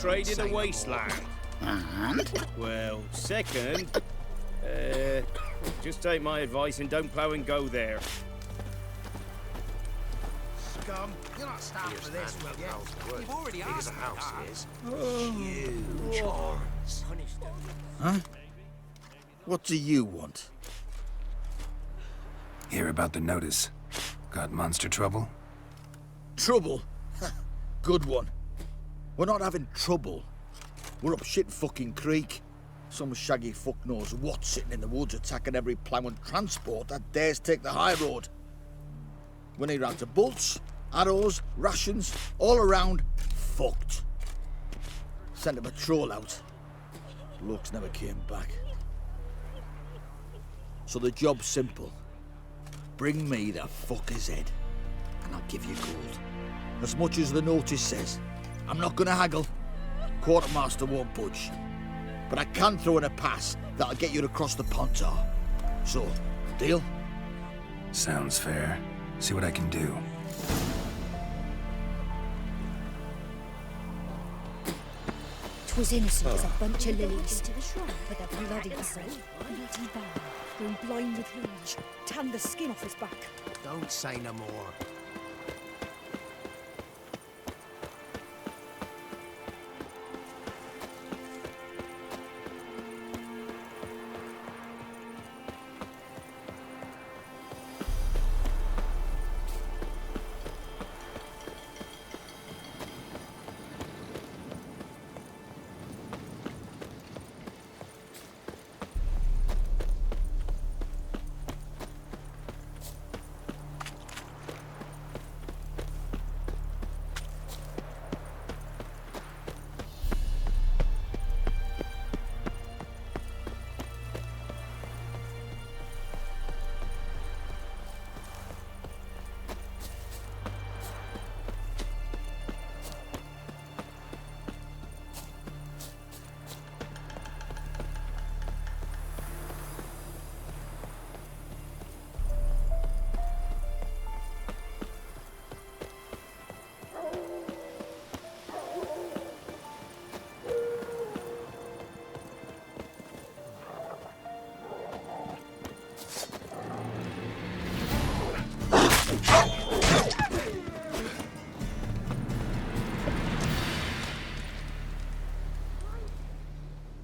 trade in the wasteland. And? Well, second, just take my advice and don't plough and go there. Scum, you're not starting for this, will you? You've already asked me house that. is. Huge horns. Huh? What do you want? Hear about the notice. Got monster trouble? Trouble? Good one. We're not having trouble. We're up shit fucking creek. Some shaggy fuck knows what sitting in the woods attacking every plough and transport that dares take the high road. We need rounds of bolts, arrows, rations, all around fucked. Sent a patrol out. Blokes never came back. So the job's simple. Bring me the fucker's head, and I'll give you gold. As much as the notice says. I'm not gonna haggle. Quartermaster won't budge. But I can throw in a pass that'll get you across the Pontar. So, deal? Sounds fair. See what I can do. 'Twas innocent as a bunch of lilies, but the bloody soul, bloody bad, going blind with rage, tanned the skin off his back. Don't say no more.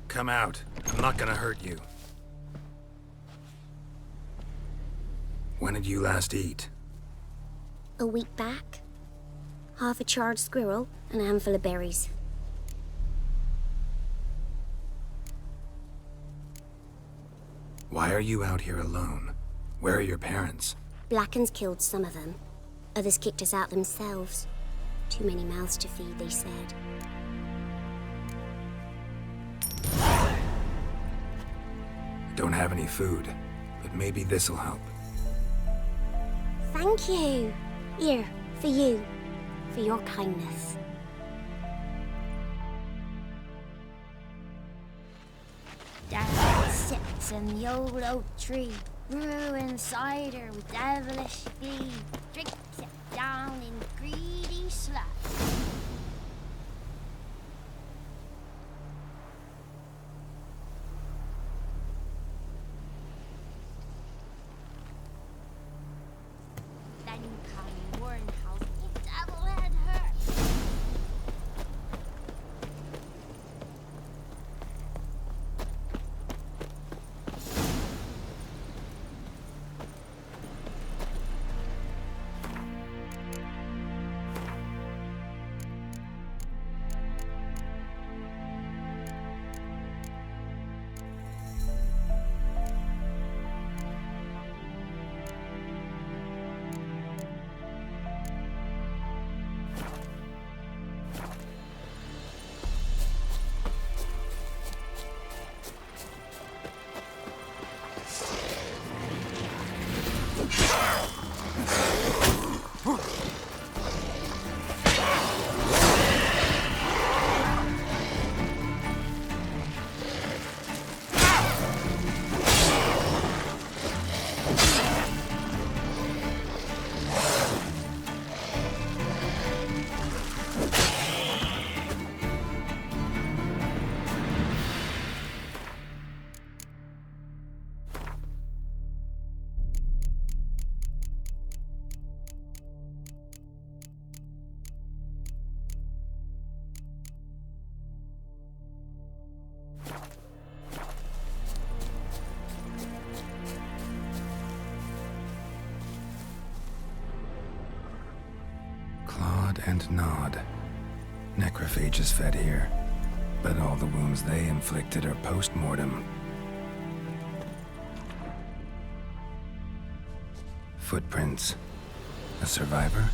Come out. I'm not gonna hurt you. When did you last eat? A week back. Half a charred squirrel and a handful of berries. Why are you out here alone? Where are your parents? Blackens killed some of them. Others kicked us out themselves. Too many mouths to feed, they said. Don't have any food, but maybe this'll help. Thank you. Here, for you. For your kindness. Down sits in the old oak tree, brewing cider with devilish glee, drinks it down in greedy slush. Then come warn how the devil had hurt. and nod. Necrophages fed here, but all the wounds they inflicted are post-mortem. Footprints. A survivor?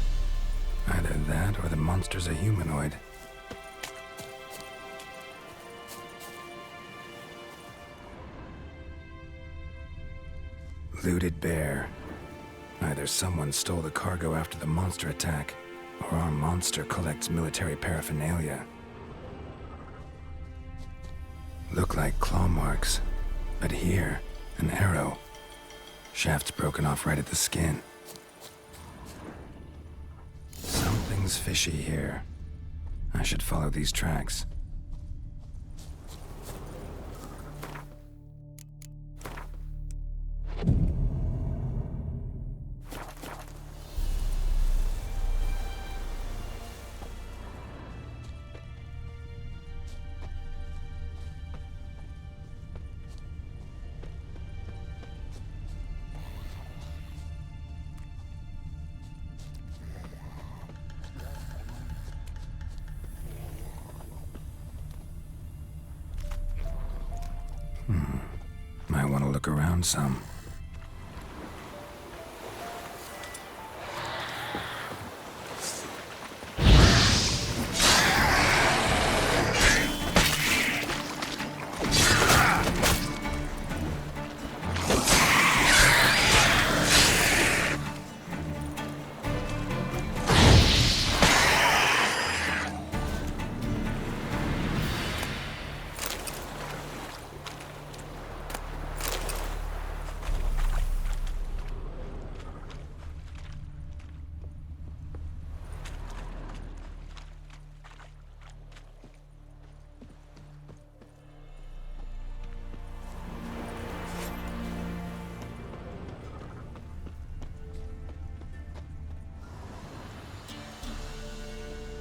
Either that or the monster's a humanoid. Looted bear. Either someone stole the cargo after the monster attack, or our monster collects military paraphernalia. Look like claw marks, but here, an arrow. Shaft's broken off right at the skin. Something's fishy here. I should follow these tracks. Might want to look around some.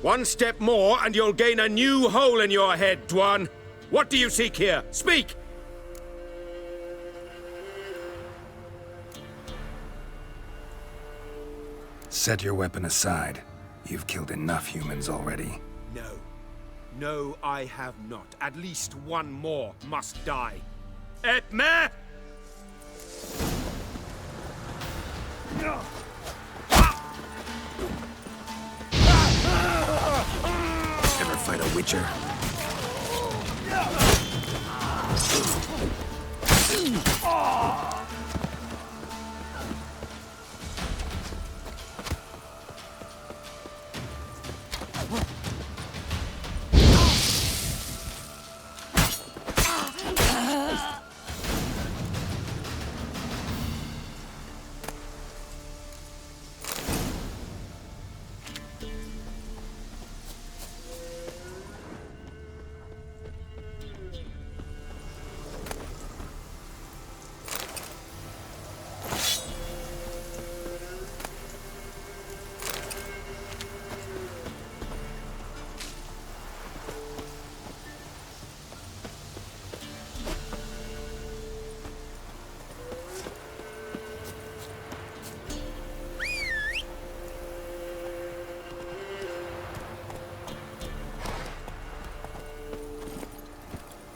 One step more and you'll gain a new hole in your head, Dwan. What do you seek here? Speak! Set your weapon aside. You've killed enough humans already. No. No, I have not. At least one more must die. Ep.5! Ever fight a witcher?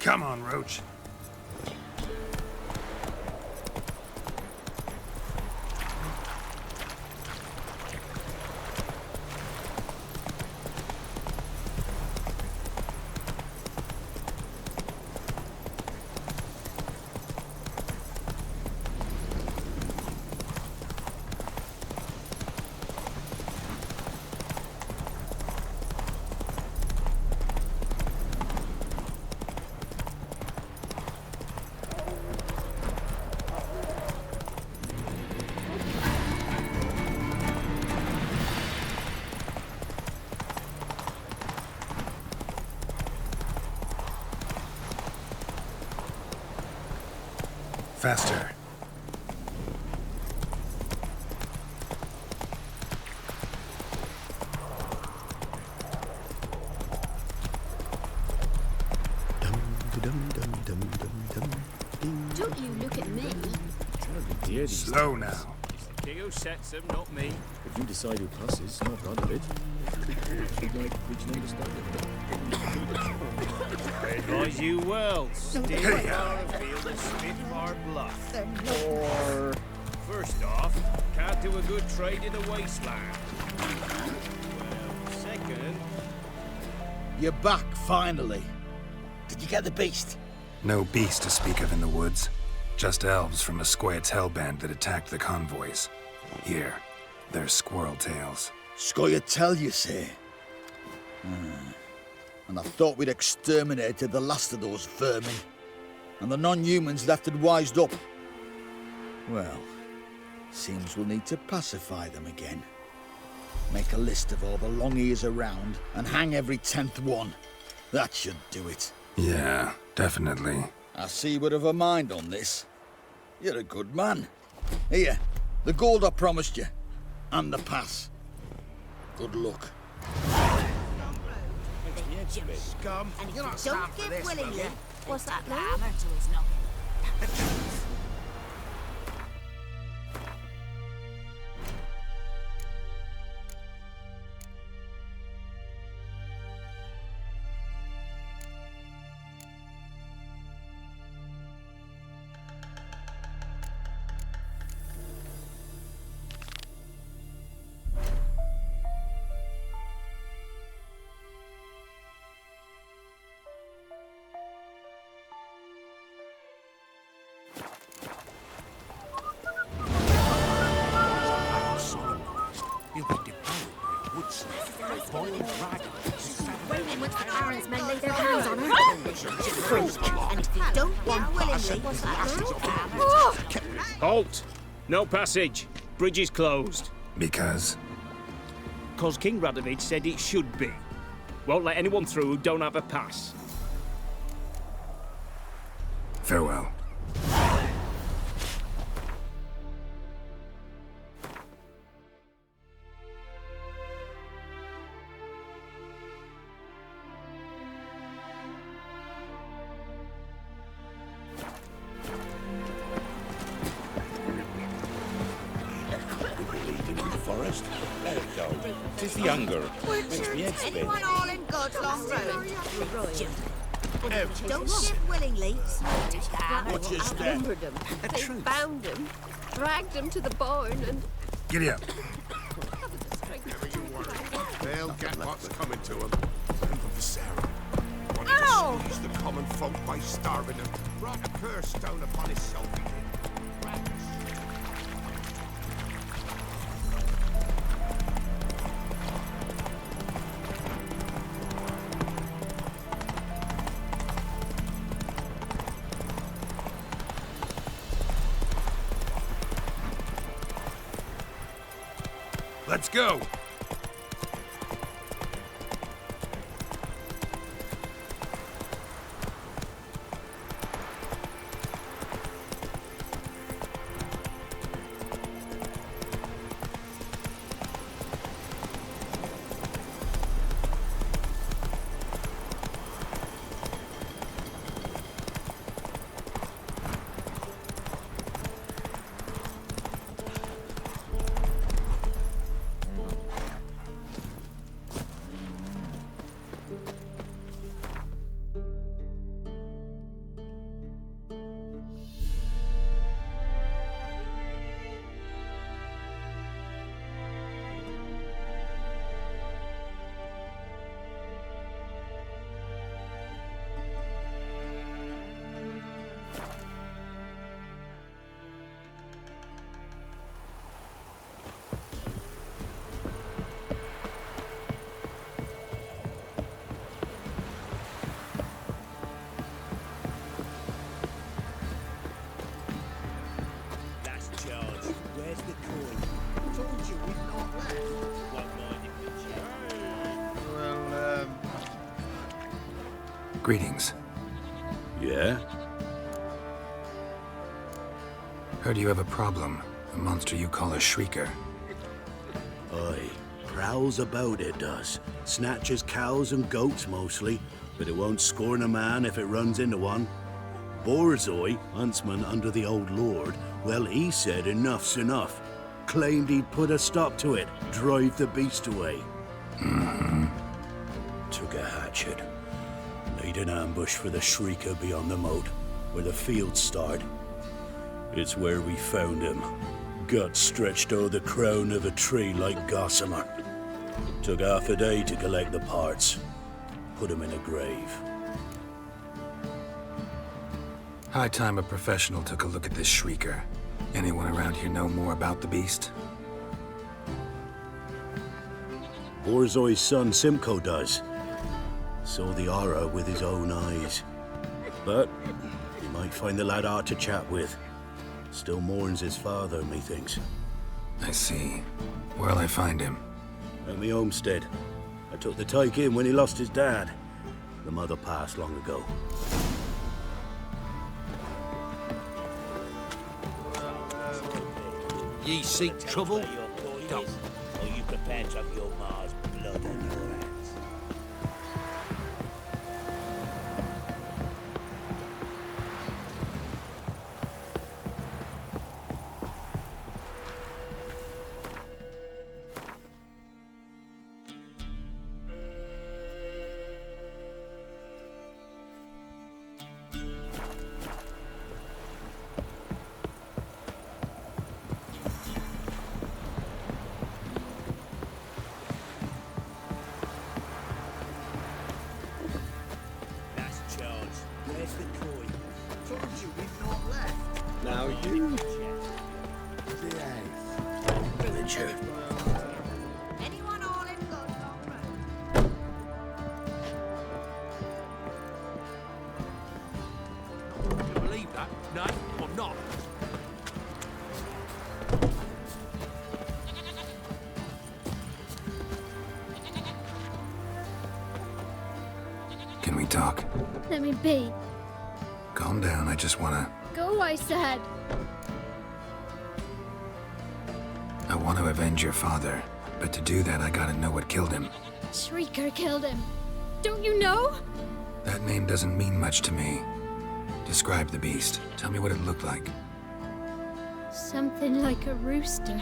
Come on, Roach. Faster. Don't you look at me. Slow now. sets them, not me. If you decide who passes, no proud of it. You'd like reach an understanding. I advise you well. Stay far afield and spit our bluff. Or... First off, can't do a good trade in the wasteland. Well, second... You're back, finally. Did you get the beast? No beast to speak of in the woods. Just elves from a Squoyet's hellband that attacked the convoys. Here, they're squirrel tails. Scoyet tell you, say? And I thought we'd exterminated the last of those vermin. And the non-humans left it wised up. Well, seems we'll need to pacify them again. Make a list of all the long ears around and hang every 10th one. That should do it. Yeah, definitely. I see you would have a mind on this. You're a good man. Here, the gold I promised you. And the pass. Good luck. Scum. And if You're you not don't stand for give this, will willingly, you? what's that, Hammer Lou? to his noggin. You'll be devoured by a wood snake. Boiled dragons. Waiting once the Baron's men lay their hands on her. And if you don't give willingly, what's that, Lou? Halt! No passage. Bridge is closed. Because? 'Cause King Radovid said it should be. Won't let anyone through who don't have a pass. Farewell. Forest. Let it go. 'Tis the hunger. Makes me head spin. Anyone all in God's long road? Out. Don't give willingly. What's your step? Them. They bound him, dragged him to the barn, and Giddy up. They'll get what's coming to them. Ow! Squeeze the common folk by starving them. Brought a curse down upon his self. Let's go. Greetings. Yeah? Heard you have a problem. A monster you call a shrieker. Aye. Prowls about, it does. Snatches cows and goats mostly, but it won't scorn a man if it runs into one. Borzoi, huntsman under the old lord, well, he said enough's enough. claimed he'd put a stop to it, drive the beast away. Took a hatchet, laid an ambush for the Shrieker beyond the moat, where the fields start. It's where we found him, gut stretched o'er the crown of a tree like gossamer. Took half a day to collect the parts, put him in a grave. High time a professional took a look at this Shrieker. Anyone around here know more about the beast? Borzoi's son Simcoe does. Saw the aura with his own eyes. But you might find the lad hard to chat with. Still mourns his father, methinks. I see. Where'll I find him? At me homestead. I took the tyke in when he lost his dad. The mother passed long ago. Ye seek trouble? Don't. Are you prepared to have your Mars blood on your hands? Where's the coin? Told you we've not left. Now you... Richard. Anyone all in good, long road? Do you believe that? No, I'm not. Can we talk? Let me be. Calm down, I just wanna... Go, I said. I want to avenge your father, but to do that I gotta know what killed him. Shrieker killed him. Don't you know? That name doesn't mean much to me. Describe the beast. Tell me what it looked like. Something like a rooster.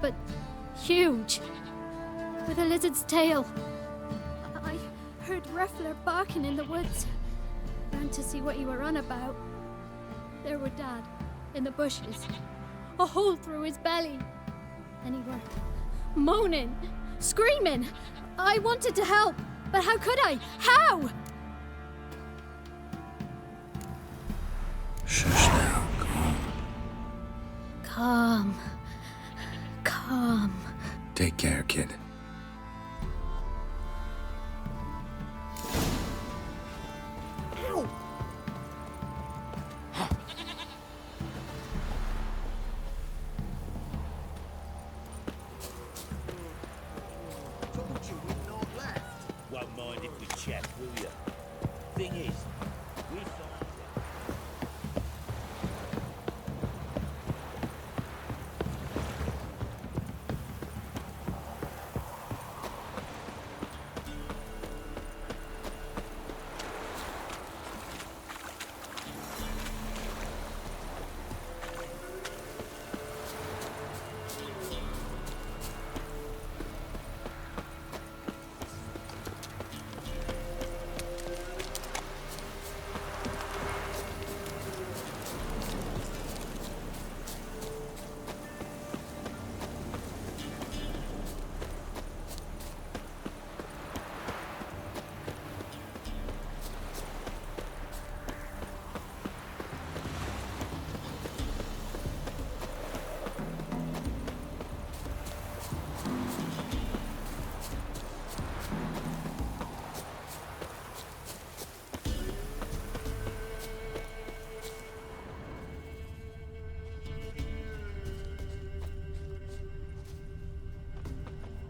But huge. With a lizard's tail. I heard Ruffler barking in the woods. Ran to see what you were on about. There were Dad, in the bushes. A hole through his belly. And he were moaning, screaming. I wanted to help, but how could I? How? Shush now, Calm. Calm. Take care, kid. Told you we've not left. Won't mind if we check, will you? Thing is, we found...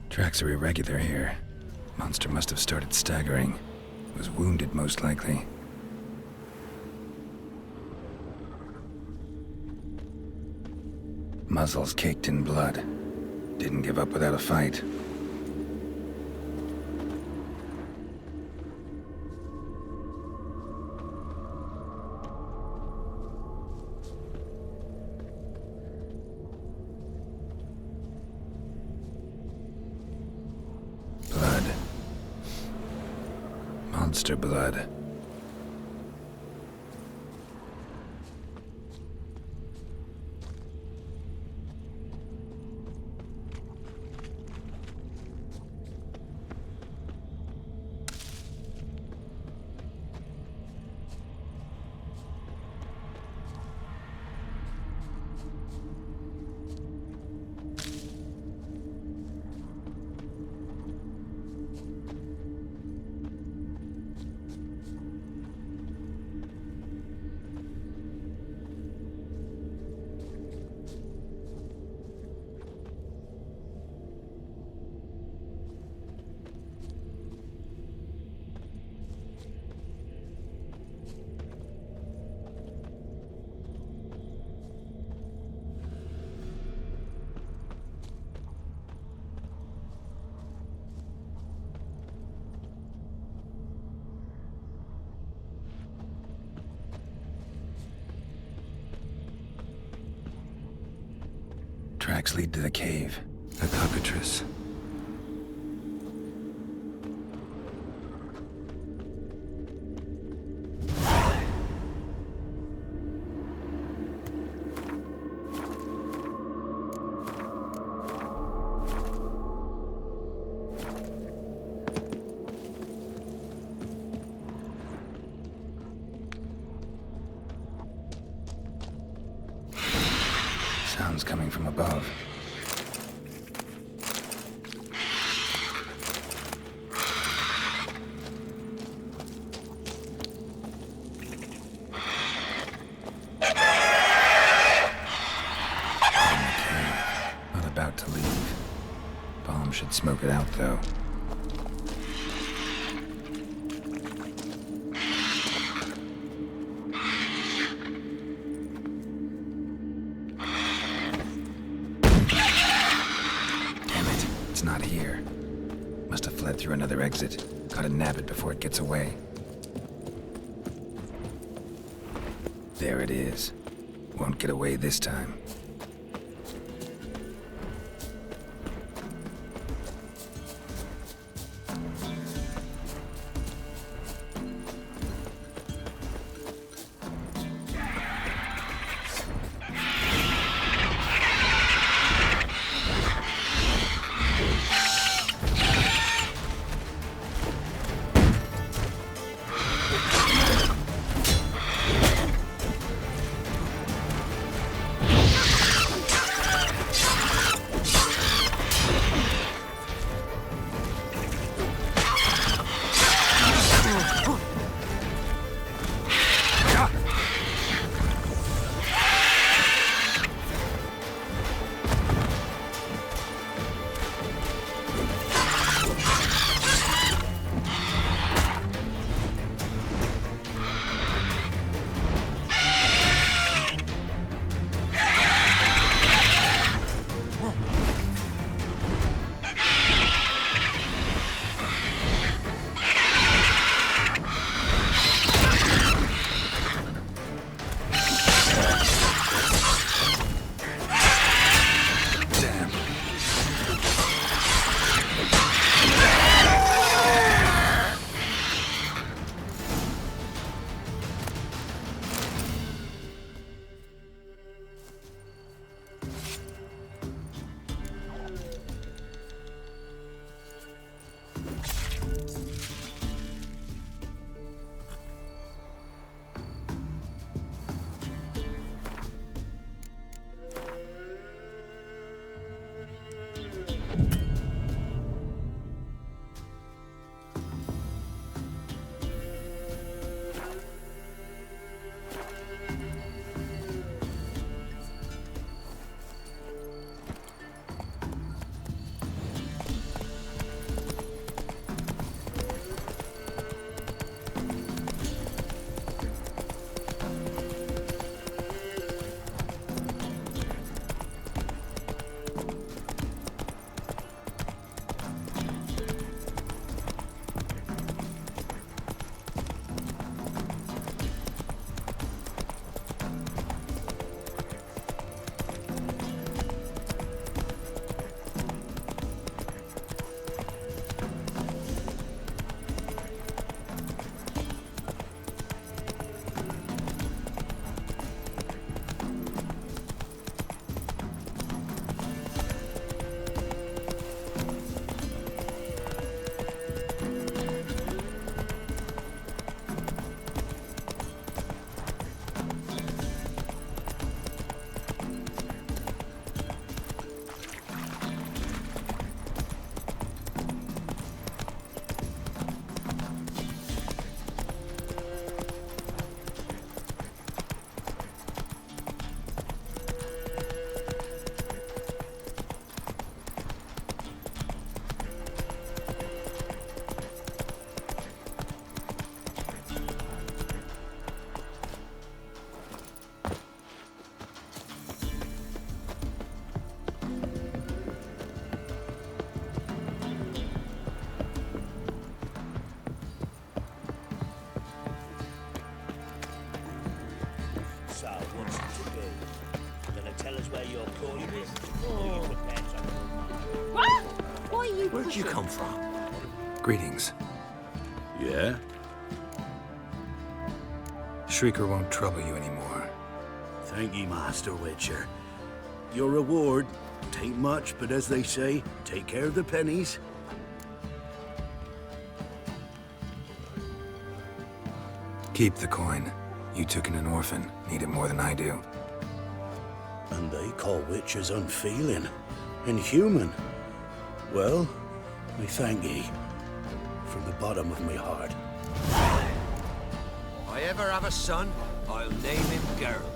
Tracks are irregular here. Monster must have started staggering. Was wounded, most likely. Muzzles caked in blood. Didn't give up without a fight. Monster blood. Tracks lead to the cave. A cockatrice. Sounds coming from above. Not about to leave. Bomb should smoke it out, though. It's not here. Must have fled through another exit. Gotta nab it before it gets away. There it is. Won't get away this time. What? Why are you Where'd you pushing? come from? Greetings. Yeah? Shrieker won't trouble you anymore. Thank ye, Master Witcher. Your reward, tain't much, but as they say, take care of the pennies. Keep the coin. You took in an orphan. Need it more than I do. And they call witches unfeeling, inhuman. Well, I thank ye, from the bottom of my heart. If I ever have a son, I'll name him Geralt.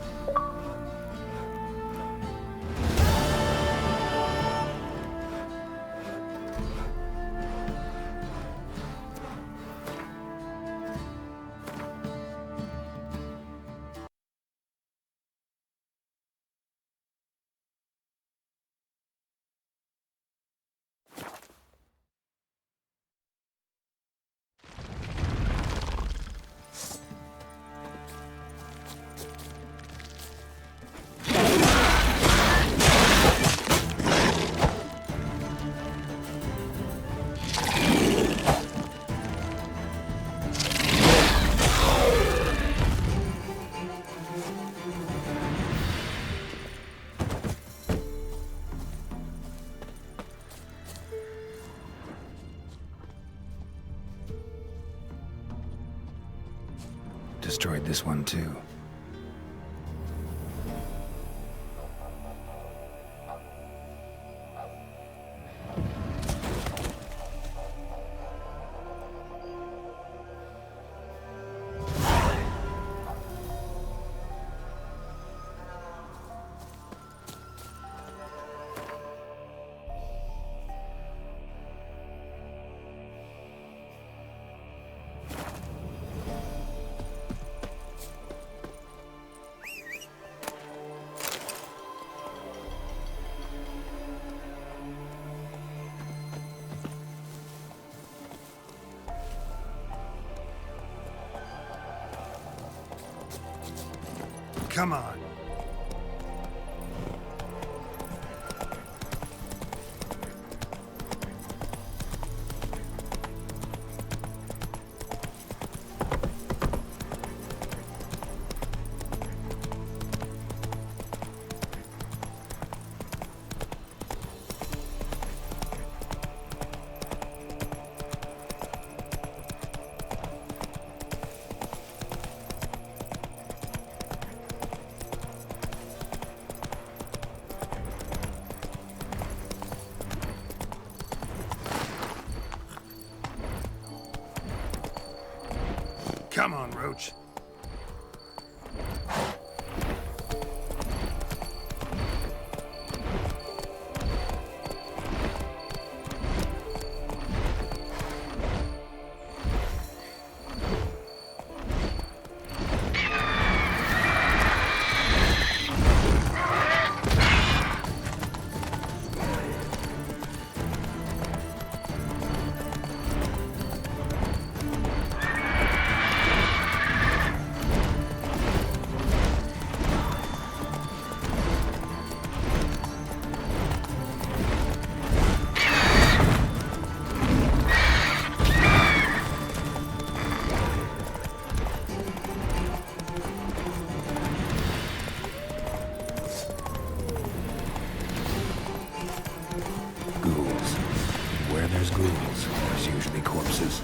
Destroyed this one too. Come on. Come on, Roach. Ghouls, there's usually corpses.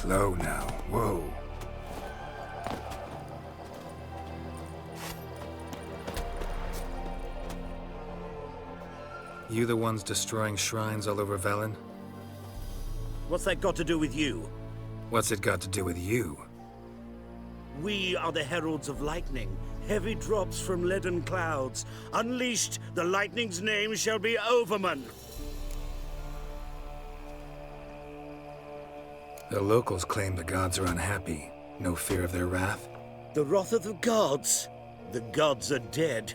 Slow now. Whoa. You the ones destroying shrines all over Velen? What's that got to do with you? What's it got to do with you? We are the heralds of lightning. Heavy drops from leaden clouds. Unleashed, the lightning's name shall be Overman. The locals claim the gods are unhappy. No fear of their wrath? The wrath of the gods? The gods are dead.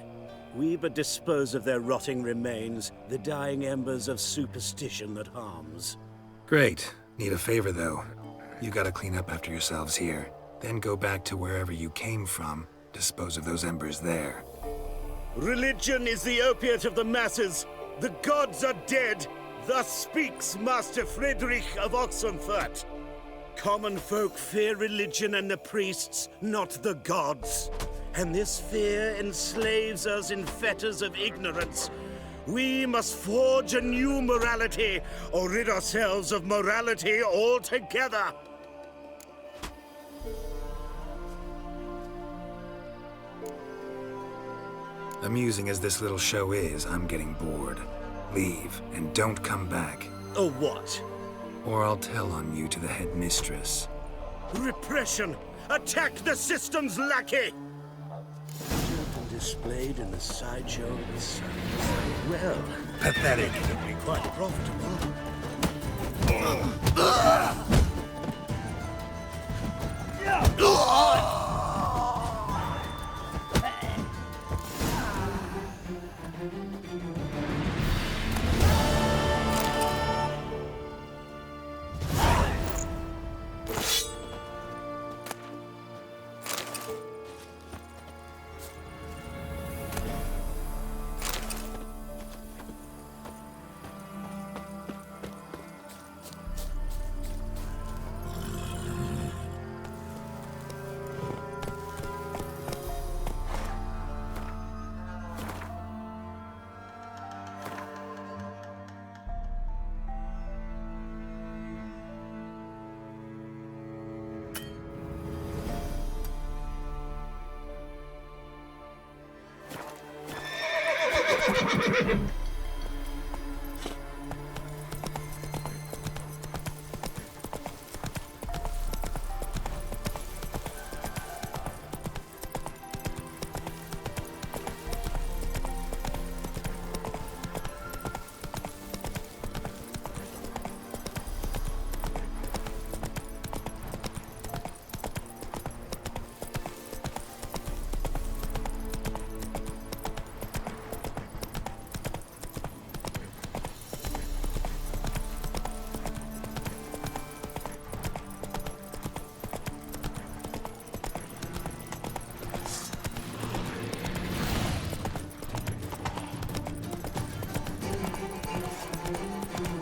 We but dispose of their rotting remains, the dying embers of superstition that harms. Great. Need a favor, though. You gotta clean up after yourselves here. Then go back to wherever you came from. Dispose of those embers there. Religion is the opiate of the masses. The gods are dead. Thus speaks Master Friedrich of Oxenfurt. Common folk fear religion and the priests, not the gods. And this fear enslaves us in fetters of ignorance. We must forge a new morality, or rid ourselves of morality altogether. Amusing as this little show is, I'm getting bored. Leave, and don't come back. Oh, what? Or I'll tell on you to the headmistress. Repression! Attack the system's lackey! And displayed in the sideshow of the sun. Well, Pathetic. it'll be quite profitable.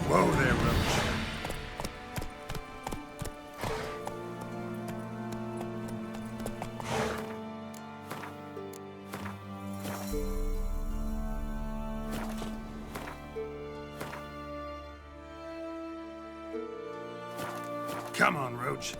Whoa there, Roach. Come on, Roach.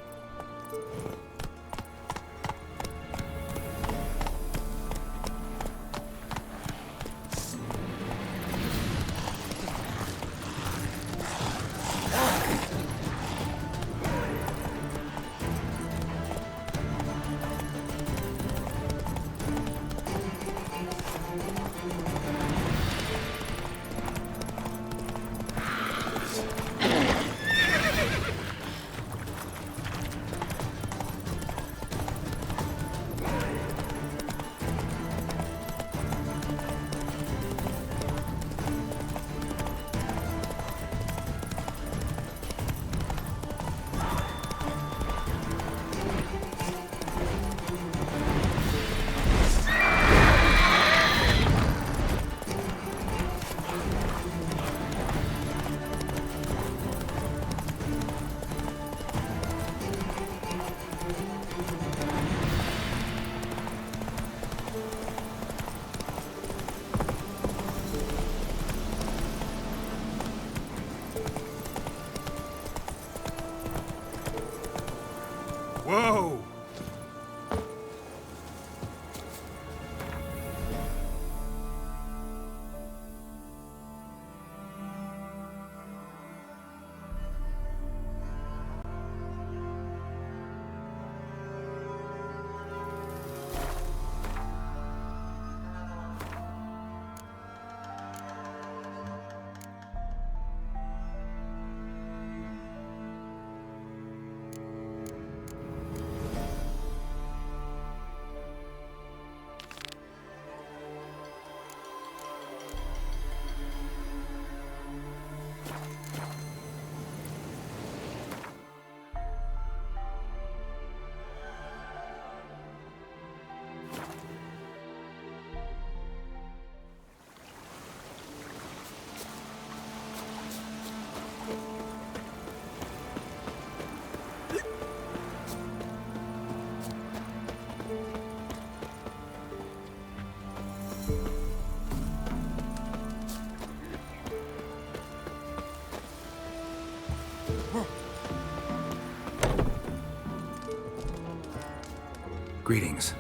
Greetings.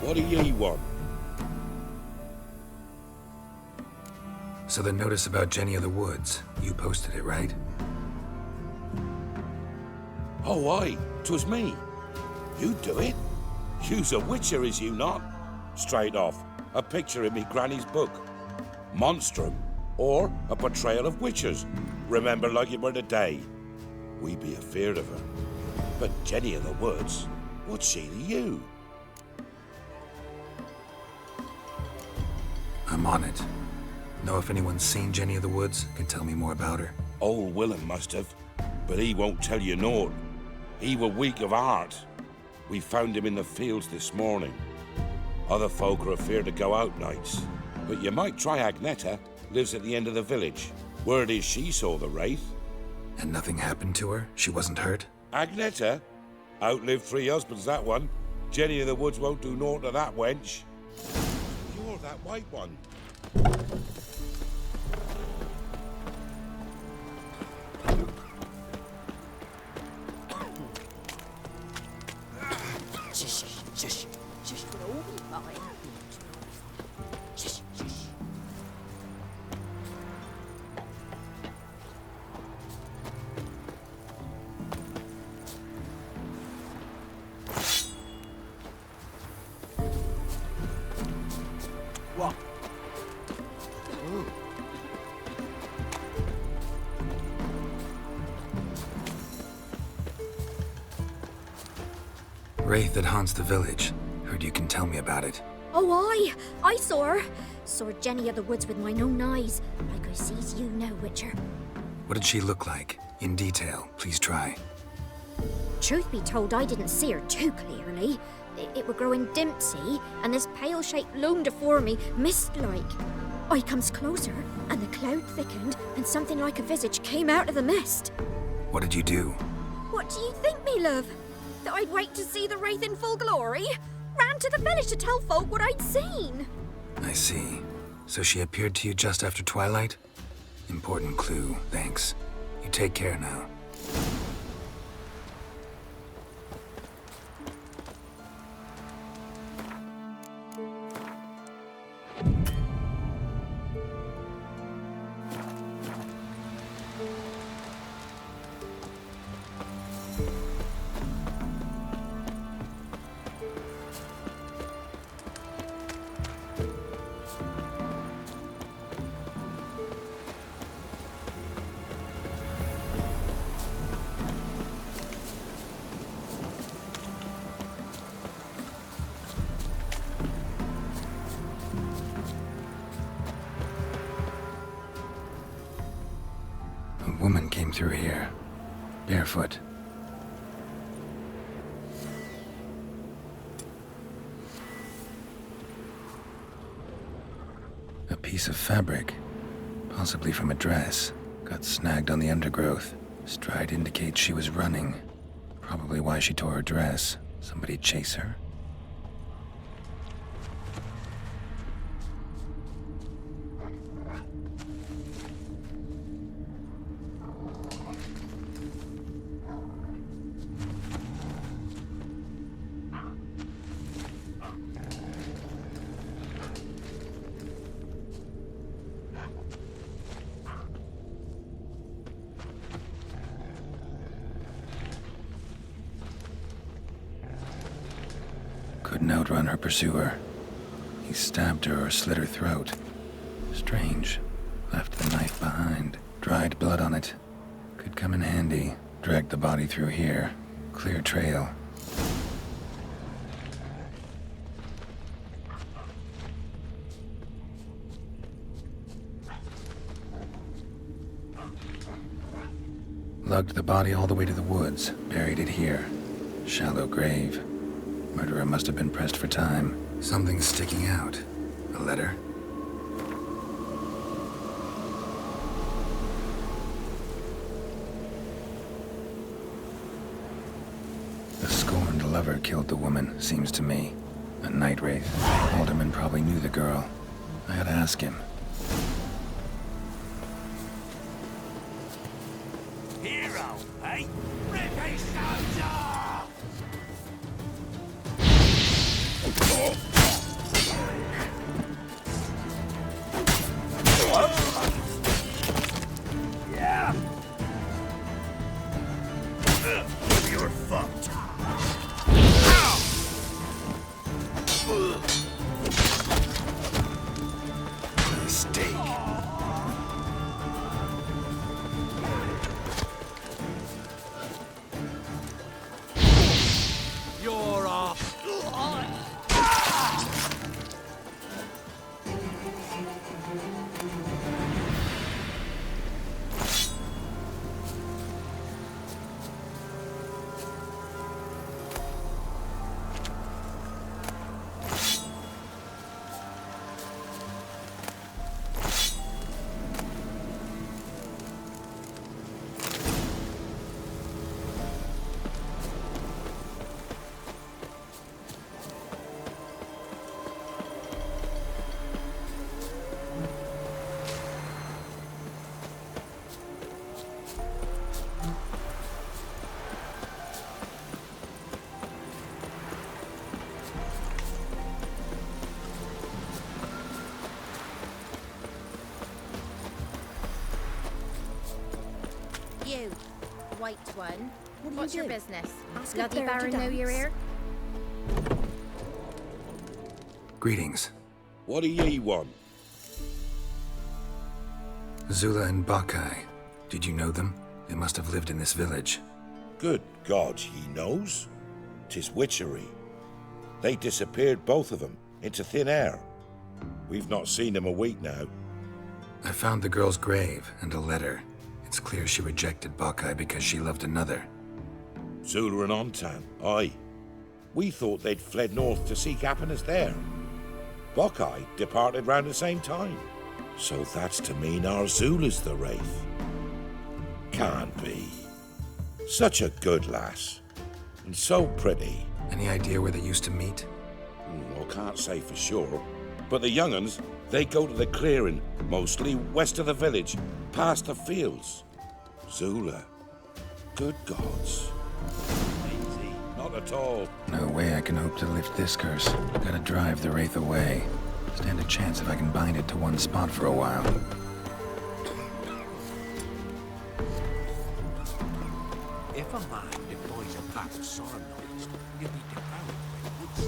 What do ye want? So the notice about Jenny of the Woods, you posted it, right? Oh, aye, 'twas me. You do it? You's a witcher, is you not? Straight off, a picture in me granny's book. Monstrum, or a portrayal of witchers. Remember like it were the day. We be afeard of her. But Jenny of the Woods, what's she to you? I'm on it. Know if anyone's seen Jenny of the Woods? Can tell me more about her? Old Willem must have, but he won't tell you naught. He were weak of heart. We found him in the fields this morning. Other folk are afeard to go out nights. But you might try Agneta, lives at the end of the village. Word is she saw the wraith. And nothing happened to her? She wasn't hurt? Agneta? Outlived 3 husbands, that one. Jenny of the Woods won't do naught to that wench. You're that white one. What? Wraith that haunts the village. Heard you can tell me about it. Oh, I saw her. Saw Jenny of the Woods with mine own eyes, like I sees you now, Witcher. What did she look like? In detail, please try. Truth be told, I didn't see her too clearly. It were growing dim, see, and this pale shape loomed afore me, mist-like. I comes closer, and the cloud thickened, and something like a visage came out of the mist. What did you do? What do you think, me love? That I'd wait to see the wraith in full glory? Ran to the village to tell folk what I'd seen. I see. So she appeared to you just after twilight? Important clue, thanks. You take care now. A woman came through here, barefoot. A piece of fabric, possibly from a dress, got snagged on the undergrowth. Stride indicates she was running. Probably why she tore her dress. Somebody chase her? Couldn't outrun her pursuer. He stabbed her or slit her throat. Strange. Left the knife behind. Dried blood on it. Could come in handy. Dragged the body through here. Clear trail. Lugged the body all the way to the woods. Buried it here. Shallow grave. Murderer must have been pressed for time. Something's sticking out. A letter? The scorned lover killed the woman, seems to me. A night wraith. Alderman probably knew the girl. I ought to ask him. Hero, eh? Rip his nose off! mistake. You're off. You, white one. What's your business? Ask Bloody a bird to Baron know you're dance. here? Greetings. What do ye want? Zula and Bakai. Did you know them? They must have lived in this village. Good God, he knows. 'Tis witchery. They disappeared, both of them, into thin air. We've not seen them a week now. I found the girl's grave and a letter. It's clear she rejected Bakai because she loved another. Zula and Ontan, aye. We thought they'd fled north to seek happiness there. Bakai departed round the same time. So that's to mean our Zula's the wraith. Can't be. Such a good lass. And so pretty. Any idea where they used to meet? Well, can't say for sure. But the young'uns, they go to the clearing, mostly west of the village, past the fields. Zula. Good gods. Easy. Not at all. No way I can hope to lift this curse. Gotta drive the wraith away. Stand a chance if I can bind it to one spot for a while. If a man deploys a pack of solemn noise, he'll be devoured by woods.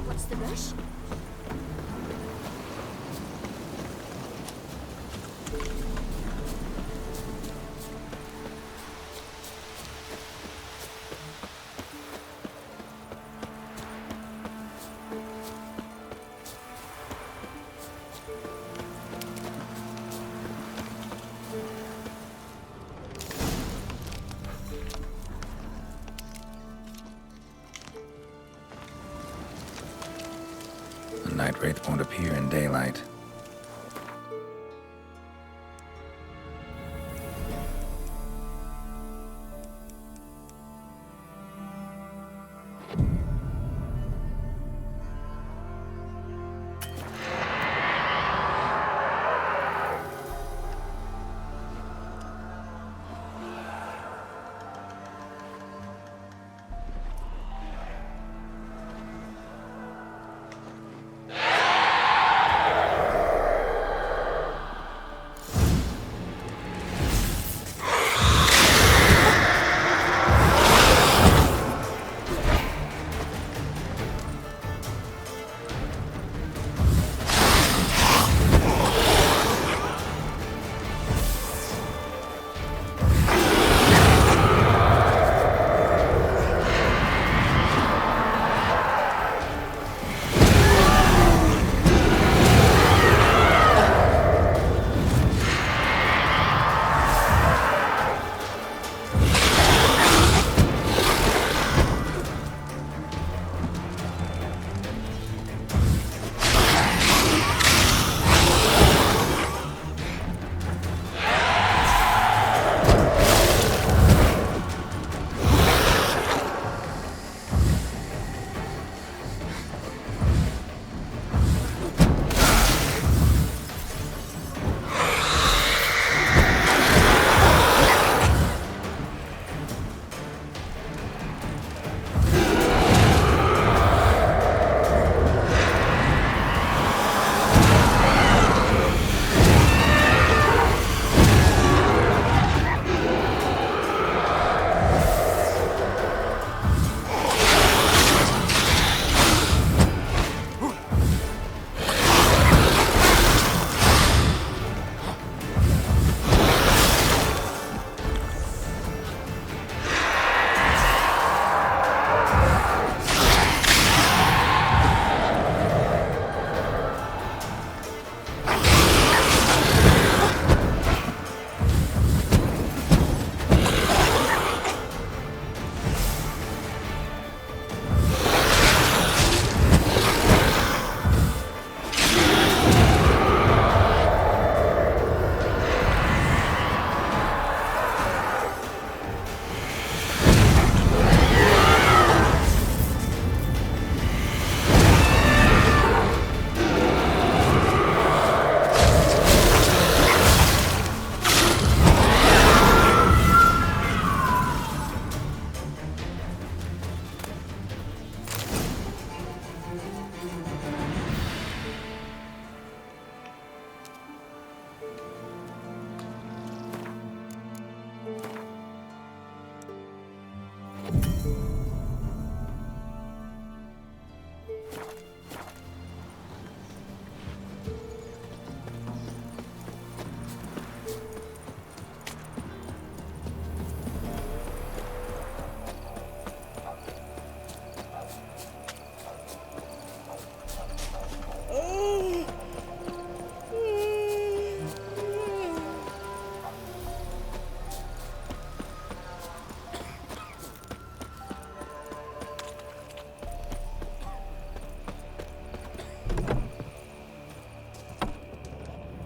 What's the rush? The night wraith won't appear in daylight.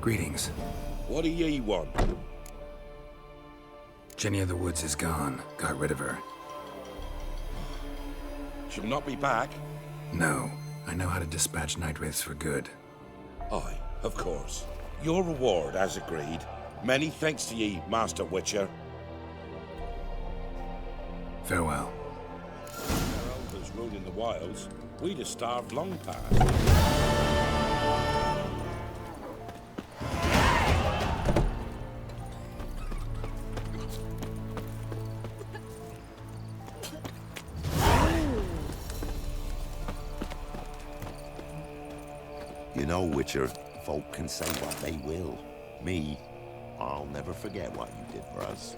Greetings. What do ye want? Jenny of the Woods is gone. Got rid of her. She'll not be back? No. I know how to dispatch night wraiths for good. Aye, of course. Your reward, as agreed. Many thanks to ye, Master Witcher. Farewell. Our elders ruling the wilds, we'd have starved long past. You know, Witcher, folk can say what they will. Me, I'll never forget what you did for us.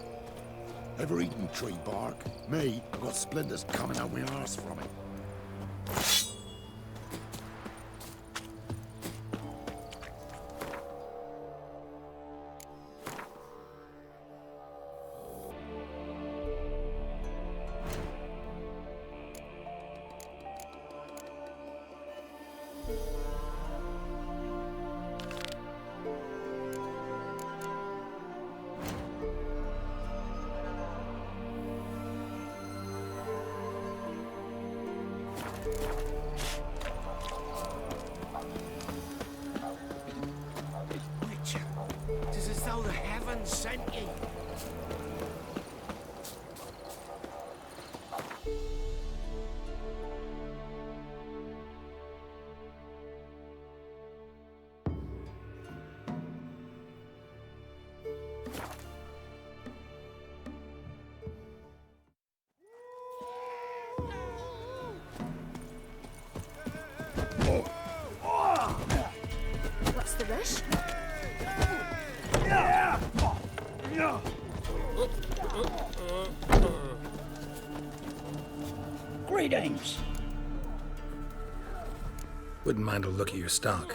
Ever eaten tree bark? Me, I've got splinters coming out my arse from it. Witcher, 'tis as though the heavens sent ye. What's the rush? Greetings. Wouldn't mind a look at your stock.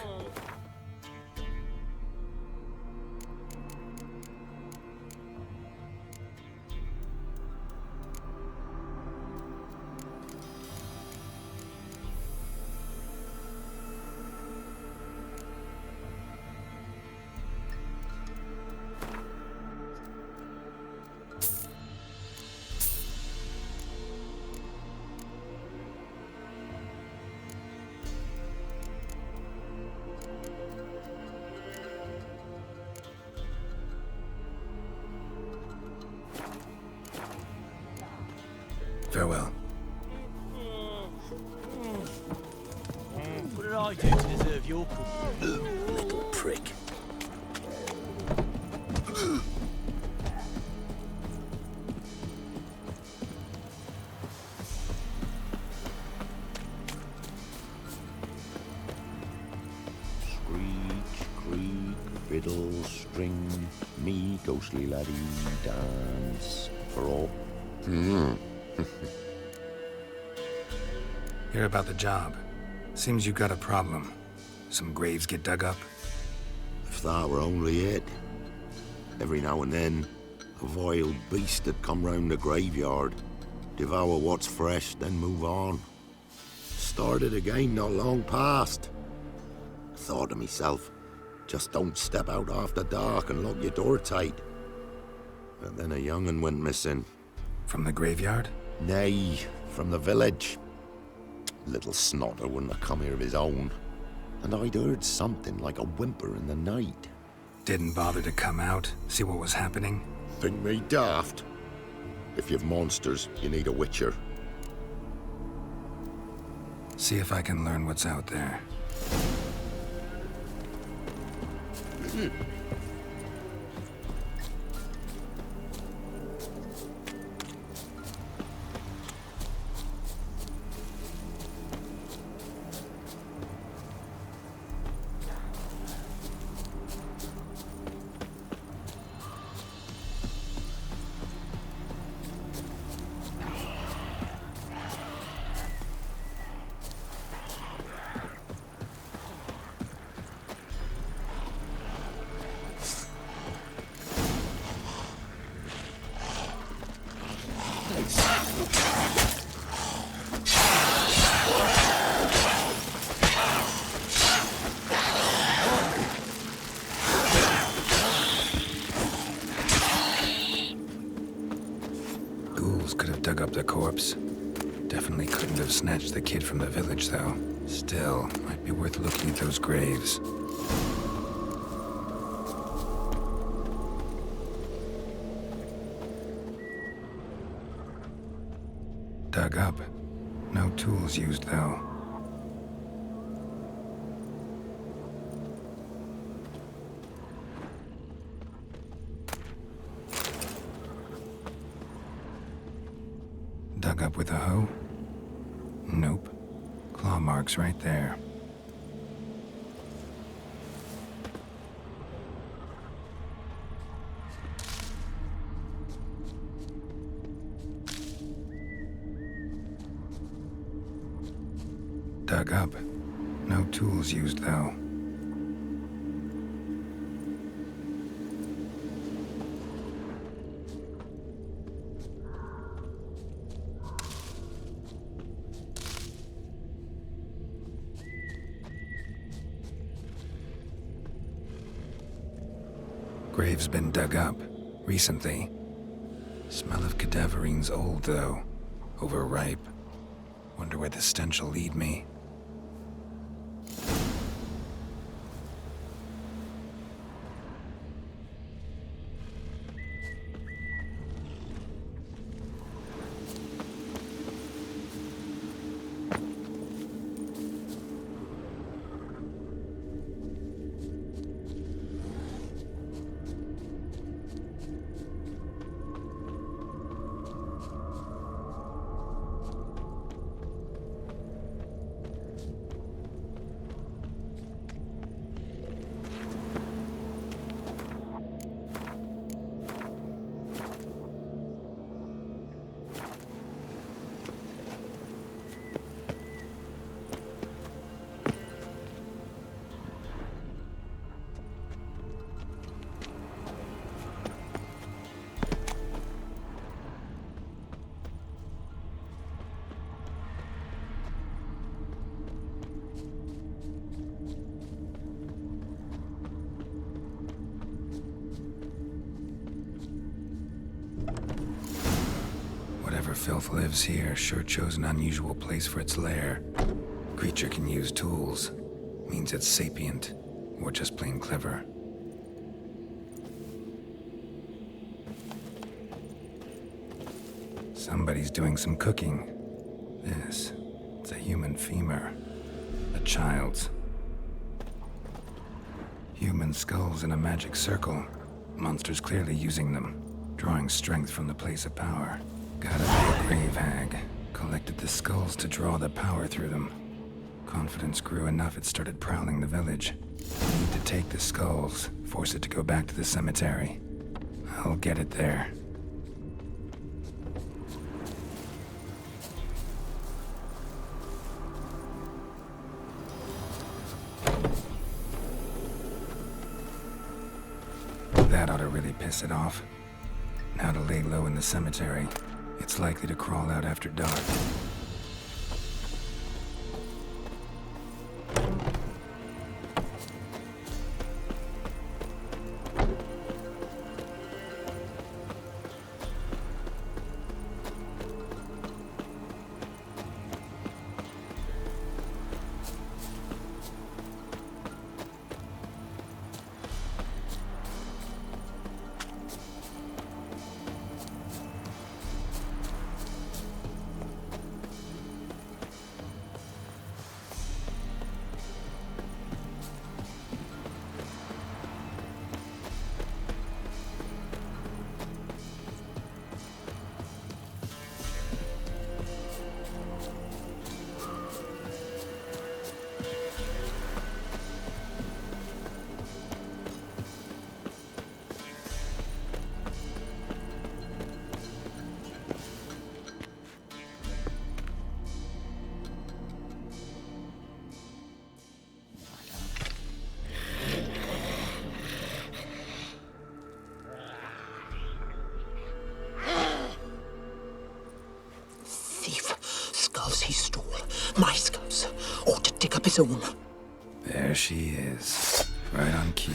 Farewell. What did I do to deserve your company? Little prick. Screech, creak, fiddle, string, me, ghostly laddie, dance, for all. Hear about the job. Seems you got a problem. Some graves get dug up. If that were only it. Every now and then, a vile beast would come round the graveyard, devour what's fresh, then move on. Started again not long past. Thought to myself, just don't step out after dark and lock your door tight. But then a young'un went missing. From the graveyard? Nay, from the village. Little snotter wouldn't have come here of his own. And I'd heard something like a whimper in the night. Didn't bother to come out, see what was happening? Think me daft? If you've monsters, you need a witcher. See if I can learn what's out there. dug up the corpse. Definitely couldn't have snatched the kid from the village, though. Still, might be worth looking at those graves. Dug up. No tools used, though. Dug up with a hoe? Nope. Claw marks right there. Dug up. No tools used, though. Grave's been dug up. Recently. Smell of cadaverine's old, though. Overripe. Wonder where the stench will lead me. Whatever filth lives here sure chose an unusual place for its lair. Creature can use tools. Means it's sapient, or just plain clever. Somebody's doing some cooking. It's a human femur. A child's. Human skulls in a magic circle. Monsters clearly using them, drawing strength from the place of power. Gotta be a grave hag. Collected the skulls to draw the power through them. Confidence grew enough it started prowling the village. Need to take the skulls, force it to go back to the cemetery. I'll get it there. That ought to really piss it off. Now to lay low in the cemetery. It's likely to crawl out after dark. He stole my skulls, or to dig up his own. There she is, right on cue.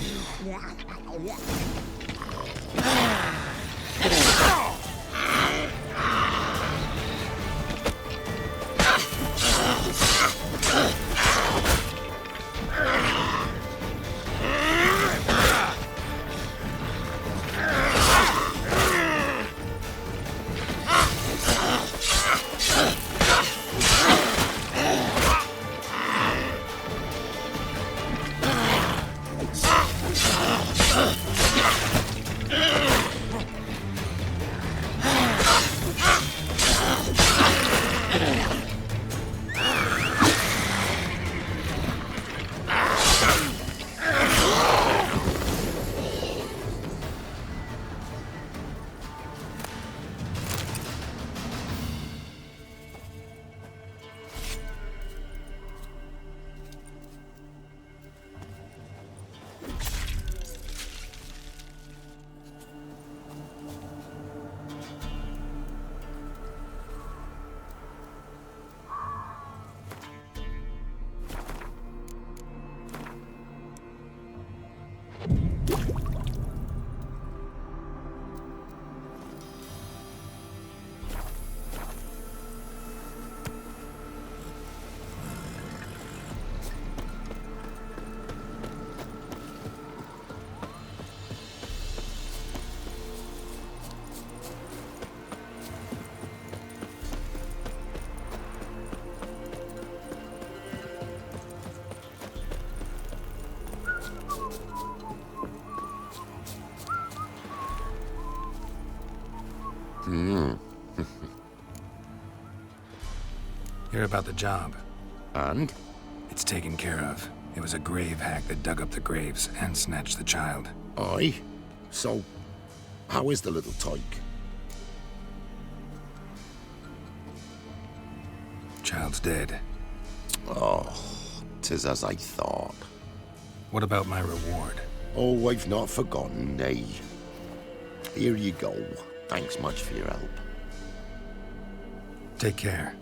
Hear about the job? And? It's taken care of. It was a grave hack that dug up the graves and snatched the child. Aye? So, how is the little tyke? Child's dead. Oh, 'tis as I thought. What about my reward? Oh, I've not forgotten, nay. Here you go. Thanks much for your help. Take care.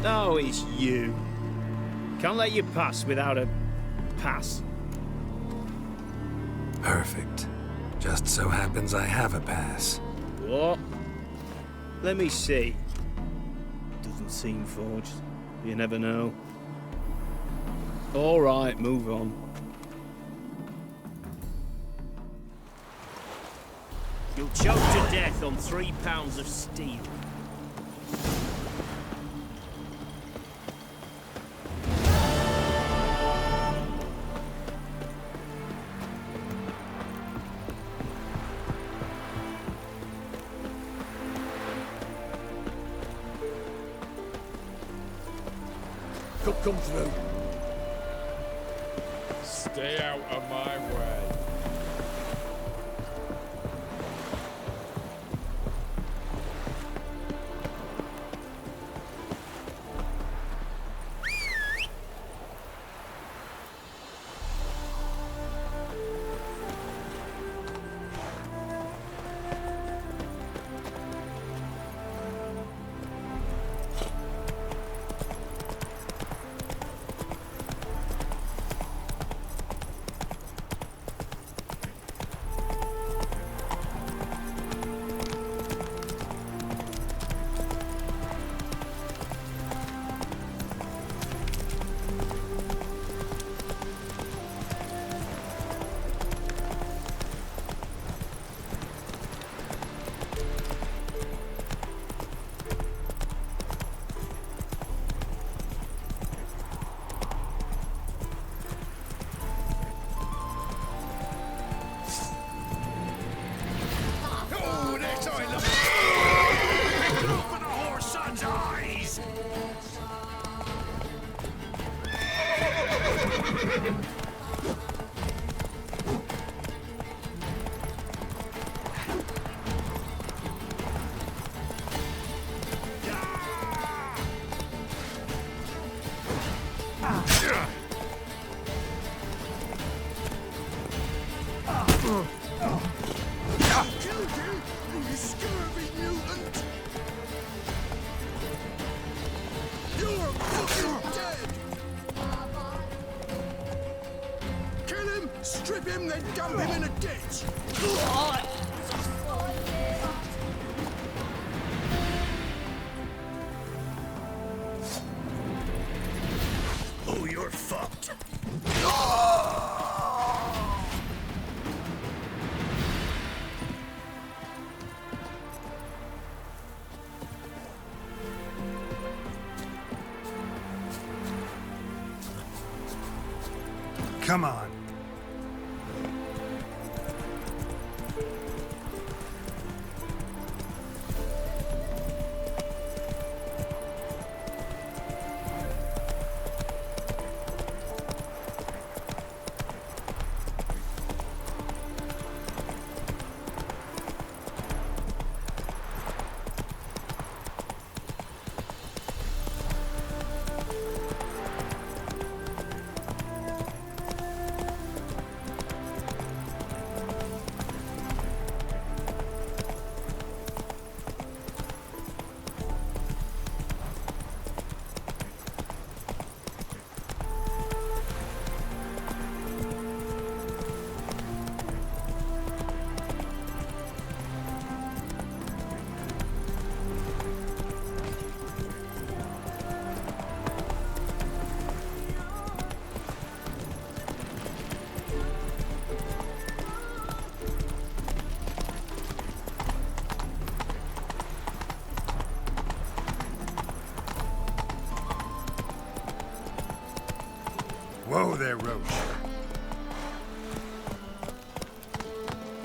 Oh, it's you. Can't let you pass without a pass. Perfect. Just so happens I have a pass. What? Let me see. Doesn't seem forged. You never know. All right, move on. You'll choke to death on 3 pounds of steel. come through. Stay out of my way. Strip him, then dump him in a ditch! Oh, you're fucked. Come on. Whoa there, Roche.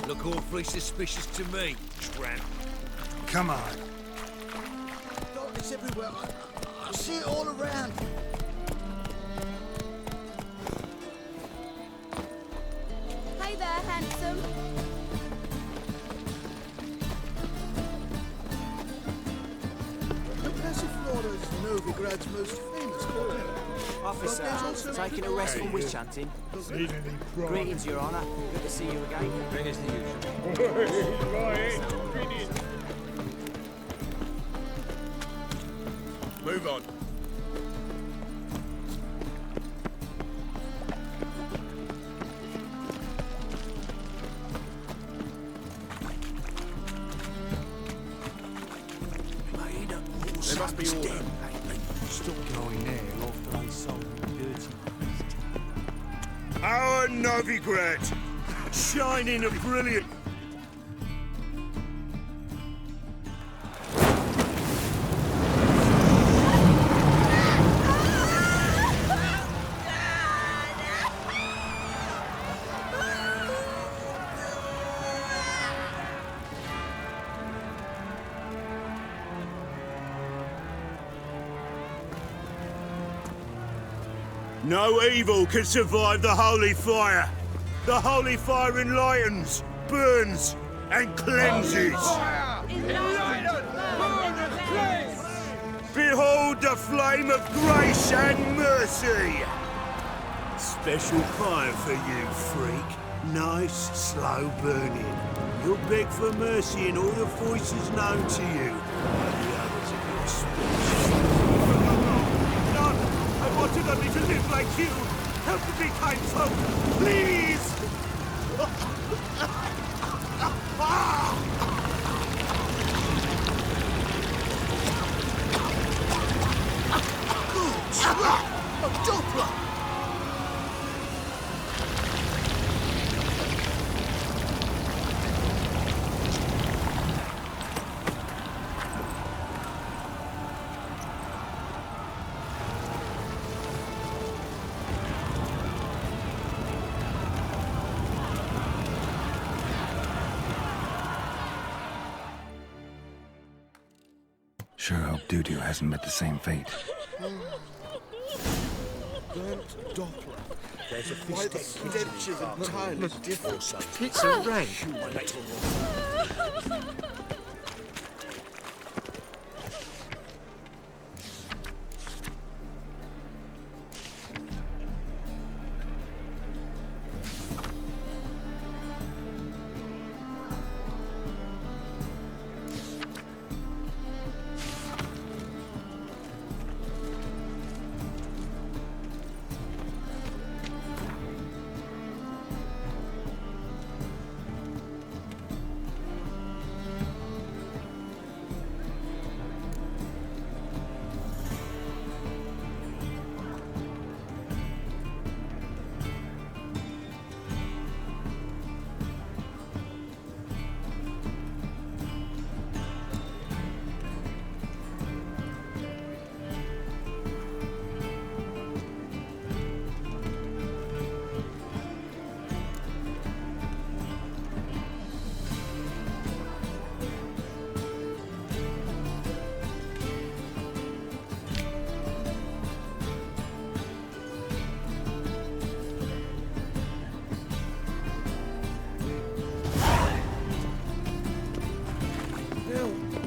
Look awfully suspicious to me, tramp. Come on. Darkness everywhere. I see it all around. Hey there, handsome. The Passiflora is Novigrad's most famous quarry. Officer, taking a rest from witch hunting. Greetings, Your Honour. Good to see you again. Bring us the usual. Move on. There must be order. Stop going there after I sold the dirty beast. Our Novigrad, shining a brilliant. No evil can survive the holy fire. The holy fire enlightens, burns, and cleanses. Behold the flame of grace and mercy. Special fire for you, freak. Nice, slow burning. You'll beg for mercy in all the voices known to you. And the others of your species. None! I wanted only to live like you. Help me, kind folk, please! Doppler! Sure hope Dudu hasn't met the same fate. Burnt Doppler. There's a Why the stench entirely different. It's a rank.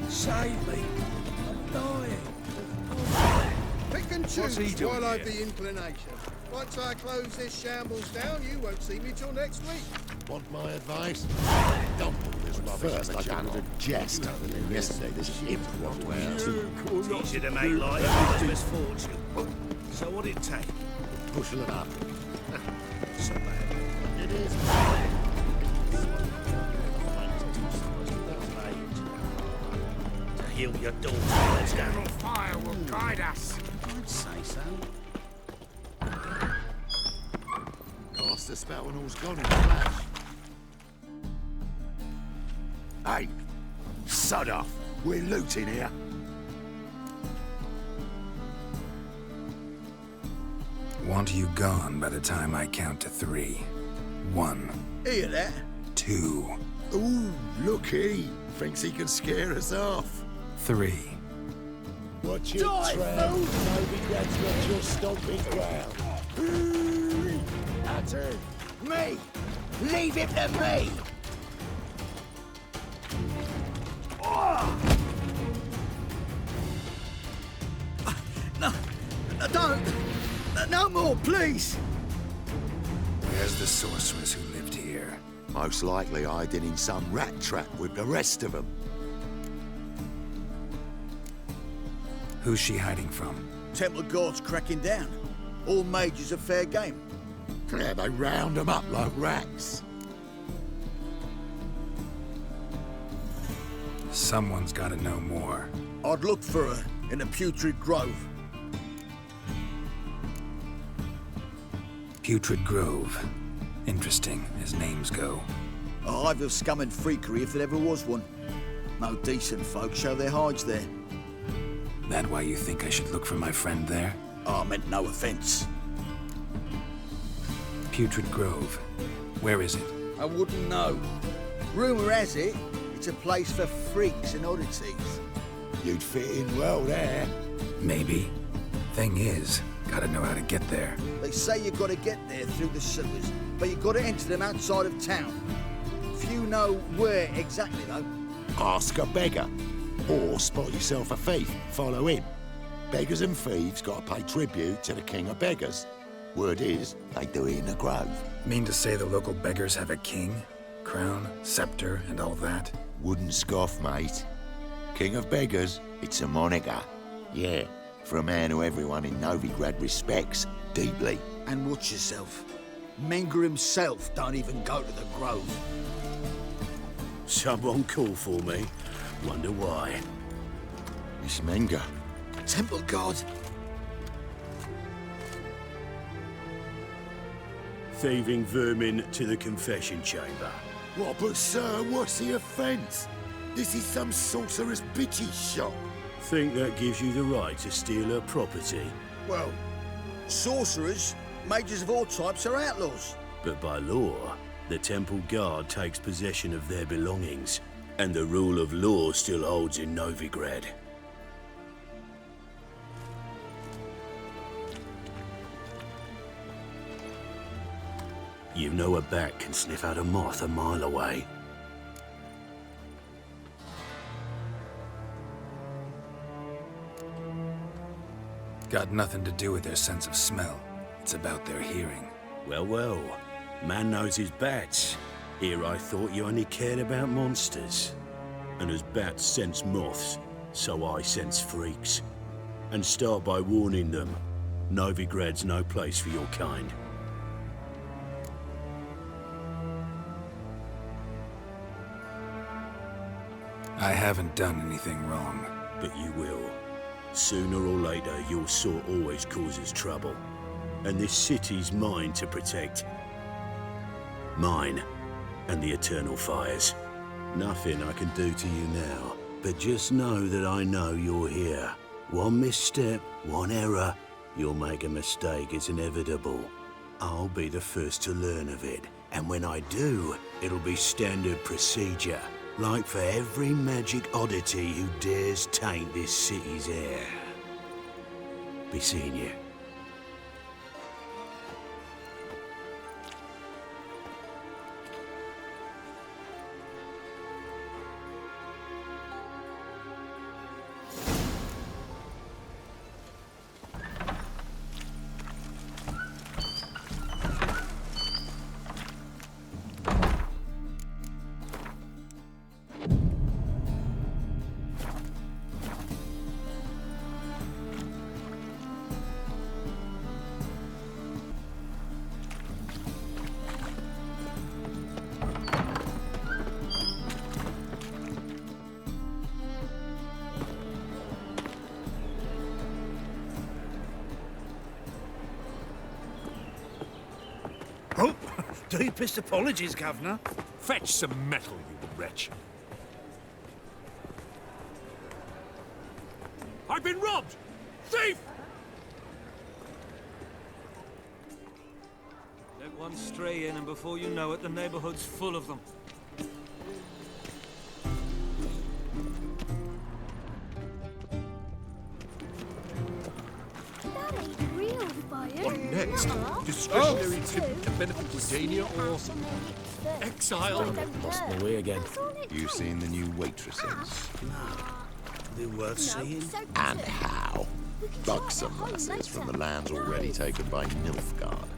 Save me. I'm dying. Pick and What's he choose doing while I've here? the inclination. Once I close this shambles down, you won't see me till next week. Want my advice? Dump all this rubbish. First, I wanted a jest. And then yesterday, this imp walked around. Easy to make light of others' misfortune. So what'd it take? Pushing it up. So bad. It is. To heal your daughter. General fire will guide us. I'd say so. Cast the spell and all's gone in a flash. Hey, sod off. We're looting here. Want you gone by the time I count to 3. 1. Hear that? 2. Ooh, looky. Thinks he can scare us off. 3. Watch your tread. Novigrad's not your stomping ground. That's it. Me! Leave him to me! No, don't! No more, please! Where's the sorceress who lived here? Most likely hiding in some rat trap with the rest of them. Who's she hiding from? Temple Guard's cracking down. All mages are fair game. Yeah, they round them up like rats. Someone's gotta know more. I'd look for her in the Putrid Grove. Putrid Grove. Interesting, as names go. A hive of scum and freakery if there ever was one. No decent folk show their hides there. That why you think I should look for my friend there? I meant no offense. Putrid Grove. Where is it? I wouldn't know. Rumour has it, it's a place for freaks and oddities. You'd fit in well there. Maybe. Thing is, Gotta know how to get there. They say you gotta get there through the sewers, but you gotta enter them outside of town. Few know where exactly, though. Ask a beggar. Or spot yourself a thief. Follow him. Beggars and thieves gotta pay tribute to the king of beggars. Word is, they do it in the grove. Mean to say the local beggars have a king? Crown, scepter, and all that? Wouldn't scoff, mate. King of beggars, it's a moniker. Yeah, for a man who everyone in Novigrad respects deeply. And watch yourself. Menger himself don't even go to the grove. Someone call for me. Wonder why. It's Menger. Temple God. Thieving vermin to the confession chamber. What, but sir, what's the offence? This is some sorcerer's bitchy shop. Think that gives you the right to steal her property? Well, sorcerers, mages of all types are outlaws. But by law, the temple guard takes possession of their belongings, and the rule of law still holds in Novigrad. You know a bat can sniff out a moth a mile away. Got nothing to do with their sense of smell. It's about their hearing. Well, well. Man knows his bats. Here I thought you only cared about monsters. And as bats sense moths, so I sense freaks. And start by warning them. Novigrad's no place for your kind. I haven't done anything wrong. But you will. Sooner or later, your sort always causes trouble. And this city's mine to protect. Mine and the eternal fires. Nothing I can do to you now, but just know that I know you're here. One misstep, one error, you'll make a mistake, it's inevitable. I'll be the first to learn of it, and when I do, it'll be standard procedure. Like for every magic oddity who dares taint this city's air. Be seeing you. Oh, deepest apologies, Governor. Fetch some metal, you wretch. I've been robbed! Thief! Let one stray in, and before you know it, the neighborhood's full of them. That ain't real fire. What next? Discretionary tip to benefit Gardenia or exile? Lost my way again. You seen the new waitresses? They're worth seeing. And how? Buxom lasses from the lands already taken by Nilfgaard.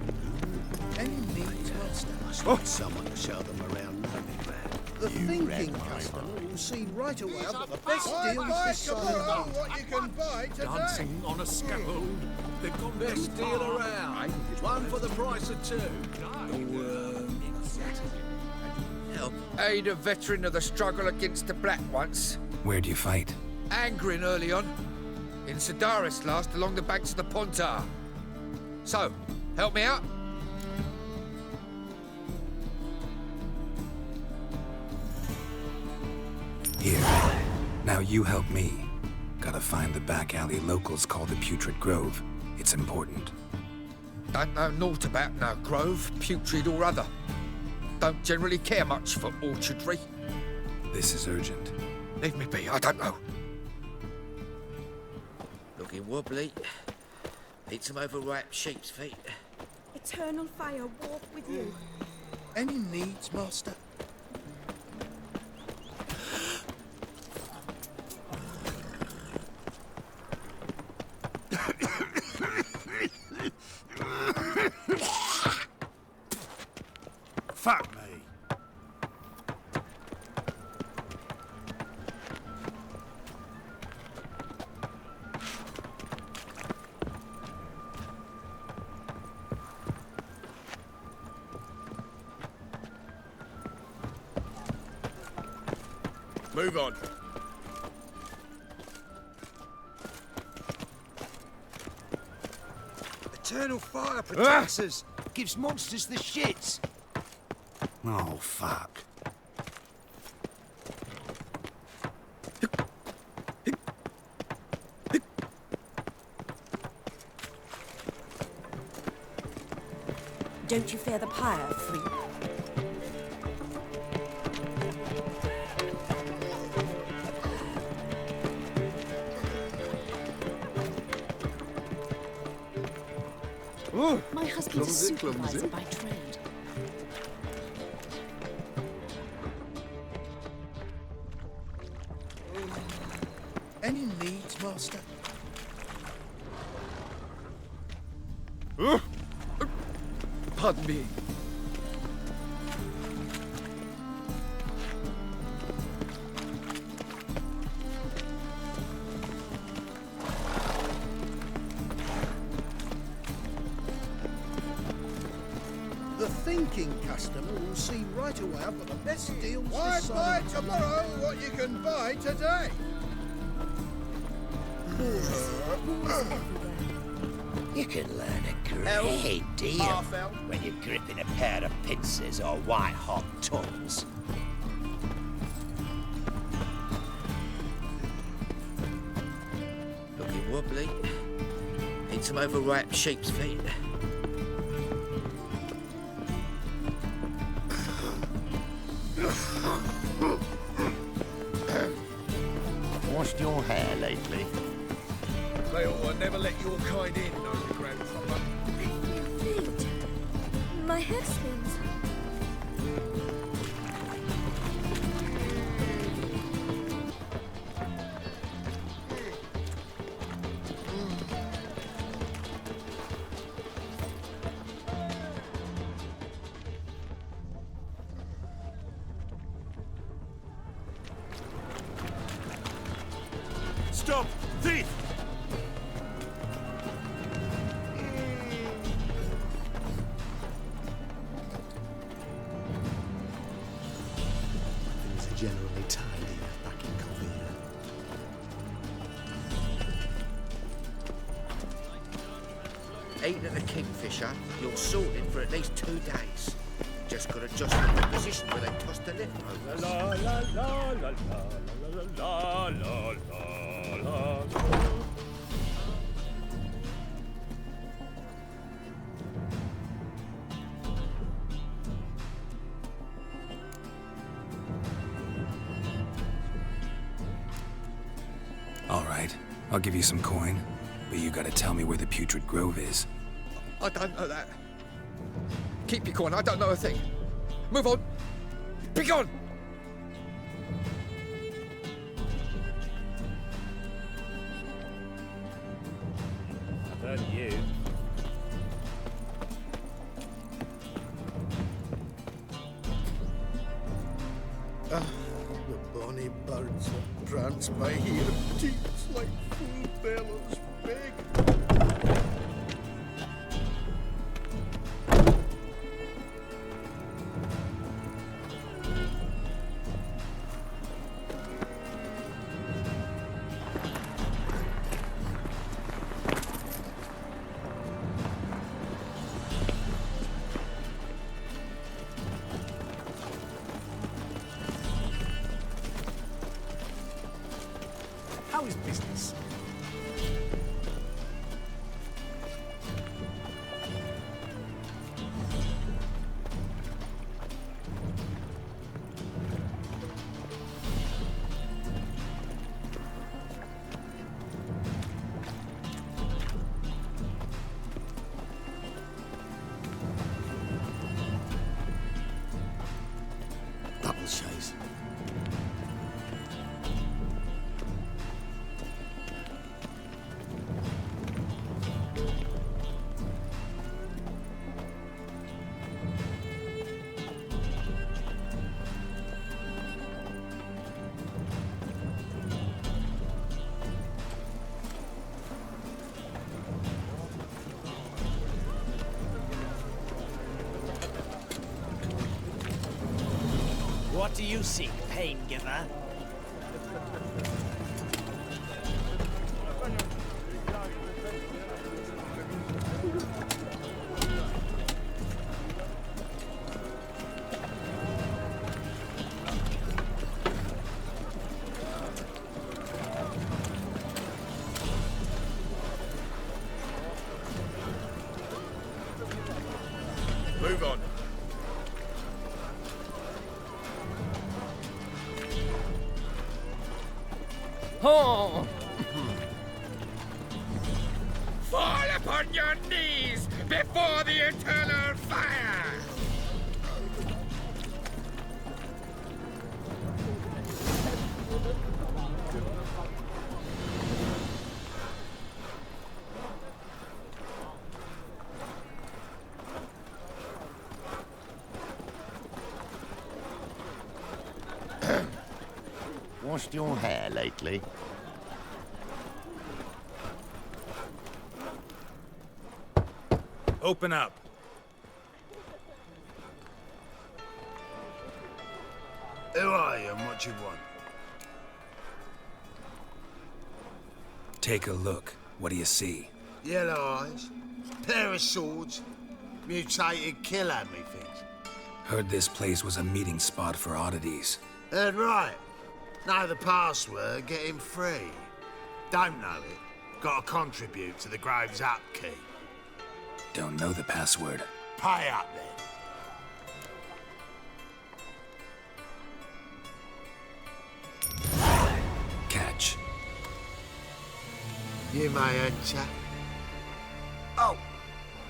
Any neat Must need someone to show them around Novigrad. The thinking customer will see right away I've got the best deals this side of the what you can buy today. Dancing on a scaffold. They've gone best deal around. One for the price of two. Aid a veteran of the struggle against the Black once. Where'd you fight? Angrin early on. In Sedaris last, along the banks of the Pontar. So, help me out? Here. Now you help me. Gotta find the back alley locals call the Putrid Grove. It's important. Don't know naught about no grove, putrid or other. Don't generally care much for orchardry. This is urgent. Leave me be, I don't know. Looking wobbly. Eat some overripe sheep's feet. Eternal fire walk with you. Any needs, Master? Fuck me. Move on. Eternal fire protects us. Gives monsters the shits. Oh, fuck. Don't you fear the pyre, freak? My husband is a supervisor by trade. Any needs, Master? Pardon me. The thinking customer will see right away I've got the best deals Why this buy side of tomorrow what you can buy today? You can learn a great deal when you're gripping a pair of pincers or white-hot tongues. Looking wobbly. Eat some overripe sheep's feet. Washed your hair lately? They ought to never let your kind in, Novigrad proper. Feet. My hair spins. Stop! Thief! Things are generally tidy back in Covina. Eating at the Kingfisher, you're sorted for at least 2 days. Just got to adjust the position where they toss the leftovers. La la la la la la la la la la. All right, I'll give you some coin, but you gotta tell me where the Putrid Grove is. I don't know that. Keep your coin, I don't know a thing. Move on. Be gone! I've heard of you. The bonny birds that prance by here, teats like full bellows big. How is business? What do you seek, pain giver? Move on. Oh! Fall upon your knees before the eternal fire! Washed your hair lately? Open up. Who are you and what you want? Take a look. What do you see? Yellow eyes, pair of swords, mutated killer, methinks. Heard this place was a meeting spot for oddities. Heard right. Know the password, get him free. Don't know it, gotta contribute to the Grove's upkeep. Don't know the password. Pay up then. Catch. You may enter. Oh,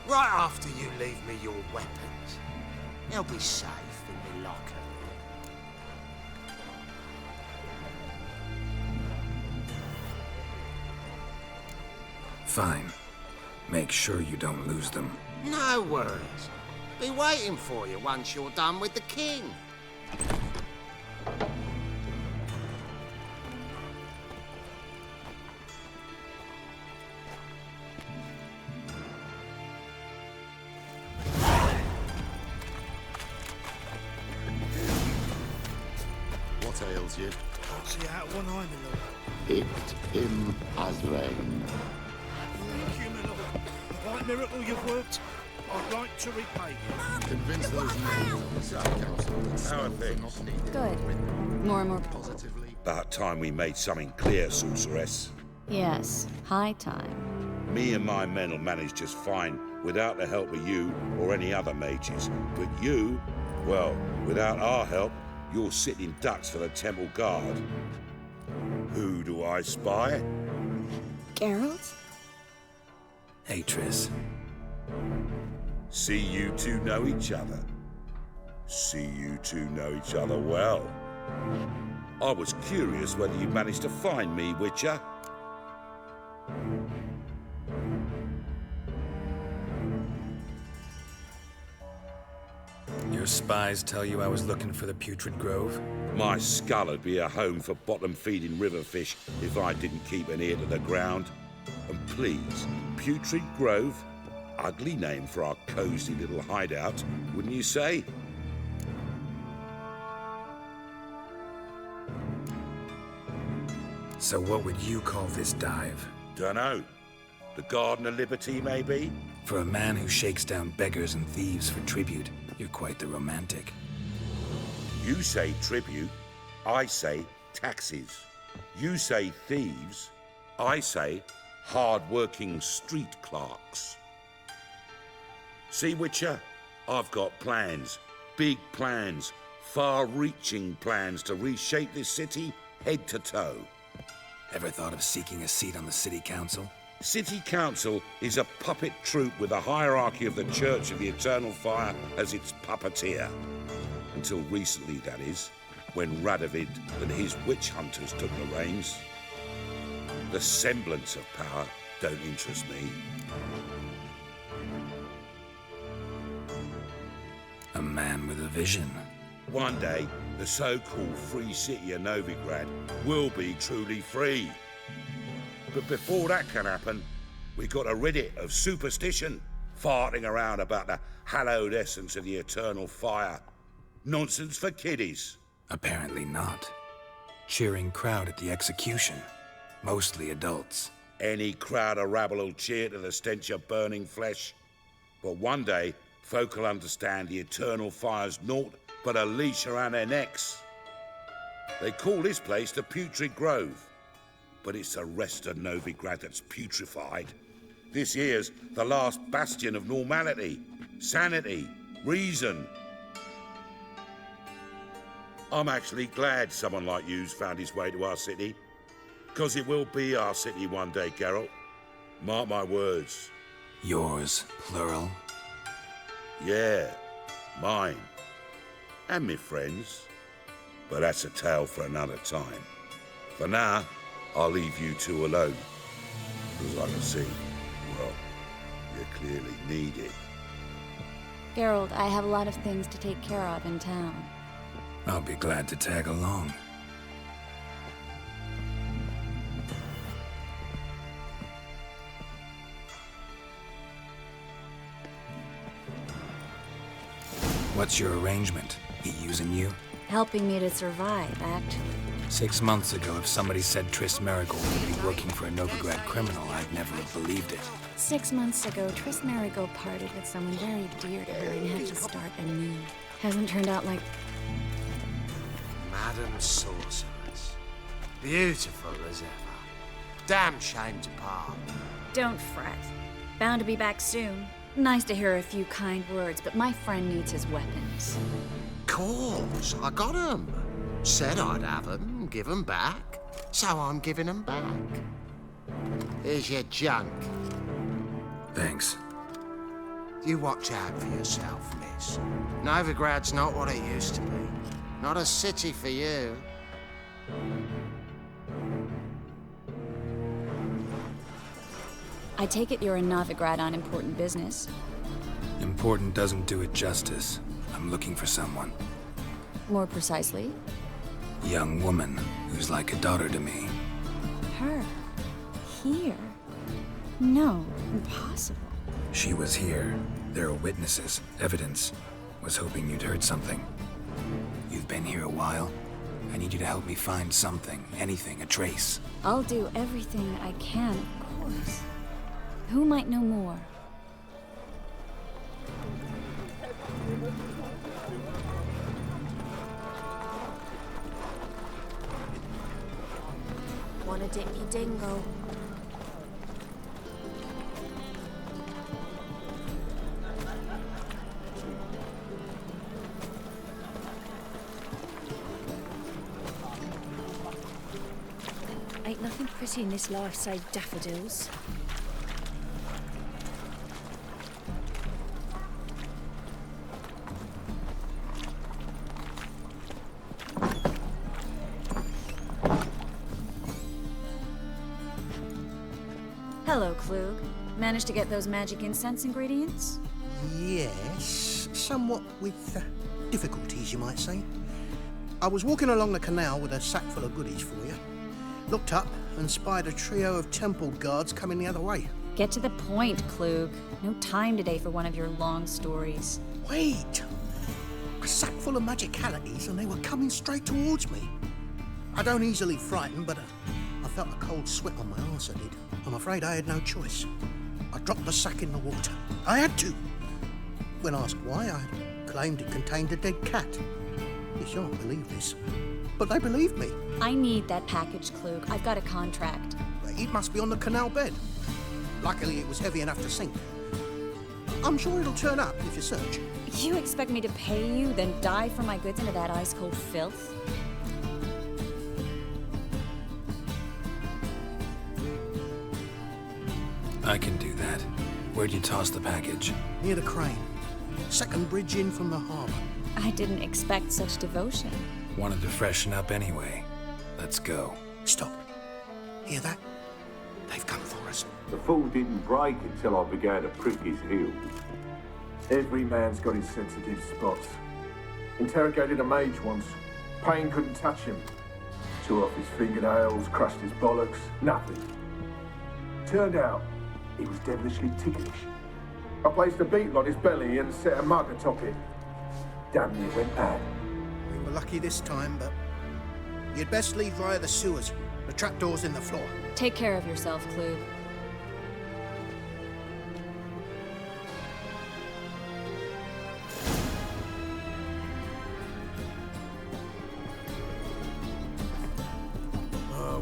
right after you leave me your weapons. They'll be safe in the locker. Fine. Make sure you don't lose them. No worries. Be waiting for you once you're done with the king. What ails you? Can't see out one eye, my lord. It him as rain. Thank you, my lord. What miracle you've worked, I'd like to repay you. Convince those men of the City Council that How are stones things? not needed. Good. More and more. Positively. About time we made something clear, sorceress. Yes, high time. Me and my men will manage just fine without the help of you or any other mages. But you, well, without our help, you're sitting ducks for the temple guard. Who do I spy? Geralt? Atris. See you two know each other. See you two know each other well. I was curious whether you managed to find me, Witcher. Your spies tell you I was looking for the Putrid Grove? My skull'd be a home for bottom-feeding river fish if I didn't keep an ear to the ground. And please, Putrid Grove? Ugly name for our cozy little hideout, wouldn't you say? So what would you call this dive? Dunno. The Garden of Liberty, maybe? For a man who shakes down beggars and thieves for tribute, you're quite the romantic. You say tribute, I say taxes. You say thieves, I say hard-working street clerks. See, Witcher, I've got plans, big plans, far-reaching plans to reshape this city head to toe. Ever thought of seeking a seat on the city council? City Council is a puppet troupe with the hierarchy of the Church of the Eternal Fire as its puppeteer. Until recently, that is, when Radovid and his witch hunters took the reins. The semblance of power don't interest me. A man with a vision. One day, the so-called free city of Novigrad will be truly free. But before that can happen, we got to rid it of superstition, farting around about the hallowed essence of the eternal fire. Nonsense for kiddies. Apparently not. Cheering crowd at the execution. Mostly adults. Any crowd of rabble will cheer to the stench of burning flesh. But one day, folk will understand the eternal fire's naught but a leash around their necks. They call this place the Putrid Grove, but it's the rest of Novigrad that's putrefied. This here's the last bastion of normality, sanity, reason. I'm actually glad someone like you's found his way to our city, because it will be our city one day, Geralt. Mark my words. Yours, plural? Yeah, mine. And me friends. But that's a tale for another time. For now, I'll leave you two alone. Because I can see, well, you clearly need it. Geralt, I have a lot of things to take care of in town. I'll be glad to tag along. What's your arrangement? He using you? Helping me to survive, actually. 6 months ago, if somebody said Triss Merigold would be working for a Novigrad criminal, I'd never have believed it. 6 months ago, Triss Merigold parted with someone very dear to her and had to start anew. Hasn't turned out like... Madam Sorceress. Beautiful as ever. Damn shame to part. Don't fret. Bound to be back soon. Nice to hear a few kind words, but my friend needs his weapons. Course, I got 'em. Said I'd have 'em, give 'em back. So I'm giving 'em back. Here's your junk. Thanks. You watch out for yourself, miss. Novigrad's not what it used to be. Not a city for you. I take it you're in Novigrad on important business. Important doesn't do it justice. I'm looking for someone. More precisely? Young woman who's like a daughter to me. Her? Here? No, impossible. She was here. There are witnesses, evidence. Was hoping you'd heard something. You've been here a while. I need you to help me find something, anything, a trace. I'll do everything I can, of course. Who might know more? Wanna dip your dingo? Ain't nothing pretty in this life save daffodils. Hello, Klug. Managed to get those magic incense ingredients? Yes, somewhat with difficulties, you might say. I was walking along the canal with a sack full of goodies for you. Looked up and spied a trio of temple guards coming the other way. Get to the point, Klug. No time today for one of your long stories. Wait! A sack full of magicalities and they were coming straight towards me. I don't easily frighten, but I felt a cold sweat on my arse, I did. I'm afraid I had no choice. I dropped the sack in the water. I had to. When asked why, I claimed it contained a dead cat. You shan't believe this, but they believed me. I need that package, Klug. I've got a contract. It must be on the canal bed. Luckily, it was heavy enough to sink. I'm sure it'll turn up if you search. You expect me to pay you, then dive for my goods into that ice-cold filth? I can do that. Where'd you toss the package? Near the crane. Second bridge in from the harbour. I didn't expect such devotion. Wanted to freshen up anyway. Let's go. Stop. Hear that? They've come for us. The fall didn't break until I began to prick his heels. Every man's got his sensitive spots. Interrogated a mage once. Pain couldn't touch him. Tore off his fingernails, crushed his bollocks, nothing. Turned out, he was devilishly ticklish. I placed a beetle on his belly and set a mug atop it. Damn near went mad. We We're lucky this time, but you'd best leave via the sewers. The trapdoor's in the floor. Take care of yourself, Klug.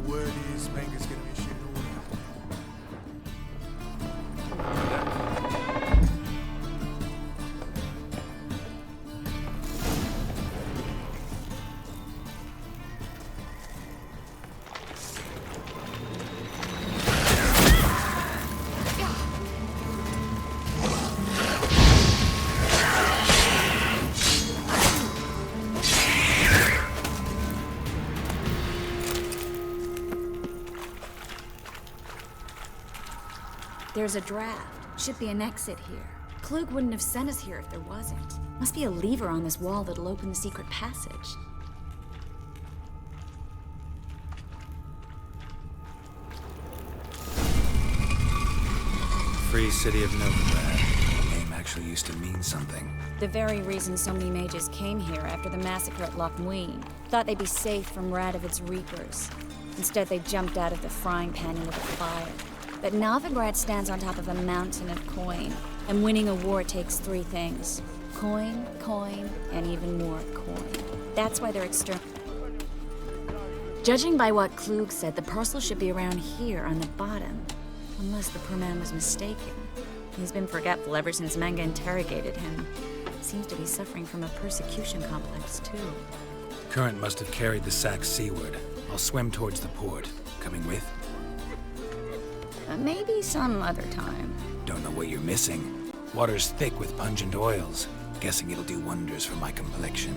Word is Manga's gonna issue an order. There's a draft. Should be an exit here. Klug wouldn't have sent us here if there wasn't. Must be a lever on this wall that'll open the secret passage. Free city of Novigrad. The name actually used to mean something. The very reason so many mages came here after the massacre at Loch Muin. Thought they'd be safe from Radovid's reapers. Instead, they jumped out of the frying pan into the fire. But Novigrad stands on top of a mountain of coin, and winning a war takes three things. Coin, coin, and even more coin. That's why they're external. Judging by what Klug said, the parcel should be around here on the bottom. Unless the poor man was mistaken. He's been forgetful ever since Manga interrogated him. Seems to be suffering from a persecution complex, too. Current must have carried the sack seaward. I'll swim towards the port. Coming with? Maybe some other time. Don't know what you're missing. Water's thick with pungent oils. Guessing it'll do wonders for my complexion.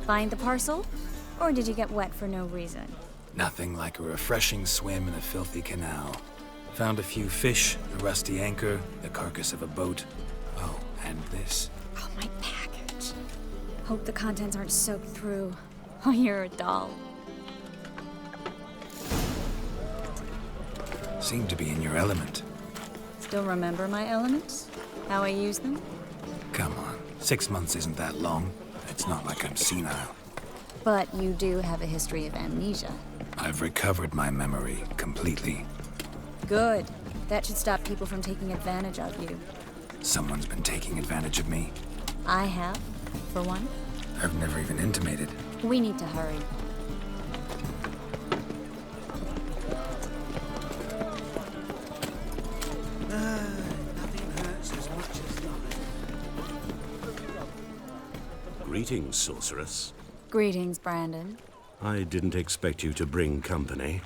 Find the parcel? Or did you get wet for no reason? Nothing like a refreshing swim in a filthy canal. Found a few fish, a rusty anchor, the carcass of a boat. Oh, and this. Oh, my package. Hope the contents aren't soaked through. Oh, you're a doll. Seem to be in your element. Still remember my elements? How I use them? Come on, 6 months isn't that long. It's not like I'm senile. But you do have a history of amnesia. I've recovered my memory completely. Good. That should stop people from taking advantage of you. Someone's been taking advantage of me. I have, for one. I've never even intimated. We need to hurry. Nothing hurts as much as life. Greetings, sorceress. Greetings, Brandon. I didn't expect you to bring company.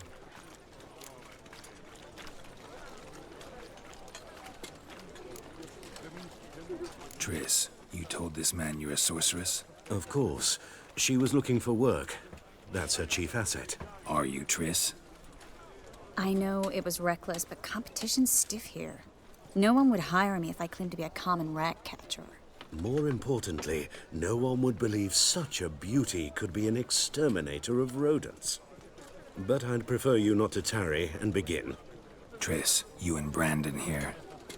Triss, you told this man you're a sorceress? Of course. She was looking for work. That's her chief asset. Are you, Triss? I know it was reckless, but competition's stiff here. No one would hire me if I claimed to be a common rat catcher. More importantly, no one would believe such a beauty could be an exterminator of rodents. But I'd prefer you not to tarry and begin. Triss, you and Brandon here.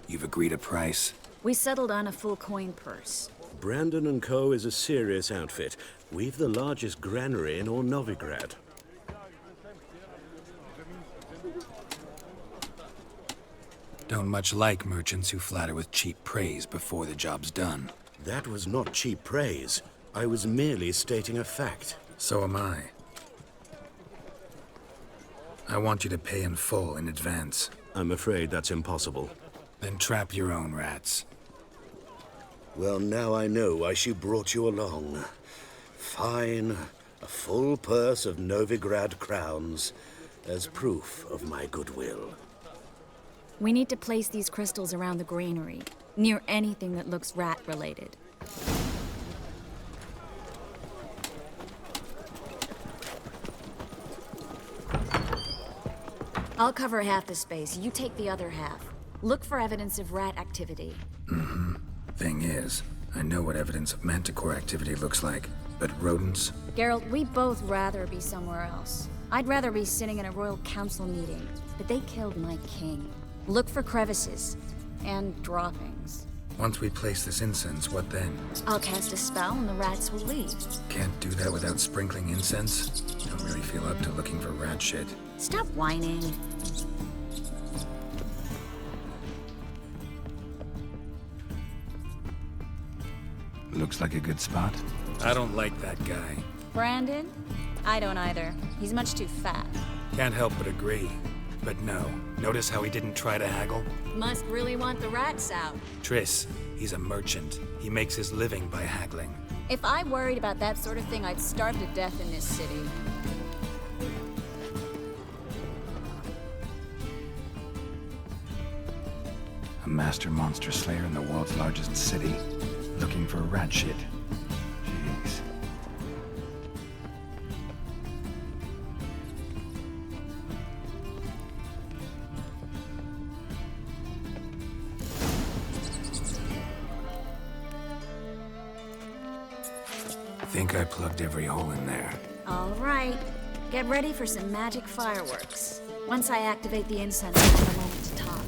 You've agreed a price? We settled on a full coin purse. Brandon and Co. is a serious outfit. We've the largest granary in all Novigrad. Don't much like merchants who flatter with cheap praise before the job's done. That was not cheap praise. I was merely stating a fact. So am I. I want you to pay in full in advance. I'm afraid that's impossible. Then trap your own rats. Well, now I know why she brought you along. Fine. A full purse of Novigrad crowns as proof of my goodwill. We need to place these crystals around the granary, near anything that looks rat-related. I'll cover half the space, you take the other half. Look for evidence of rat activity. Mm-hmm. Thing is, I know what evidence of manticore activity looks like, but rodents? Geralt, we'd both rather be somewhere else. I'd rather be sitting in a royal council meeting, but they killed my king. Look for crevices and droppings. Once we place this incense, what then? I'll cast a spell and the rats will leave. Can't do that without sprinkling incense? Don't really feel up to looking for rat shit. Stop whining. Looks like a good spot. I don't like that guy. Brandon? I don't either. He's much too fat. Can't help but agree. But no, notice how he didn't try to haggle? Must really want the rats out. Triss, he's a merchant. He makes his living by haggling. If I worried about that sort of thing, I'd starve to death in this city. A master monster slayer in the world's largest city, looking for rat shit. Jeez. I think I plugged every hole in there. All right. Get ready for some magic fireworks. Once I activate the incense, we'll have a moment to talk.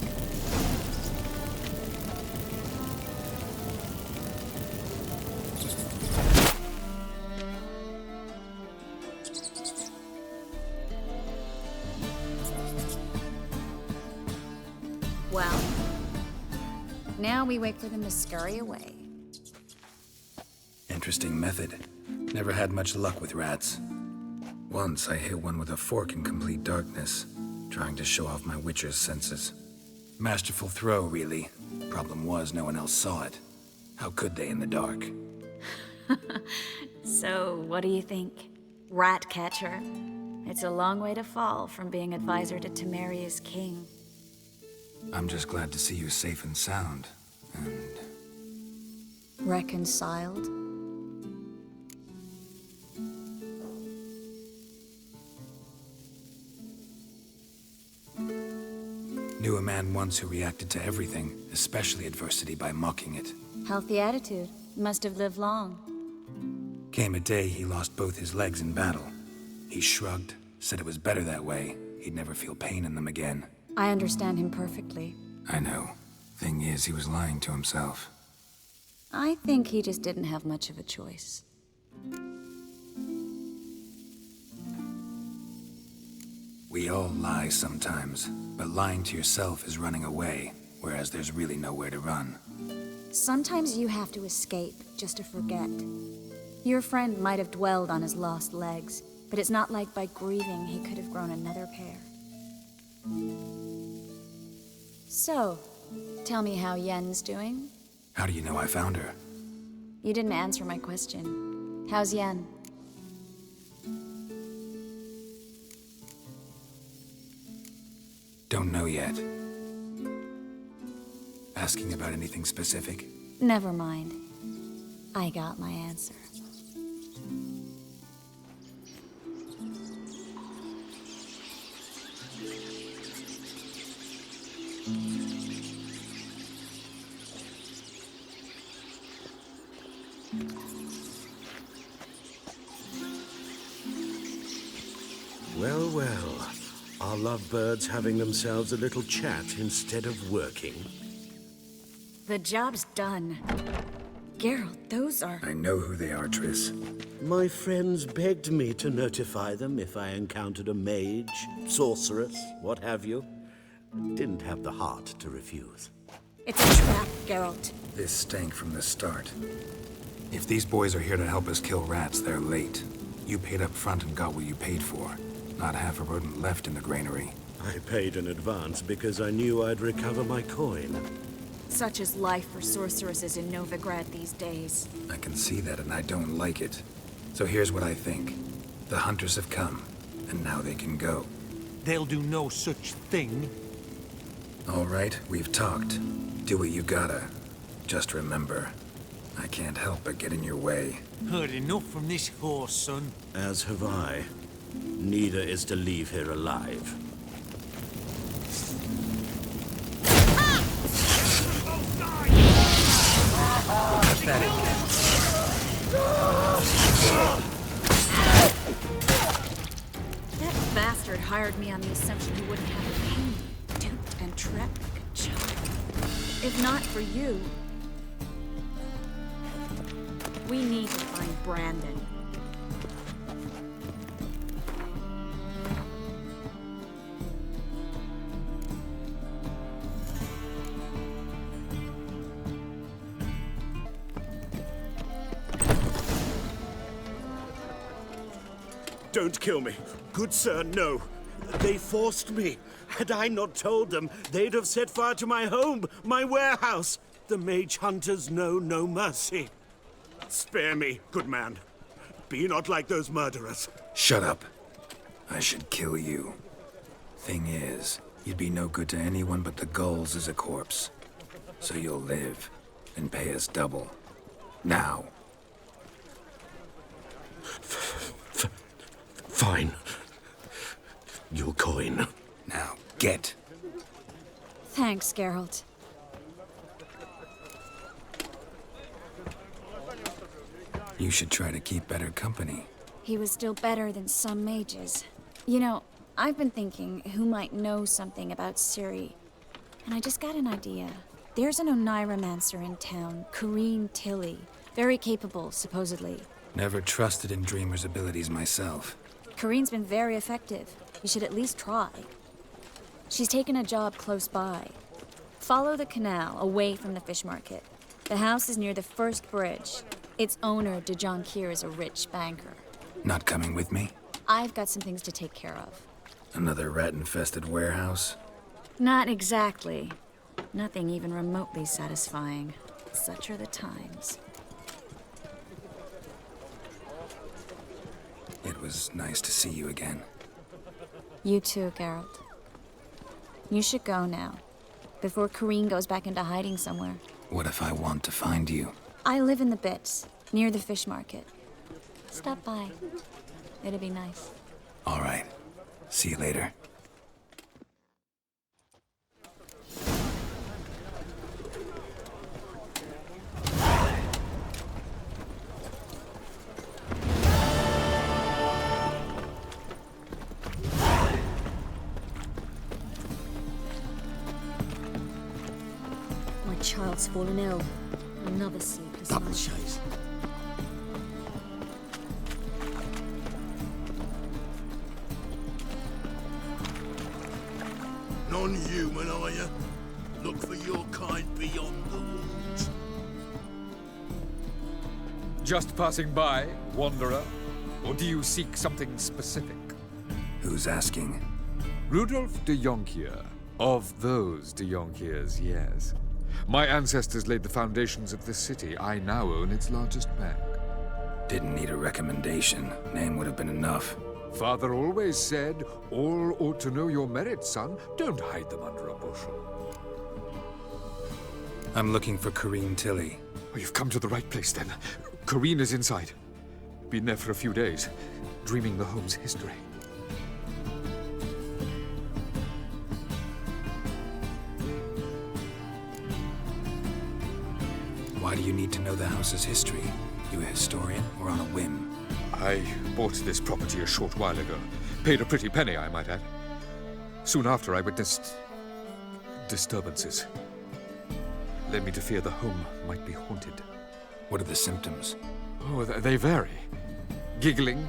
Well, now we wait for them to scurry away. Interesting method. Never had much luck with rats. Once I hit one with a fork in complete darkness, trying to show off my witcher's senses. Masterful throw, really. Problem was, no one else saw it. How could they in the dark? So, what do you think? Rat catcher? It's a long way to fall from being advisor to Temeria's king. I'm just glad to see you safe and sound, and... Reconciled? Knew a man once who reacted to everything, especially adversity, by mocking it. Healthy attitude. Must have lived long. Came a day he lost both his legs in battle. He shrugged, said it was better that way. He'd never feel pain in them again. I understand him perfectly. I know. Thing is, he was lying to himself. I think he just didn't have much of a choice. We all lie sometimes, but lying to yourself is running away, whereas there's really nowhere to run. Sometimes you have to escape just to forget. Your friend might have dwelled on his lost legs, but it's not like by grieving he could have grown another pair. So, tell me how Yen's doing? How do you know I found her? You didn't answer my question. How's Yen? Don't know yet. Asking about anything specific? Never mind. I got my answer. Well, well. Are lovebirds having themselves a little chat instead of working? The job's done. Geralt, those are... I know who they are, Triss. My friends begged me to notify them if I encountered a mage, sorceress, what have you. Didn't have the heart to refuse. It's a trap, Geralt. This stank from the start. If these boys are here to help us kill rats, they're late. You paid up front and got what you paid for. Not half a rodent left in the granary. I paid in advance because I knew I'd recover my coin. Such is life for sorceresses in Novigrad these days. I can see that, and I don't like it. So here's what I think. The hunters have come, and now they can go. They'll do no such thing. All right, we've talked. Do what you gotta. Just remember, I can't help but get in your way. Heard enough from this horse, son. As have I. Neither is to leave here alive. Pathetic. That bastard hired me on the assumption he wouldn't have to pay me. Duped and trapped like a child. If not for you, we need to find Brandon. Don't kill me. Good sir, no. They forced me. Had I not told them, they'd have set fire to my home, my warehouse. The mage hunters know no mercy. Spare me, good man. Be not like those murderers. Shut up. I should kill you. Thing is, you'd be no good to anyone but the gulls as a corpse. So you'll live and pay us double. Now. Fine. Your coin. Now, get. Thanks, Geralt. You should try to keep better company. He was still better than some mages. You know, I've been thinking who might know something about Ciri. And I just got an idea. There's an Oneiromancer in town, Corrine Tilly. Very capable, supposedly. Never trusted in Dreamer's abilities myself. Corrine's been very effective. You should at least try. She's taken a job close by. Follow the canal, away from the fish market. The house is near the first bridge. Its owner, de Jonquier, is a rich banker. Not coming with me? I've got some things to take care of. Another rat-infested warehouse? Not exactly. Nothing even remotely satisfying. Such are the times. It was nice to see you again. You too, Geralt. You should go now, before Corrine goes back into hiding somewhere. What if I want to find you? I live in the Bits, near the fish market. Stop by. It'd be nice. All right. See you later. My child's fallen ill. Another sleepless Double night. chase. Non-human, are you? Look for your kind beyond the walls. Just passing by, wanderer? Or do you seek something specific? Who's asking? Rudolf de Jonquier. Of those de Jonquiers, yes. My ancestors laid the foundations of this city. I now own its largest bank. Didn't need a recommendation. Name would have been enough. Father always said, all ought to know your merits, son. Don't hide them under a bushel. I'm looking for Corrine Tilly. Oh, you've come to the right place, then. Corrine is inside. Been there for a few days, dreaming the home's history. Why do you need to know the house's history? You a historian or on a whim? I bought this property a short while ago. Paid a pretty penny, I might add. Soon after, I witnessed disturbances. Led me to fear the home might be haunted. What are the symptoms? Oh, they vary. Giggling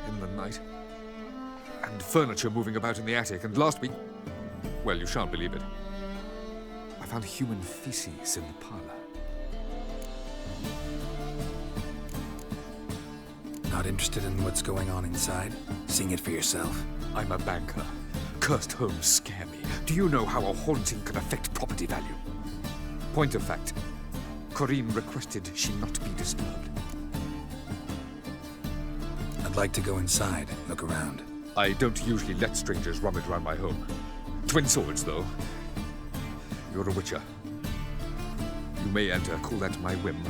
in the night, and furniture moving about in the attic, and last week, Well, you shan't believe it. I found human feces in the parlor. Not interested in what's going on inside? Seeing it for yourself. I'm a banker. Cursed homes scare me. Do you know how a haunting can affect property value? Point of fact, Corinne requested she not be disturbed. I'd like to go inside, look around. I don't usually let strangers rummage around my home. Twin swords, though. You're a witcher. You may enter, call that my whim.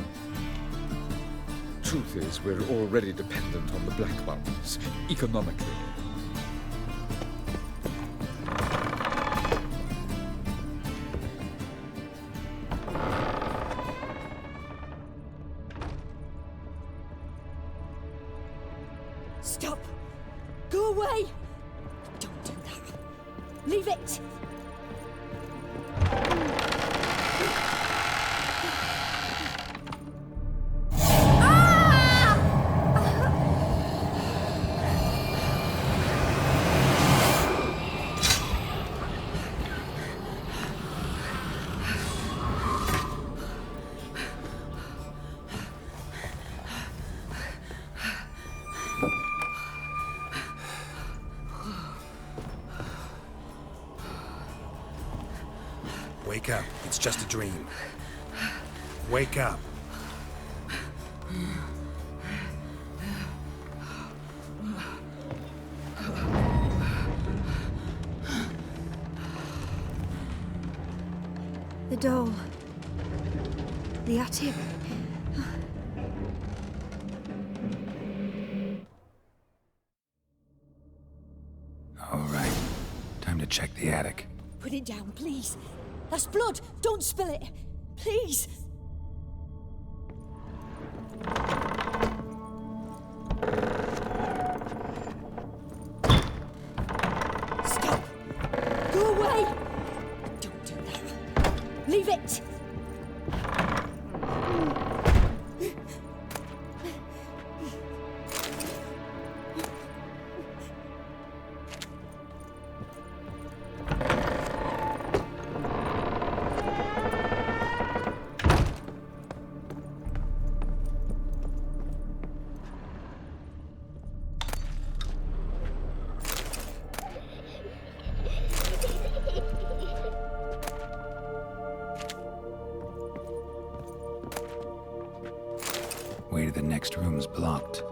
Truth is, we're already dependent on the Black Mountains, economically. Stop! Go away! Don't do that. Leave it! Wake up. It's just a dream. Wake up. The doll. The attic. All right. Time to check the attic. Put it down, please. That's blood. Don't spill it. Please. Stop. Go away. Don't do that. Leave it. Way to the next room's blocked.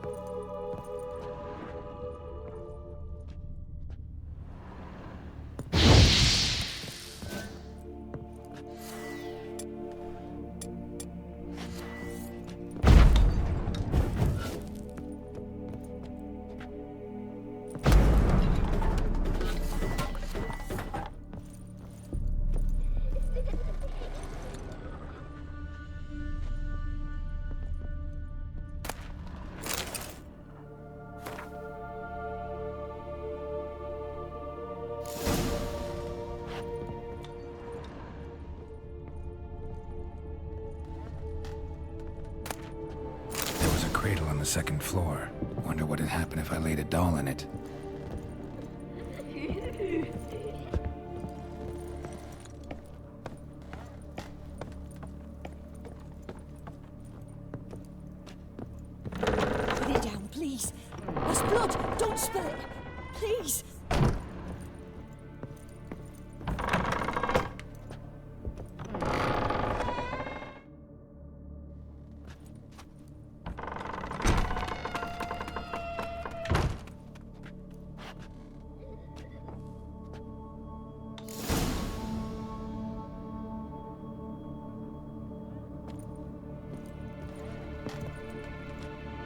Cradle on the second floor. Wonder what would happen if I laid a doll in it. Put it down, please. That's blood. Don't spill it. Please.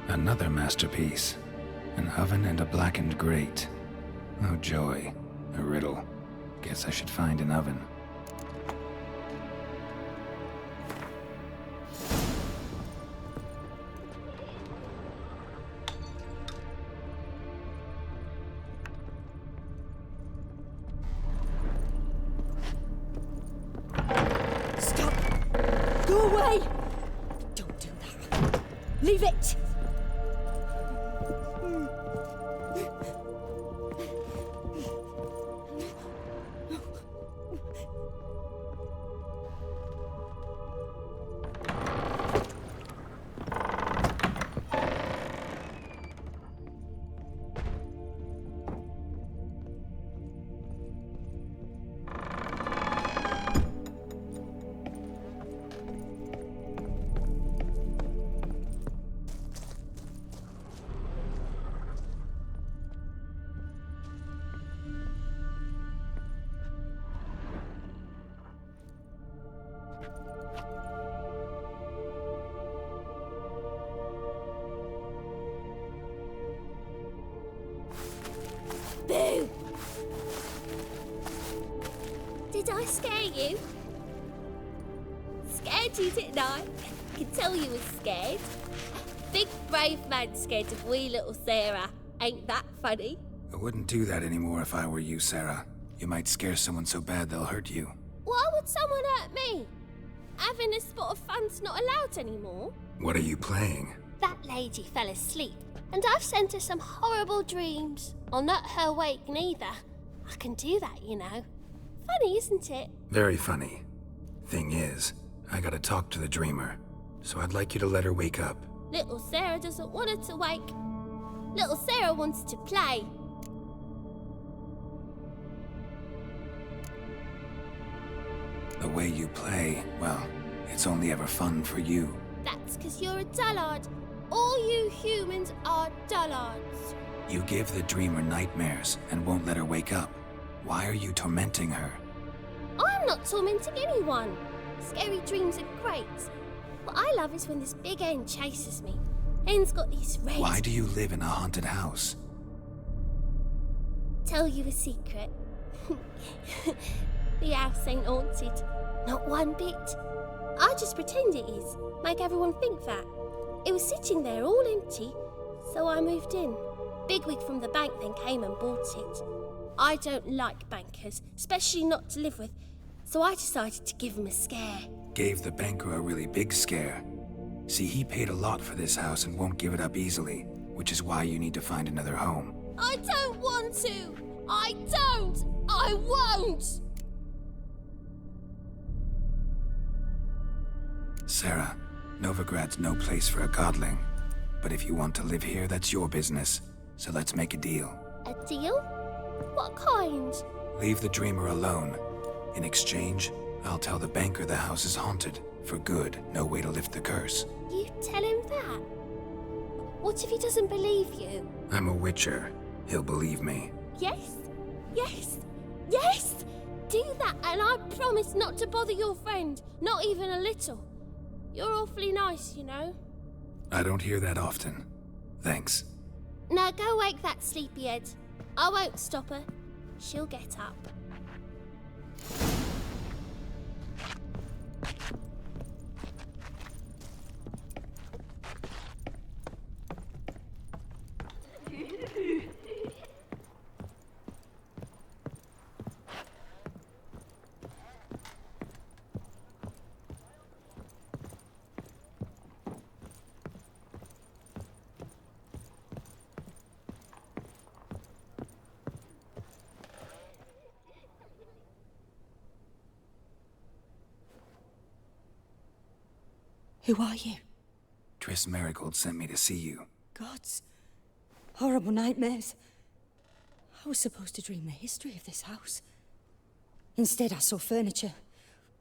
Another masterpiece. An oven and a blackened grate. Oh joy. A riddle. Guess I should find an oven. Stop. Go away. Don't do that. Leave it. Boo! Did I scare you? Scared you, didn't I? Could tell you was scared. Big brave man scared of wee little Sarah. Ain't that funny? I wouldn't do that anymore if I were you, Sarah. You might scare someone so bad they'll hurt you. Why would someone hurt me? Having a spot of fun's not allowed anymore. What are you playing? That lady fell asleep, and I've sent her some horrible dreams. I'll not her wake neither. I can do that, you know. Funny, isn't it? Very funny. Thing is, I gotta talk to the dreamer, so I'd like you to let her wake up. Little Sarah doesn't want her to wake. Little Sarah wants to play. The way you play, well, it's only ever fun for you. That's 'cause you're a dullard. All you humans are dullards. You give the dreamer nightmares and won't let her wake up. Why are you tormenting her? I'm not tormenting anyone. Scary dreams are great. What I love is when this big hen chases me. Hen's got these red... Why do you live in a haunted house? Tell you a secret. The house ain't haunted. Not one bit. I just pretend it is. Make everyone think that. It was sitting there all empty, so I moved in. Bigwig from the bank then came and bought it. I don't like bankers, especially not to live with, so I decided to give him a scare. Gave the banker a really big scare. See, he paid a lot for this house and won't give it up easily, which is why you need to find another home. I don't want to! I don't! I won't! Sarah, Novigrad's no place for a godling. But if you want to live here, that's your business. So let's make a deal. A deal? What kind? Leave the dreamer alone. In exchange, I'll tell the banker the house is haunted. For good, no way to lift the curse. You tell him that? What if he doesn't believe you? I'm a witcher. He'll believe me. Yes? Yes? Yes! Do that and I promise not to bother your friend. Not even a little. You're awfully nice, you know. I don't hear that often. Thanks. Now go wake that sleepyhead. I won't stop her. She'll get up. Who are you? Triss Marigold sent me to see you. Gods. Horrible nightmares. I was supposed to dream the history of this house. Instead, I saw furniture.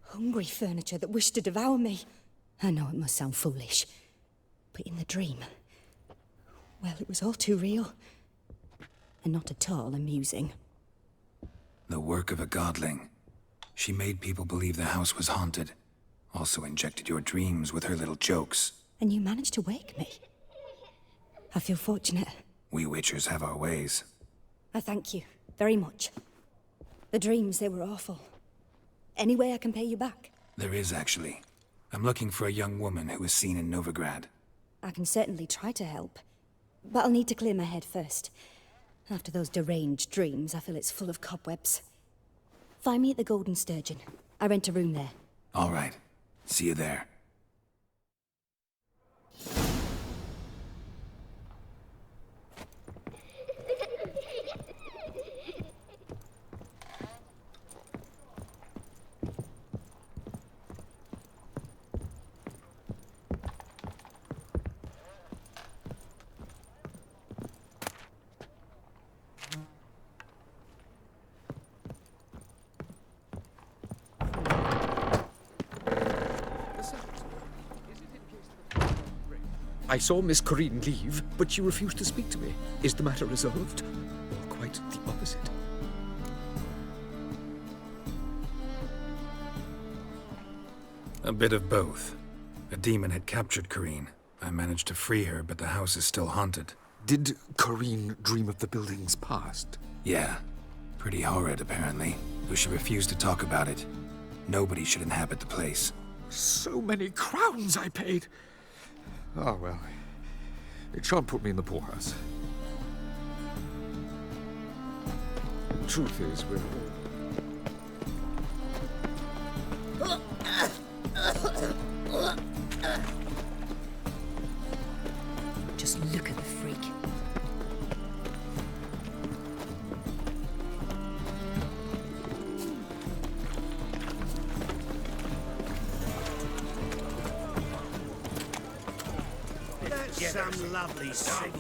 Hungry furniture that wished to devour me. I know it must sound foolish, but in the dream, well, it was all too real. And not at all amusing. The work of a godling. She made people believe the house was haunted. Also injected your dreams with her little jokes. And you managed to wake me. I feel fortunate. We witchers have our ways. I thank you very much. The dreams, they were awful. Any way I can pay you back? There is, actually. I'm looking for a young woman who was seen in Novigrad. I can certainly try to help. But I'll need to clear my head first. After those deranged dreams, I feel it's full of cobwebs. Find me at the Golden Sturgeon. I rent a room there. All right. See you there. I saw Miss Corinne leave, but she refused to speak to me. Is the matter resolved? Or quite the opposite? A bit of both. A demon had captured Corinne. I managed to free her, but the house is still haunted. Did Corinne dream of the building's past? Yeah. Pretty horrid, apparently. Though she refused to talk about it. Nobody should inhabit the place. So many crowns I paid. Oh, well. It shan't put me in the poorhouse. Truth is, we're Just look at the freak. That's some lovely singing.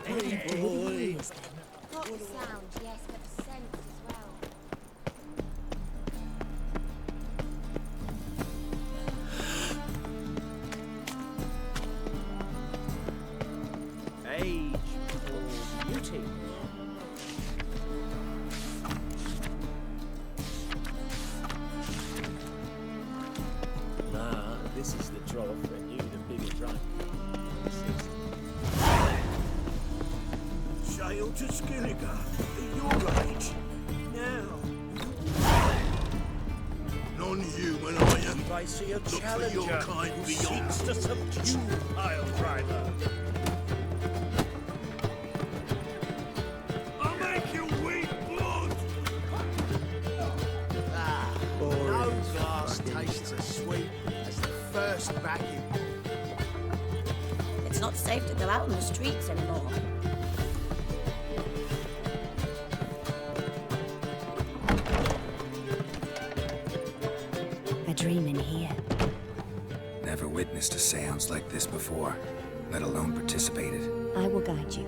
Hey, boy. Not the sound, yes, but the sense as well. Age for beauty. Nah, this is the trough, and you the bigger drunk. Sail to Skilliger at your age. Now. Non-human, are you? If I see a Look for challenger your kind who beyond. seeks to subdue a pile driver. I'll make you weep blood! No glass tastes as sweet as the first backing. It's not safe to go out on the streets anymore. A dream in here. Never witnessed a seance like this before, let alone participated. I will guide you.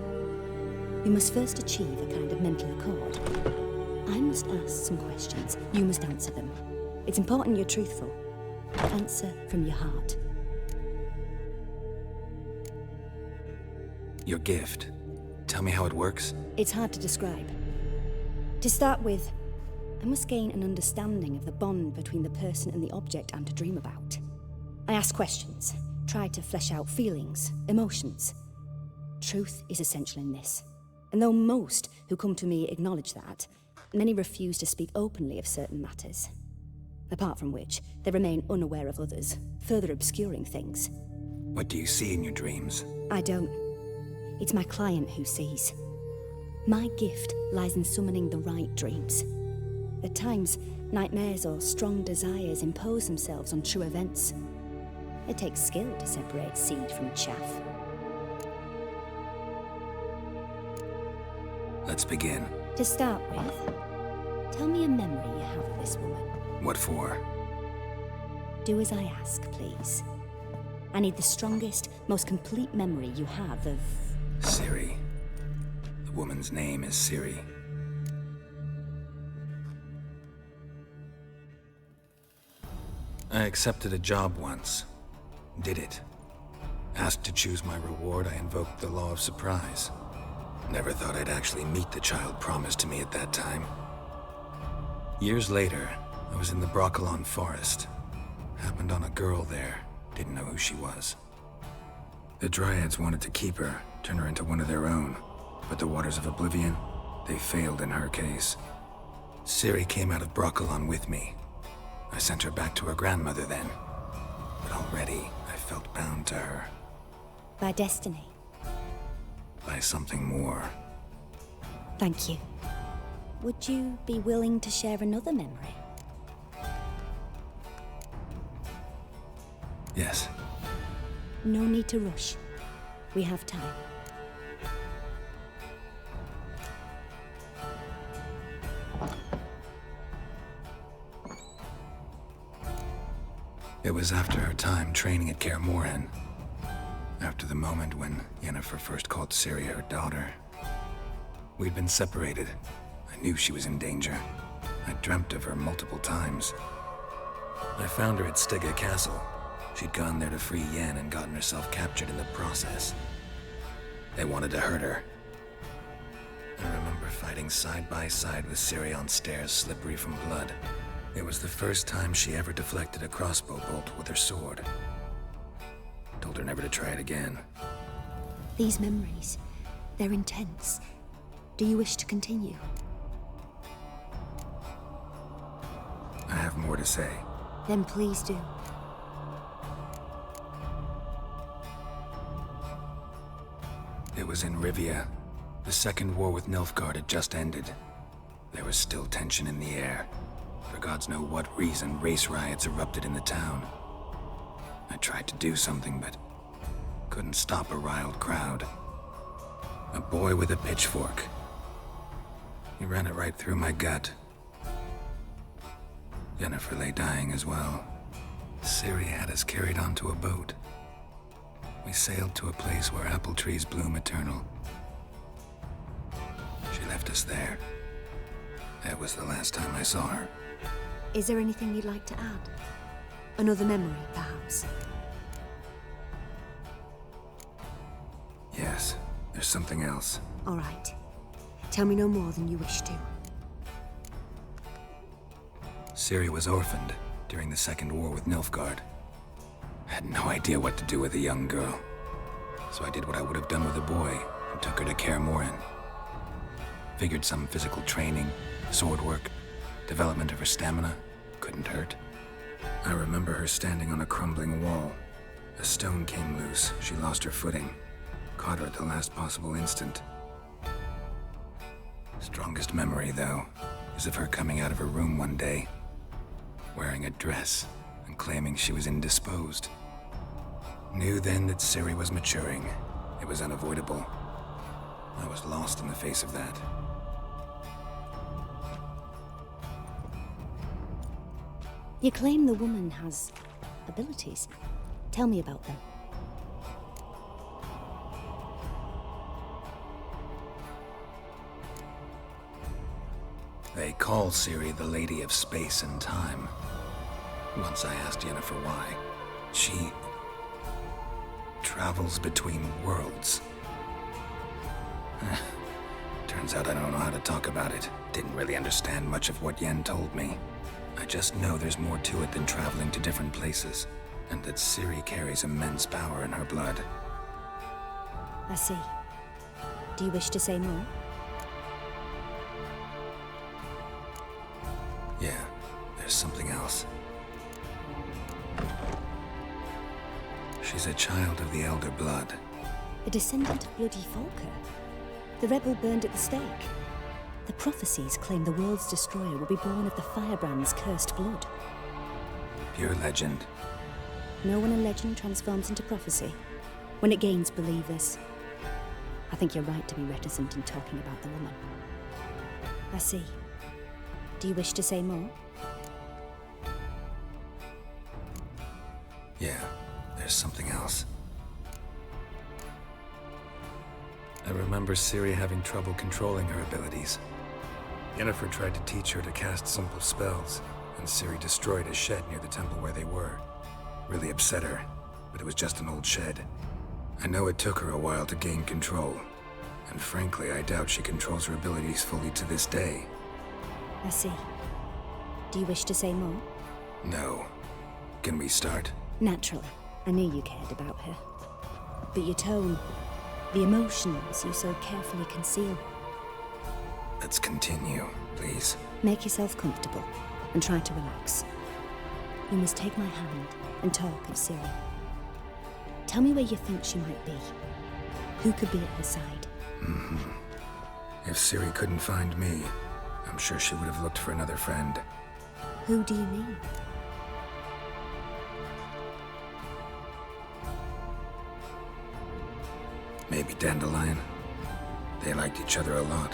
You must first achieve a kind of mental accord. I must ask some questions. You must answer them. It's important you're truthful. Answer from your heart. Your gift. Tell me how it works. It's hard to describe. To start with, I must gain an understanding of the bond between the person and the object I'm to dream about. I ask questions, try to flesh out feelings, emotions. Truth is essential in this. And though most who come to me acknowledge that, many refuse to speak openly of certain matters. Apart from which, they remain unaware of others, further obscuring things. What do you see in your dreams? I don't. It's my client who sees. My gift lies in summoning the right dreams. At times, nightmares or strong desires impose themselves on true events. It takes skill to separate seed from chaff. Let's begin. To start with, tell me a memory you have of this woman. What for? Do as I ask, please. I need the strongest, most complete memory you have of... Ciri. The woman's name is Ciri. I accepted a job once. Did it. Asked to choose my reward, I invoked the law of surprise. Never thought I'd actually meet the child promised to me at that time. Years later, I was in the Broccolon forest. Happened on a girl there. Didn't know who she was. The Dryads wanted to keep her, turn her into one of their own. But the Waters of Oblivion, they failed in her case. Ciri came out of Broccolon with me. I sent her back to her grandmother then. But already, I felt bound to her. By destiny. By something more. Thank you. Would you be willing to share another memory? Yes. No need to rush. We have time. It was after her time training at Kaer Morhen. After the moment when Yennefer first called Ciri her daughter. We'd been separated. I knew she was in danger. I dreamt of her multiple times. I found her at Stygga Castle. She'd gone there to free Yen and gotten herself captured in the process. They wanted to hurt her. I remember fighting side by side with Ciri on stairs slippery from blood. It was the first time she ever deflected a crossbow bolt with her sword. Told her never to try it again. These memories, they're intense. Do you wish to continue? I have more to say. Then please do. It was in Rivia. The second war with Nilfgaard had just ended. There was still tension in the air. For gods know what reason, race riots erupted in the town. I tried to do something, but couldn't stop a riled crowd. A boy with a pitchfork. He ran it right through my gut. Yennefer lay dying as well. Ciri had us carried onto a boat. We sailed to a place where apple trees bloom eternal. She left us there. That was the last time I saw her. Is there anything you'd like to add? Another memory, perhaps? Yes, there's something else. All right. Tell me no more than you wish to. Ciri was orphaned during the Second War with Nilfgaard. I had no idea what to do with a young girl. So I did what I would have done with a boy and took her to Kaer Morhen. Figured some physical training, sword work, development of her stamina couldn't hurt. I remember her standing on a crumbling wall. A stone came loose. She lost her footing. Caught her at the last possible instant. Strongest memory, though, is of her coming out of her room one day, wearing a dress and claiming she was indisposed. Knew then that Ciri was maturing. It was unavoidable. I was lost in the face of that. You claim the woman has abilities. Tell me about them. They call Ciri the Lady of Space and Time. Once I asked Yennefer why. She travels between worlds. Turns out I don't know how to talk about it. Didn't really understand much of what Yen told me. I just know there's more to it than traveling to different places, and that Ciri carries immense power in her blood. I see. Do you wish to say more? Yeah, there's something else. She's a child of the Elder Blood. A descendant of bloody Volker. The rebel burned at the stake. The prophecies claim the world's destroyer will be born of the firebrand's cursed blood. Pure legend. Know when a legend transforms into prophecy? When it gains believers. I think you're right to be reticent in talking about the woman. I see. Do you wish to say more? Yeah, there's something else. I remember Ciri having trouble controlling her abilities. Yennefer tried to teach her to cast simple spells, and Ciri destroyed a shed near the temple where they were. Really upset her, but it was just an old shed. I know it took her a while to gain control, and frankly, I doubt she controls her abilities fully to this day. I see. Do you wish to say more? No. Can we start? Naturally. I knew you cared about her. But your tone, the emotions you so carefully conceal. Let's continue, please. Make yourself comfortable and try to relax. You must take my hand and talk of Ciri. Tell me where you think she might be. Who could be at her side? If Ciri couldn't find me, I'm sure she would have looked for another friend. Who do you mean? Maybe Dandelion. They liked each other a lot.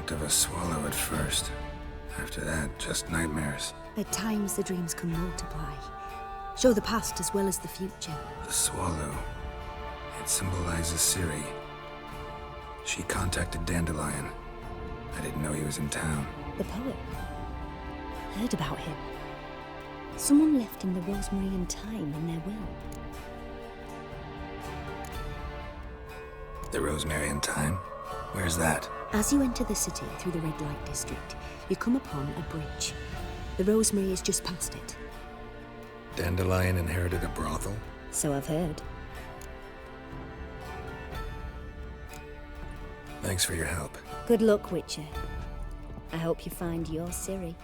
Dreamt of a swallow at first. After that, just nightmares. At times, the dreams can multiply. Show the past as well as the future. The swallow. It symbolizes Ciri. She contacted Dandelion. I didn't know he was in town. The poet. Heard about him. Someone left him the rosemary and thyme in their will. The rosemary and thyme? Where's that? As you enter the city through the red light district, you come upon a bridge. The rosemary is just past it. Dandelion inherited a brothel? So I've heard. Thanks for your help. Good luck, Witcher. I hope you find your Ciri.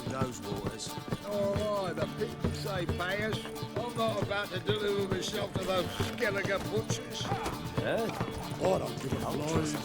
Those waters. All right, the people say payers. I'm not about to deliver myself to those Skelliger butchers. Yeah? I don't give a flying.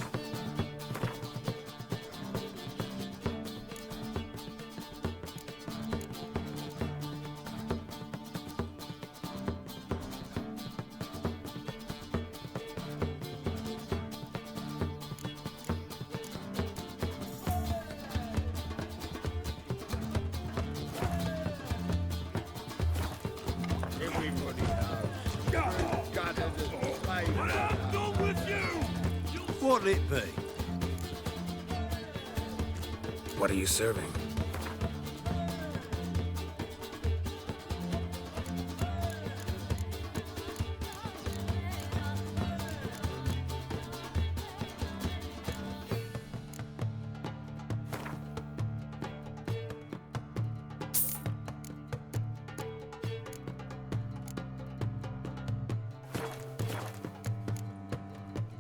Everybody knows. Gutters and slaves. What'll it be? What are you serving?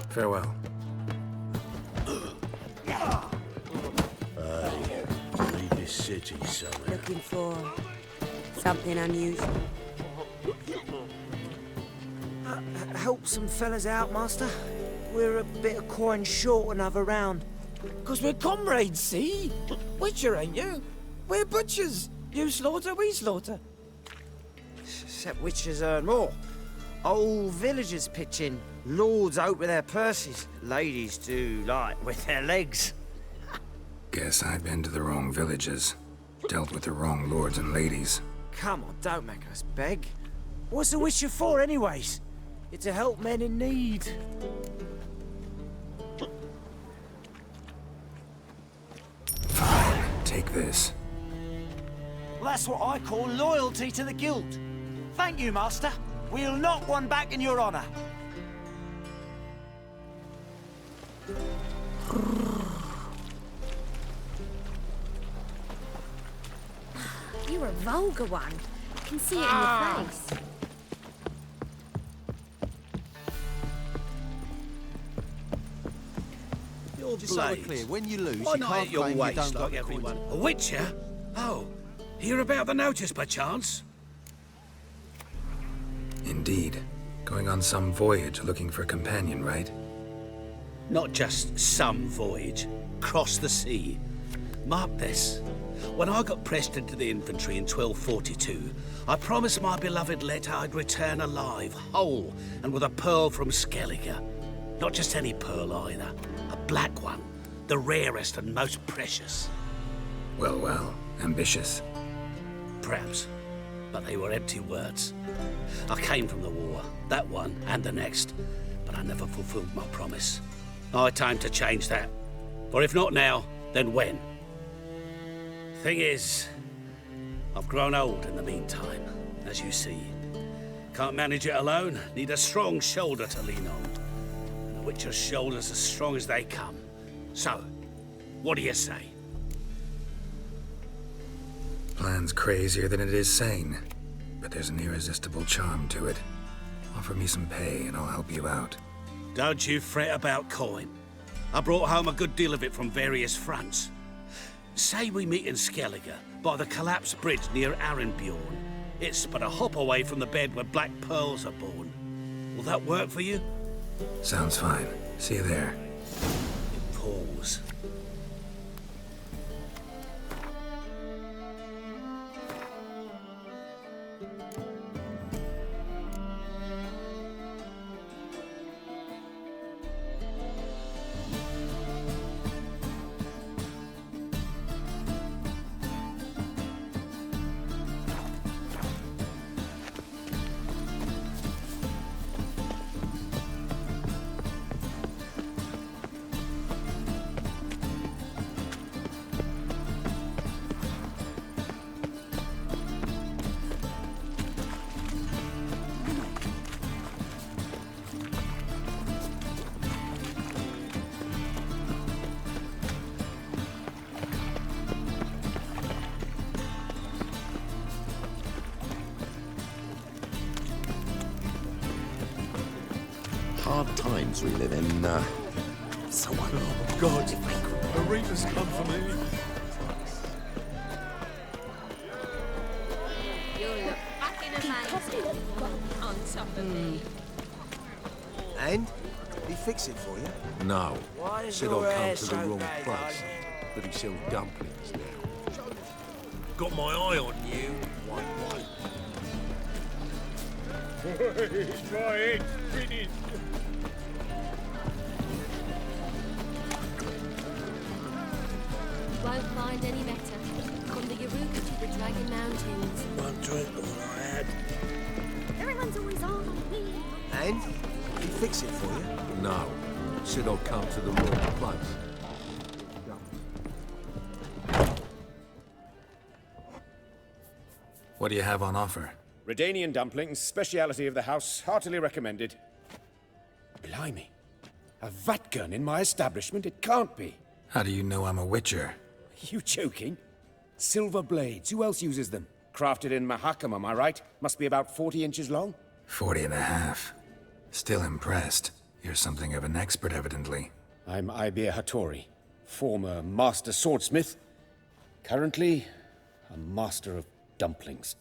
Farewell. Leave this city somewhere. Looking for something unusual. Help some fellas out, Master. We're a bit of coin short another round. 'Cause we're comrades, see? Witcher, ain't you? We're butchers. You slaughter, we slaughter. Except witchers earn more. Old villagers pitch in. Lords out with their purses. Ladies do like with their legs. Guess I've been to the wrong villages. Dealt with the wrong lords and ladies. Come on, don't make us beg. What's a witcher for, anyways? It's to help men in need. Fine, take this. Well, that's what I call loyalty to the guild. Thank you, Master. We'll knock one back in your honor. You're a vulgar one. I can see it in your face. You're just so we're clear, when you lose, Why you not can't at your claim you waist don't like like the everyone? coins. A witcher? Oh, hear about the notice, perchance? Indeed. Going on some voyage looking for a companion, right? Not just some voyage. Cross the sea. Mark this. When I got pressed into the infantry in 1242, I promised my beloved Let I'd return alive, whole, and with a pearl from Skellige. Not just any pearl either. A black one. The rarest and most precious. Well, well. Ambitious. Perhaps. But they were empty words. I came from the war, that one and the next, but I never fulfilled my promise. High time to change that. For if not now, then when? Thing is, I've grown old in the meantime, as you see. Can't manage it alone, need a strong shoulder to lean on. And the Witcher's shoulder's as strong as they come. So, what do you say? Plan's crazier than it is sane, but there's an irresistible charm to it. Offer me some pay and I'll help you out. Don't you fret about coin. I brought home a good deal of it from various fronts. Say we meet in Skellige, by the collapsed bridge near Arenbjorn. It's but a hop away from the bed where black pearls are born. Will that work for you? Sounds fine. See you there. Pause. Hard times we live in. Someone. Oh, God. The Reapers come for me. You look fucking amazing. On top of me. And? Did he fix it for you? No. Why is Said your I'd hair come to the so wrong bad, place. But he sells dumplings now. Got my eye on you, white white. Try it. Finish. Won't find any better. From the Yaruka to the Dragon Mountains. One drink all I had. Everyone's always on me. And? Did he fix it for you? No. Said I'd come to the wrong place. What do you have on offer? Redanian dumplings, speciality of the house, heartily recommended. Blimey. A vat gun in my establishment? It can't be. How do you know I'm a witcher? You joking? Silver blades, who else uses them? Crafted in Mahakam, am I right? Must be about 40 inches long? 40 and a half. Still impressed. You're something of an expert, evidently. I'm Ibir Hattori, former master swordsmith. Currently, a master of dumplings.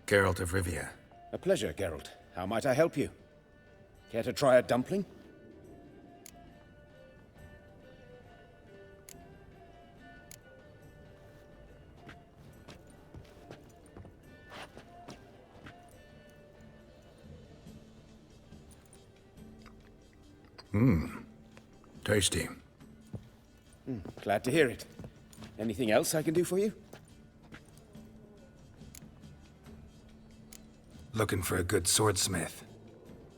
Geralt of Rivia. A pleasure, Geralt. How might I help you? Care to try a dumpling? Tasty. Glad to hear it. Anything else I can do for you? Looking for a good swordsmith.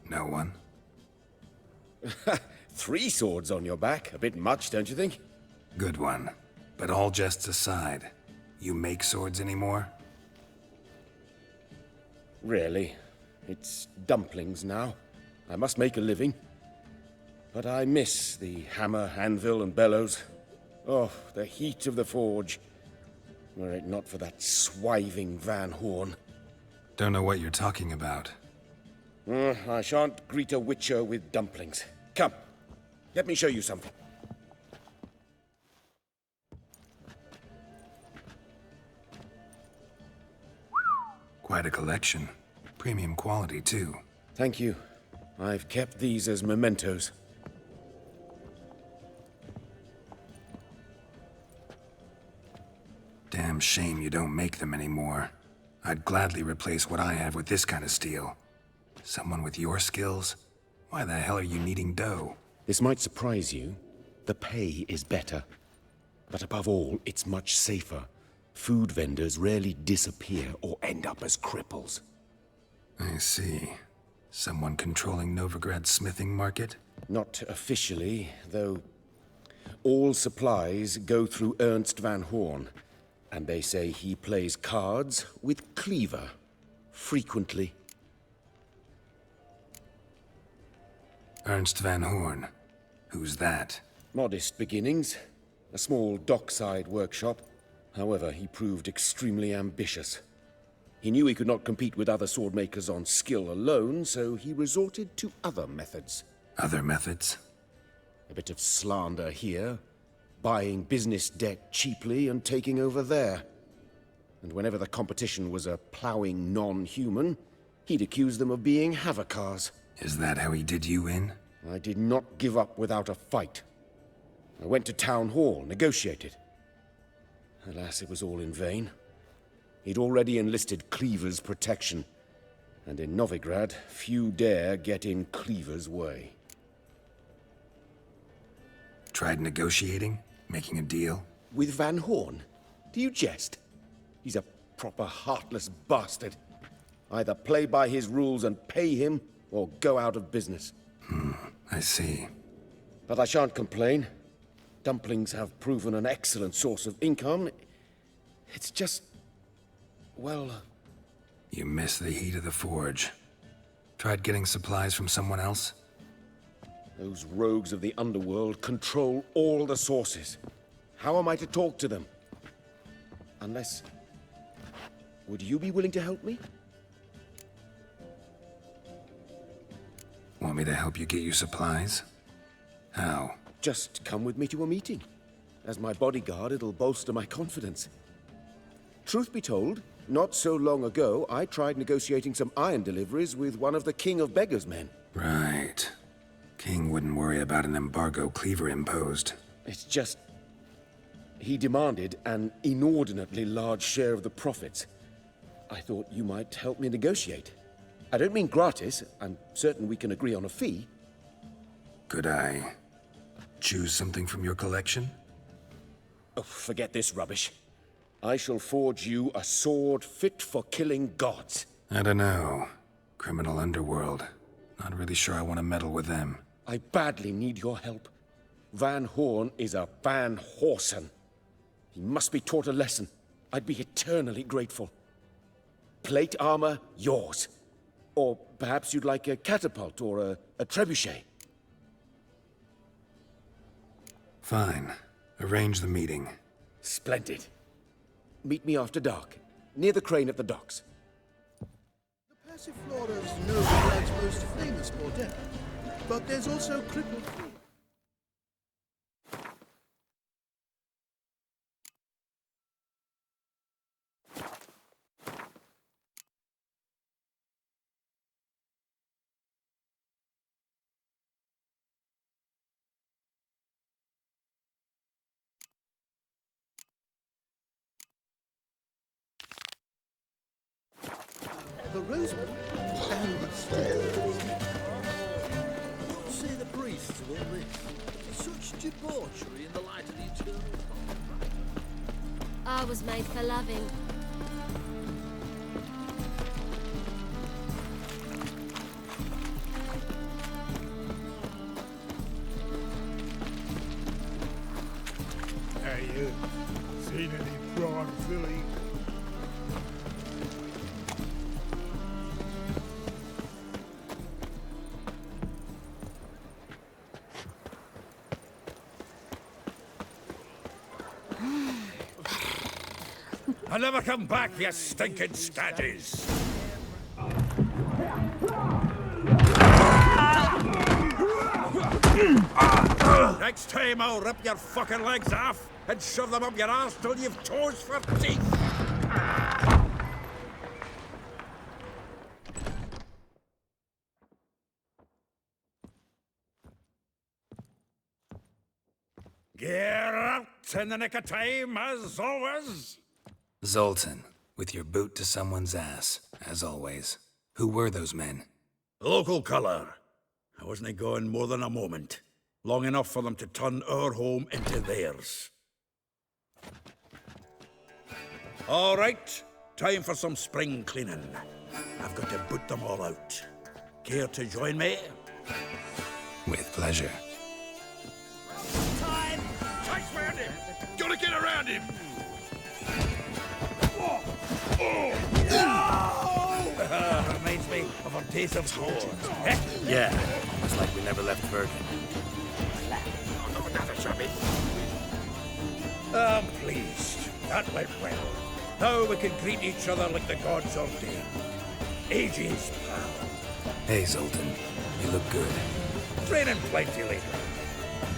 No one? 3 swords on your back. A bit much, don't you think? Good one. But all jests aside, you make swords anymore? Really. It's dumplings now. I must make a living. But I miss the hammer, anvil, and bellows. Oh, the heat of the forge. Were it not for that swiving Van Horn. Don't know what you're talking about. I shan't greet a witcher with dumplings. Come, let me show you something. Quite a collection. Premium quality, too. Thank you. I've kept these as mementos. Damn shame you don't make them anymore. I'd gladly replace what I have with this kind of steel. Someone with your skills? Why the hell are you needing dough? This might surprise you. The pay is better. But above all, it's much safer. Food vendors rarely disappear or end up as cripples. I see. Someone controlling Novigrad's smithing market? Not officially, though all supplies go through Ernst Van Horn. And they say he plays cards with Cleaver. Frequently. Ernst Van Horn. Who's that? Modest beginnings. A small dockside workshop. However, he proved extremely ambitious. He knew he could not compete with other swordmakers on skill alone, so he resorted to other methods. Other methods? A bit of slander here. Buying business debt cheaply and taking over there. And whenever the competition was a ploughing non-human, he'd accuse them of being Havakars. Is that how he did you in? I did not give up without a fight. I went to Town Hall, negotiated. Alas, it was all in vain. He'd already enlisted Cleaver's protection, and in Novigrad, few dare get in Cleaver's way. Tried negotiating? Making a deal? With Van Horn? Do you jest? He's a proper heartless bastard. Either play by his rules and pay him, or go out of business. I see. But I shan't complain. Dumplings have proven an excellent source of income. It's just... well... You miss the heat of the forge. Tried getting supplies from someone else? Those rogues of the underworld control all the sources. How am I to talk to them? Unless... would you be willing to help me? Want me to help you get you supplies? How? Just come with me to a meeting. As my bodyguard, it'll bolster my confidence. Truth be told, not so long ago, I tried negotiating some iron deliveries with one of the King of Beggars' men. Right. King wouldn't worry about an embargo Cleaver imposed. It's just... he demanded an inordinately large share of the profits. I thought you might help me negotiate. I don't mean gratis. I'm certain we can agree on a fee. Could I choose something from your collection? Oh, forget this rubbish. I shall forge you a sword fit for killing gods. I don't know. Criminal underworld. Not really sure I want to meddle with them. I badly need your help. Van Horn is a Van Horsen. He must be taught a lesson. I'd be eternally grateful. Plate armor, yours. Or perhaps you'd like a catapult or a trebuchet. Fine. Arrange the meeting. Splendid. Meet me after dark, near the crane at the docks. The Passiflora's Novigrad's most famous bordello, but there's also Crippled Creek. The Rosewood and the Stairs. What say the priests of all this? Such debauchery in the light of the eternal I was made for loving. Hey, you. Seen any prawn filly? I'll never come back, you stinking scaddies! Next time I'll rip your fucking legs off and shove them up your arse till you've toes for teeth! Get out in the nick of time, as always! Zoltan, with your boot to someone's ass, as always. Who were those men? Local colour. I wasn't going more than a moment. Long enough for them to turn our home into theirs. All right, time for some spring cleaning. I've got to boot them all out. Care to join me? With pleasure. Time! Chase around him! Gotta get around him! Reminds me of our days of war. Yeah, it's like we never left Bergen. I'm pleased. That went well. Now we can greet each other like the gods ordained. Ages, pal. Hey, Zoltan. You look good. Training plenty later.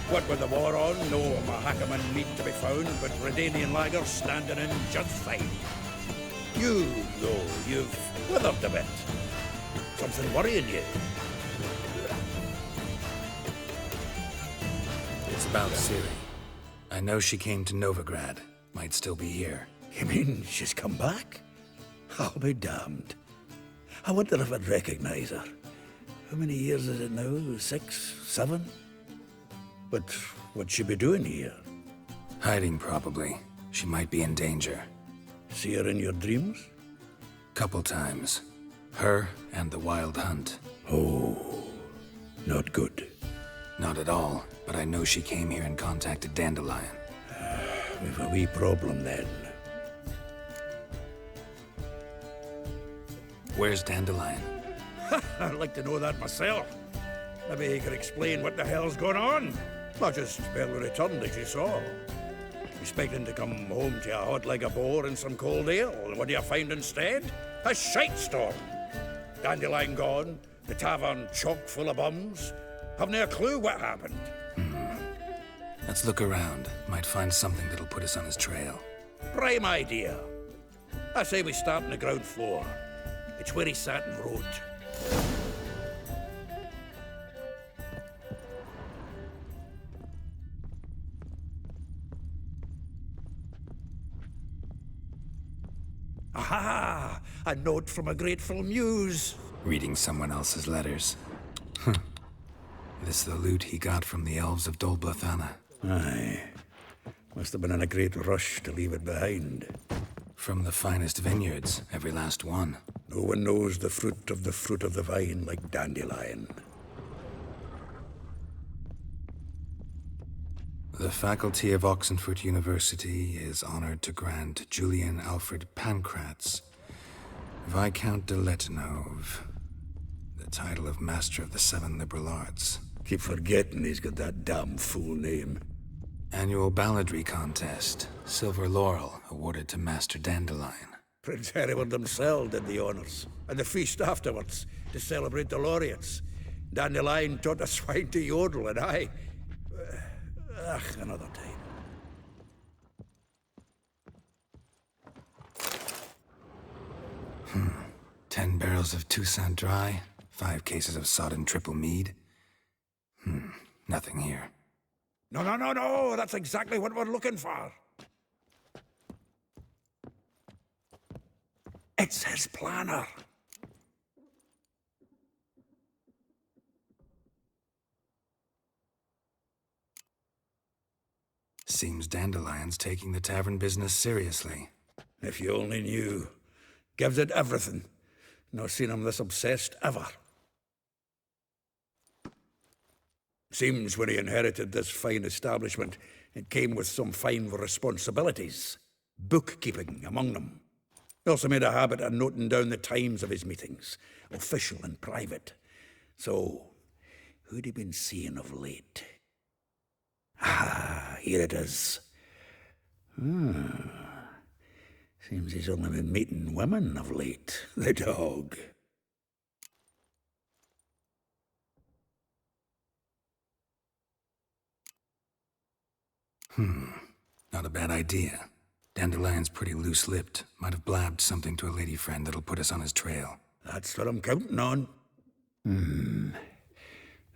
What with the war on, no Mahakaman meat to be found, but Redanian lagers standing in just fine. You, though, you've withered a bit. Something worrying you? What's about Ciri? I know she came to Novigrad. Might still be here. You mean she's come back? I'll be damned. I wonder if I'd recognize her. How many years is it now? 6, 7? But what'd she be doing here? Hiding, probably. She might be in danger. See her in your dreams? Couple times. Her and the Wild Hunt. Oh, not good. Not at all, but I know she came here and contacted Dandelion. We've a wee problem then. Where's Dandelion? I'd like to know that myself. Maybe he could explain what the hell's going on. Not just barely returned, as you saw. Expecting to come home to a hot leg of boar and some cold ale, and what do you find instead? A shitestorm. Dandelion gone, the tavern chock full of bums. Haven't a clue what happened. Let's look around. Might find something that'll put us on his trail. Prime idea. I say we start on the ground floor. It's where he sat and wrote. Aha! A note from a grateful muse. Reading someone else's letters. This the loot he got from the elves of Dol Blathanna. Aye. Must have been in a great rush to leave it behind. From the finest vineyards, every last one. No one knows the fruit of the vine like Dandelion. The faculty of Oxenfurt University is honored to grant Julian Alfred Pancratz, Viscount de Letenove, the title of Master of the Seven Liberal Arts. Keep forgetting he's got that damn fool name. Annual balladry contest, Silver Laurel, awarded to Master Dandelion. Prince Hereward himself did the honors, and the feast afterwards, to celebrate the laureates. Dandelion taught a swine to yodel, and I... another time. 10 barrels of Toussaint Dry, 5 cases of sodden triple mead. Nothing here. No, that's exactly what we're looking for. It's his planner. Seems Dandelion's taking the tavern business seriously. If you only knew. Gives it everything. Not seen him this obsessed ever. Seems when he inherited this fine establishment, it came with some fine responsibilities. Bookkeeping among them. He also made a habit of noting down the times of his meetings, official and private. So, who'd he been seeing of late? Ah, here it is. Seems he's only been meeting women of late, the dog. Not a bad idea. Dandelion's pretty loose-lipped. Might have blabbed something to a lady friend that'll put us on his trail. That's what I'm counting on.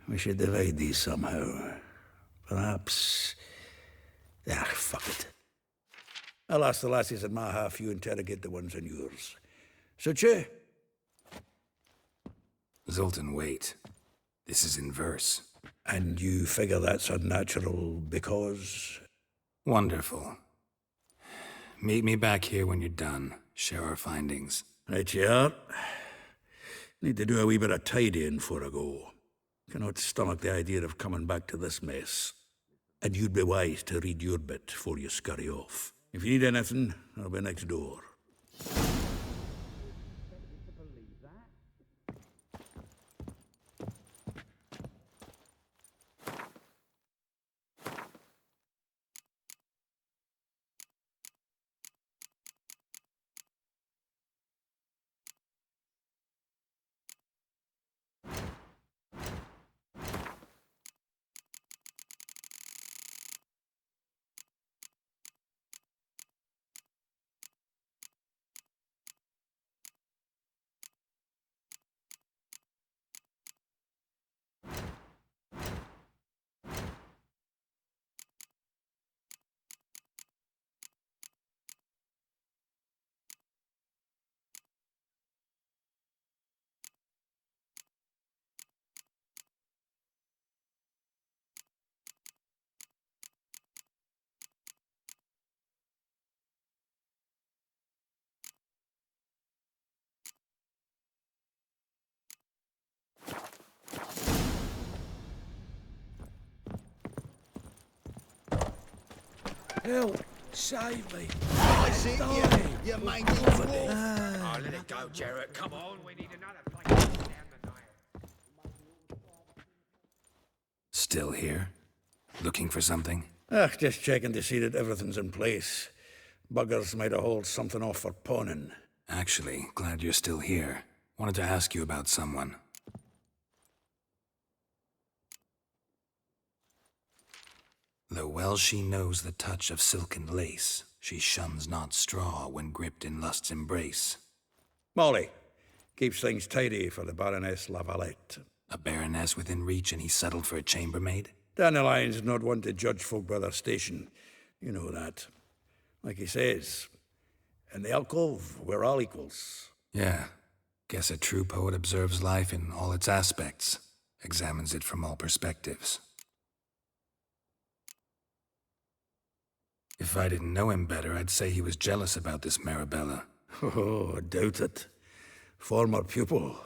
We should divide these somehow. Perhaps... fuck it. I'll ask the lassies in my half, you interrogate the ones in yours. Suche? Zoltan, wait. This is in verse. And you figure that's unnatural because... Wonderful. Meet me back here when you're done. Share our findings. Right you are. Need to do a wee bit of tidying before I go. Cannot stomach the idea of coming back to this mess. And you'd be wise to read your bit before you scurry off. If you need anything, I'll be next door. Help! Save me! I see you mangy dwarf. Oh, let it go, Jarrett. Come on, we need another place down the night. Still here? Looking for something? Just checking to see that everything's in place. Buggers might have hauled something off for pawning. Actually, glad you're still here. Wanted to ask you about someone. Though well she knows the touch of silken lace, she shuns not straw when gripped in lust's embrace. Molly keeps things tidy for the Baroness Lavalette. A baroness within reach and he settled for a chambermaid? Dandelion's not one to judge folk by their station. You know that. Like he says, in the alcove, we're all equals. Yeah. Guess a true poet observes life in all its aspects, examines it from all perspectives. If I didn't know him better, I'd say he was jealous about this Marabella. Oh, I doubt it. Former pupil.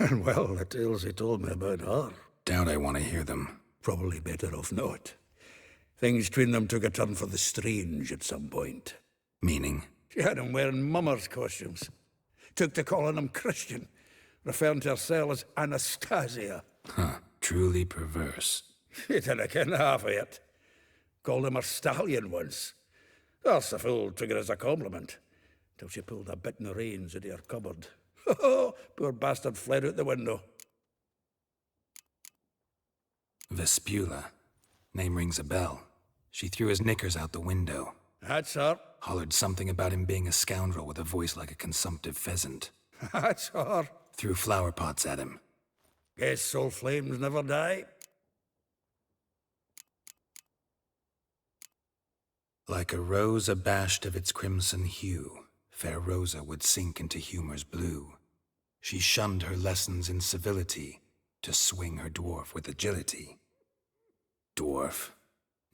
And well, the tales he told me about her. Doubt I want to hear them. Probably better off not. Things between them took a turn for the strange at some point. Meaning? She had him wearing mummers' costumes. Took to calling him Christian, referring to herself as Anastasia. Huh, truly perverse. She didn't ken half of it. Called him her stallion once. That's the fool took it as a compliment, till she pulled a bit in the reins into her cupboard. Poor bastard fled out the window. Vespula. Name rings a bell. She threw his knickers out the window. That's her. Hollered something about him being a scoundrel with a voice like a consumptive pheasant. That's her. Threw flower pots at him. Guess soul flames never die. Like a rose abashed of its crimson hue, fair Rosa would sink into humor's blue. She shunned her lessons in civility to swing her dwarf with agility. Dwarf.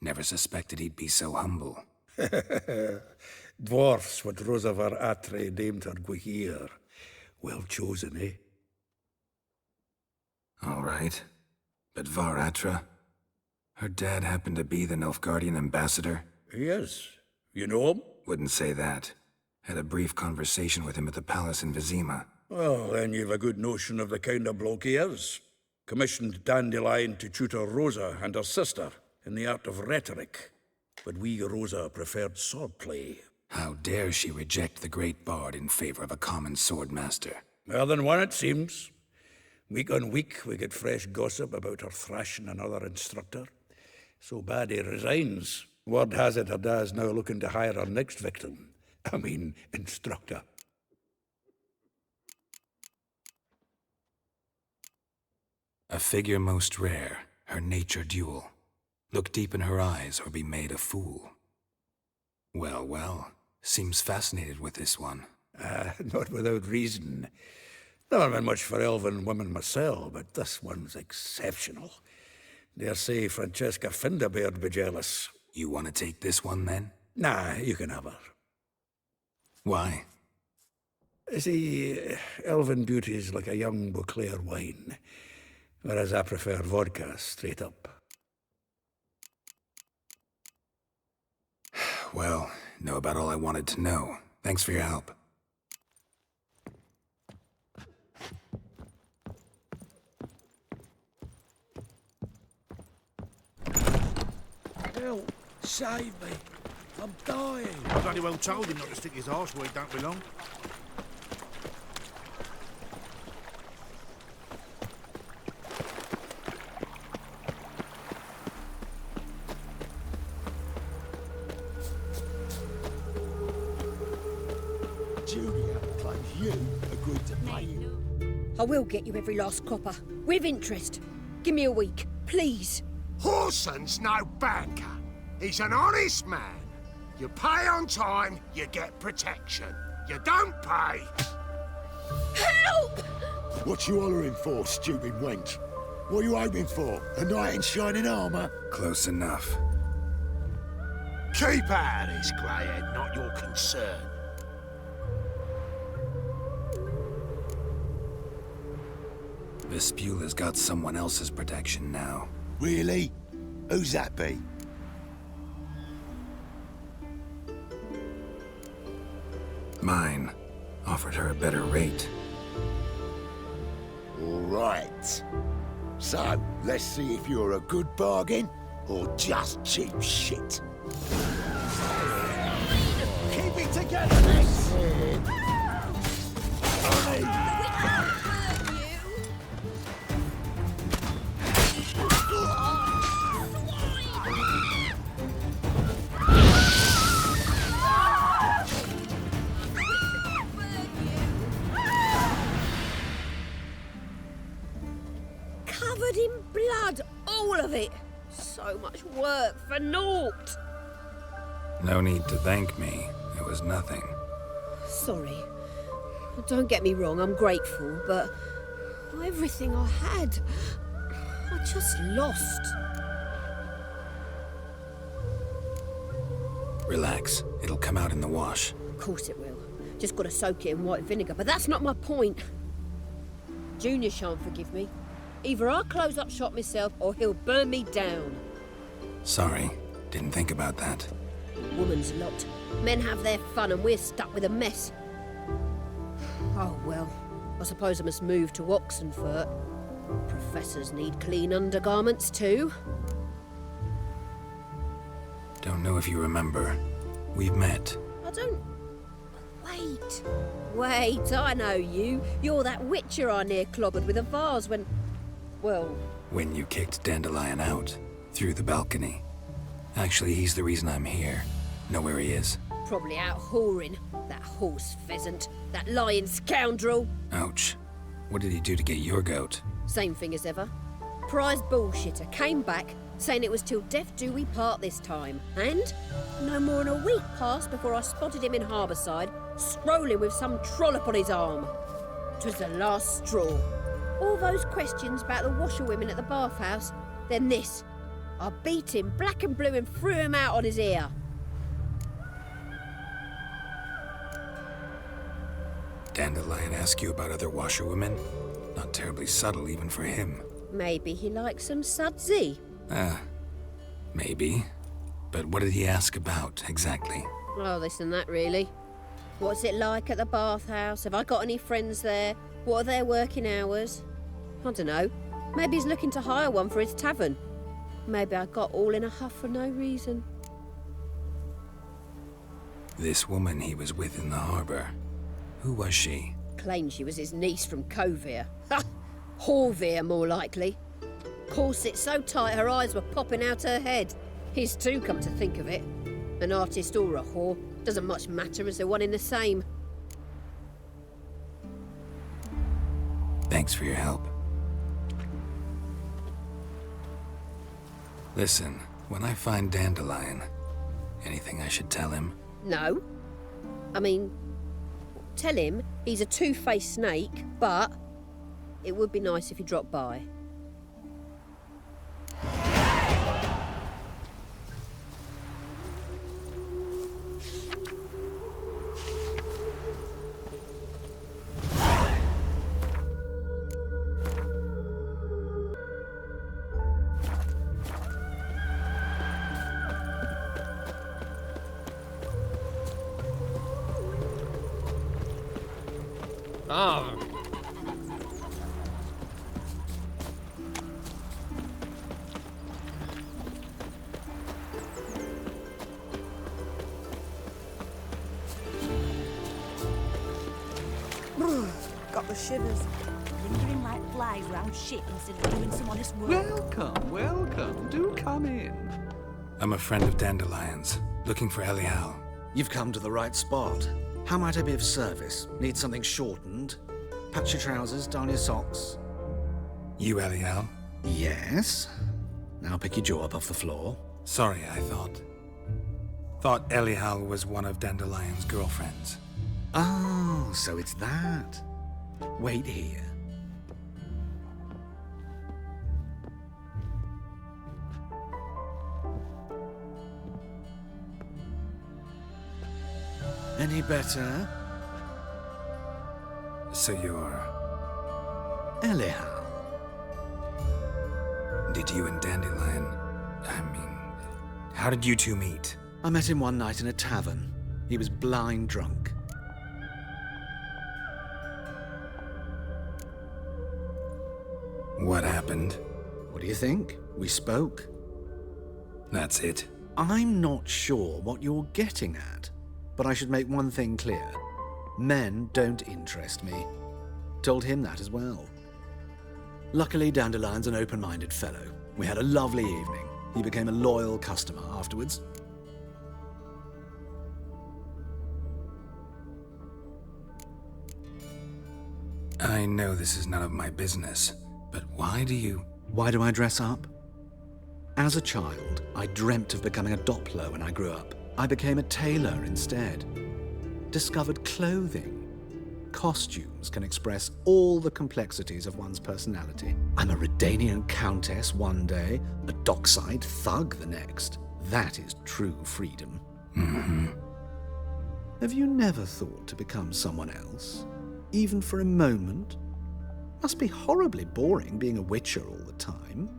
Never suspected he'd be so humble. Dwarfs what Rosa var Atre deemed her Guihir. Well chosen, eh? All right. But Var Atra? Her dad happened to be the Nilfgaardian ambassador? He is. You know him? Wouldn't say that. Had a brief conversation with him at the palace in Vizima. Well, then you've a good notion of the kind of bloke he is. Commissioned Dandelion to tutor Rosa and her sister in the art of rhetoric. But we Rosa preferred swordplay. How dare she reject the great bard in favor of a common swordmaster? More than one, it seems. Week on week, we get fresh gossip about her thrashing another instructor. So bad he resigns. Word has it her dad's now looking to hire her next victim. I mean, instructor. A figure most rare, her nature dual. Look deep in her eyes or be made a fool. Well, well, seems fascinated with this one. Not without reason. Never been much for elven women myself, but this one's exceptional. Dare say Francesca Finderbeard be jealous. You want to take this one, then? Nah, you can have her. Why? See, elven beauty's like a young Beauclair wine, whereas I prefer vodka straight up. Well, know about all I wanted to know. Thanks for your help. Help! Save me! I'm dying! Bloody well told him not to stick his arse where he don't belong. Julia claims you agreed to pay him. I will get you every last copper, with interest. Give me a week, please. Horson's no banker. He's an honest man. You pay on time, you get protection. You don't pay. Help! What you hollering for, stupid wench? What are you hoping for? A knight in shining armour? Close enough. Keep out of this, greyhead, not your concern. Vespula's got someone else's protection now. Really? Who's that be? Offered her a better rate. All right. So, let's see if you're a good bargain or just cheap shit. Keep it together! That's it. Covered in blood, all of it. So much work for naught. No need to thank me. It was nothing. Sorry. Don't get me wrong, I'm grateful, but everything I had, I just lost. Relax. It'll come out in the wash. Of course it will. Just gotta soak it in white vinegar, but that's not my point. Junior shan't forgive me. Either I'll close up shop myself or he'll burn me down. Sorry. Didn't think about that. Woman's lot. Men have their fun and we're stuck with a mess. Oh well, I suppose I must move to Oxenfurt. Professors need clean undergarments too. Don't know if you remember. We've met. I don't... Wait, I know you. You're that witcher I near clobbered with a vase when... Well... When you kicked Dandelion out. Through the balcony. Actually, he's the reason I'm here. Know where he is? Probably out whoring. That horse pheasant. That lying scoundrel. Ouch. What did he do to get your goat? Same thing as ever. Prize bullshitter came back, saying it was till death do we part this time. And no more than a week passed before I spotted him in Harbourside, strolling with some trollop on his arm. 'Twas the last straw. All those questions about the washerwomen at the bathhouse, then this. I beat him black and blue and threw him out on his ear. Dandelion ask you about other washerwomen? Not terribly subtle even for him. Maybe he likes some sudsy. Maybe. But what did he ask about, exactly? Oh, this and that, really. What's it like at the bathhouse? Have I got any friends there? What are their working hours? I don't know. Maybe he's looking to hire one for his tavern. Maybe I got all in a huff for no reason. This woman he was with in the harbor. Who was she? Claimed she was his niece from Kovir. Ha! Horvir, more likely. Corset so tight her eyes were popping out her head. His too, come to think of it. An artist or a whore. Doesn't much matter as they're one in the same. Thanks for your help. Listen, when I find Dandelion, anything I should tell him? No. I mean, tell him he's a two-faced snake, but it would be nice if he dropped by. Ah. Got the shivers. Lingering like flies round shit instead of doing some honest work. Welcome, welcome. Do come in. I'm a friend of Dandelion's, looking for Elial. You've come to the right spot. How might I be of service? Need something shortened? Patch your trousers, darn your socks. You Elial? Yes. Now pick your jaw up off the floor. Sorry, I thought Elial was one of Dandelion's girlfriends. Oh, so it's that. Wait here. Any better? So you're... Elial. Did you and Dandelion... how did you two meet? I met him one night in a tavern. He was blind drunk. What happened? What do you think? We spoke. That's it. I'm not sure what you're getting at, but I should make one thing clear. Men don't interest me. Told him that as well. Luckily, Dandelion's an open-minded fellow. We had a lovely evening. He became a loyal customer afterwards. I know this is none of my business, but why do I dress up? As a child, I dreamt of becoming a Doppler when I grew up. I became a tailor instead. Discovered clothing. Costumes can express all the complexities of one's personality. I'm a Redanian countess one day, a dockside thug the next. That is true freedom. Mm-hmm. Have you never thought to become someone else? Even for a moment? Must be horribly boring being a witcher all the time.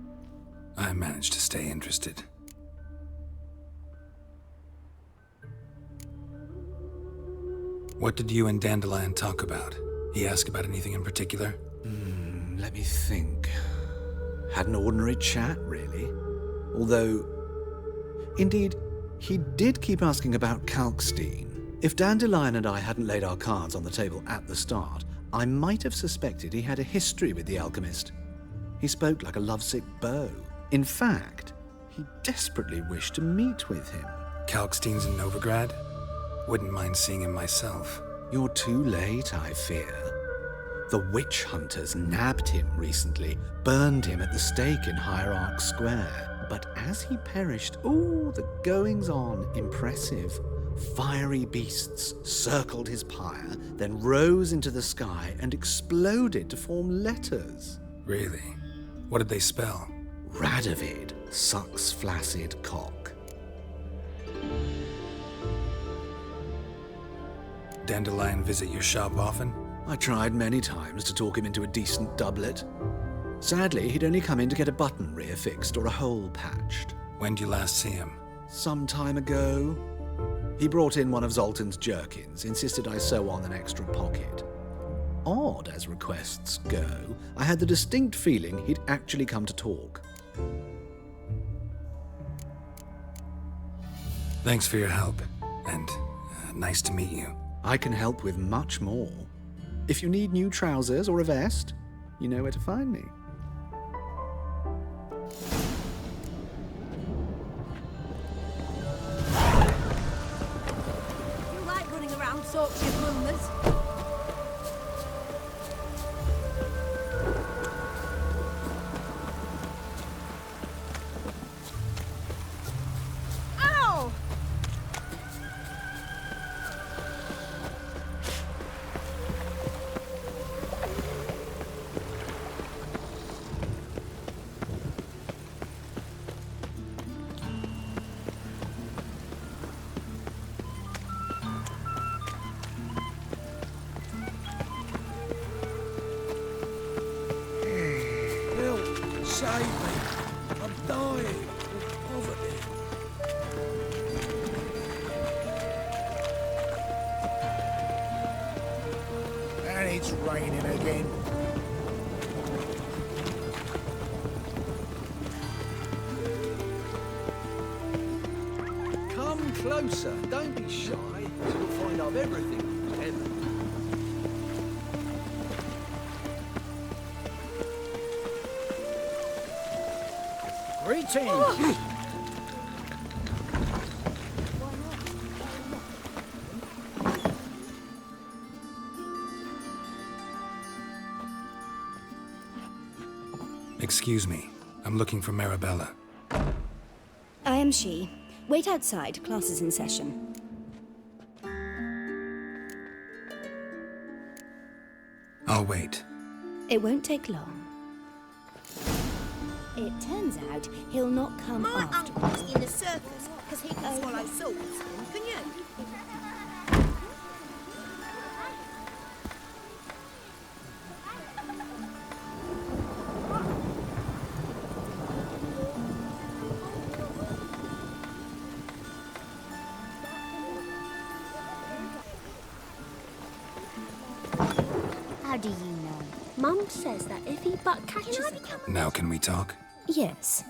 I managed to stay interested. What did you and Dandelion talk about? He asked about anything in particular? Let me think. Had an ordinary chat, really. Although, indeed, he did keep asking about Kalkstein. If Dandelion and I hadn't laid our cards on the table at the start, I might have suspected he had a history with the alchemist. He spoke like a lovesick beau. In fact, he desperately wished to meet with him. Kalkstein's in Novigrad? Wouldn't mind seeing him myself. You're too late, I fear. The witch hunters nabbed him recently, burned him at the stake in Hierarch Square. But as he perished, the goings-on impressive. Fiery beasts circled his pyre, then rose into the sky and exploded to form letters. Really? What did they spell? Radovid sucks flaccid cock. Dandelion visit your shop often? I tried many times to talk him into a decent doublet. Sadly, he'd only come in to get a button reaffixed or a hole patched. When did you last see him? Some time ago. He brought in one of Zoltan's jerkins, insisted I sew on an extra pocket. Odd as requests go, I had the distinct feeling he'd actually come to talk. Thanks for your help, and nice to meet you. I can help with much more. If you need new trousers or a vest, you know where to find me. You like running around, sorts your bloomers. Save me. I'm dying of poverty. And it's raining again. Come closer. Don't be shy. You'll find I've everything together. Greetings! Excuse me. I'm looking for Marabella. I am she. Wait outside. Class is in session. I'll wait. It won't take long. It turns out he'll not come My after. uncle's in the circus because he can swallow swords. Can you? How do you know? Mum says that if he but catches a couple... Now can we talk? Yes.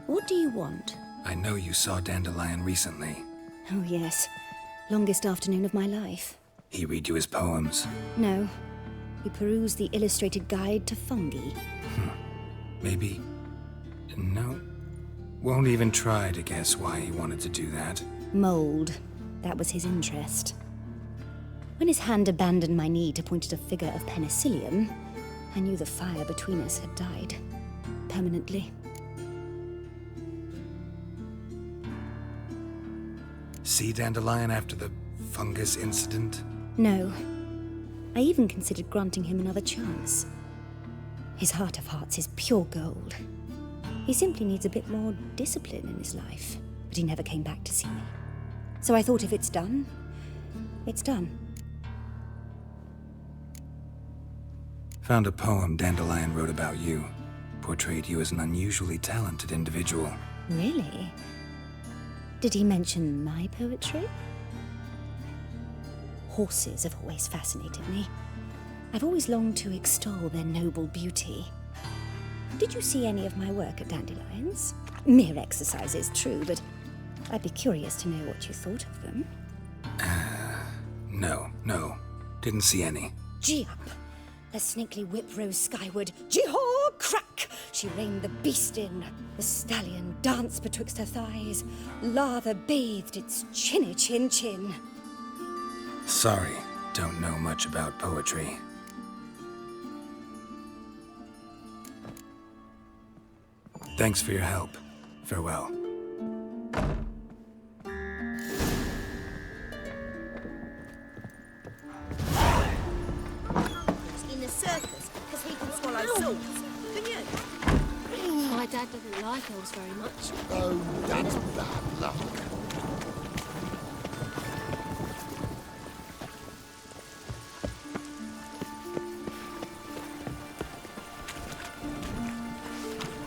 What do you want? I know you saw Dandelion recently. Oh, yes. Longest afternoon of my life. He read you his poems? No. He perused the illustrated guide to fungi. Maybe... No. Won't even try to guess why he wanted to do that. Mold. That was his interest. When his hand abandoned my knee to point at a figure of penicillium, I knew the fire between us had died. Permanently. See Dandelion after the fungus incident? No. I even considered granting him another chance. His heart of hearts is pure gold. He simply needs a bit more discipline in his life. But he never came back to see me. So I thought if it's done, it's done. Found a poem Dandelion wrote about you. Portrayed you as an unusually talented individual. Really? Did he mention my poetry? Horses have always fascinated me. I've always longed to extol their noble beauty. Did you see any of my work at Dandelion's? Mere exercises, true, but I'd be curious to know what you thought of them. No. Didn't see any. Gee up! The snakely whip rose skyward. Jee-haw! Crack! She reined the beast in. The stallion danced betwixt her thighs. Lather bathed its chinny chin. Sorry, don't know much about poetry. Thanks for your help. Farewell. In the circus, because he can swallow swords. Can you? My dad doesn't like elves very much. Oh, that's bad luck.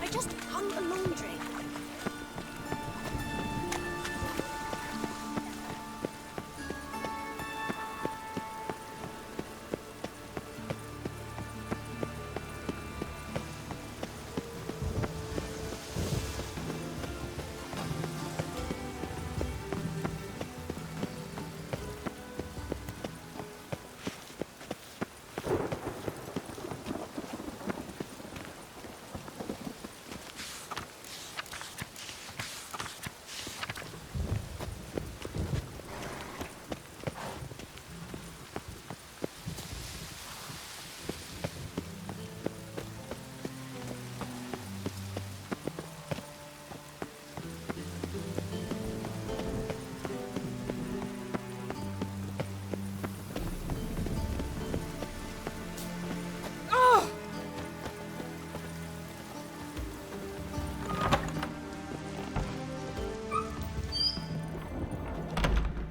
I just hung a laundry.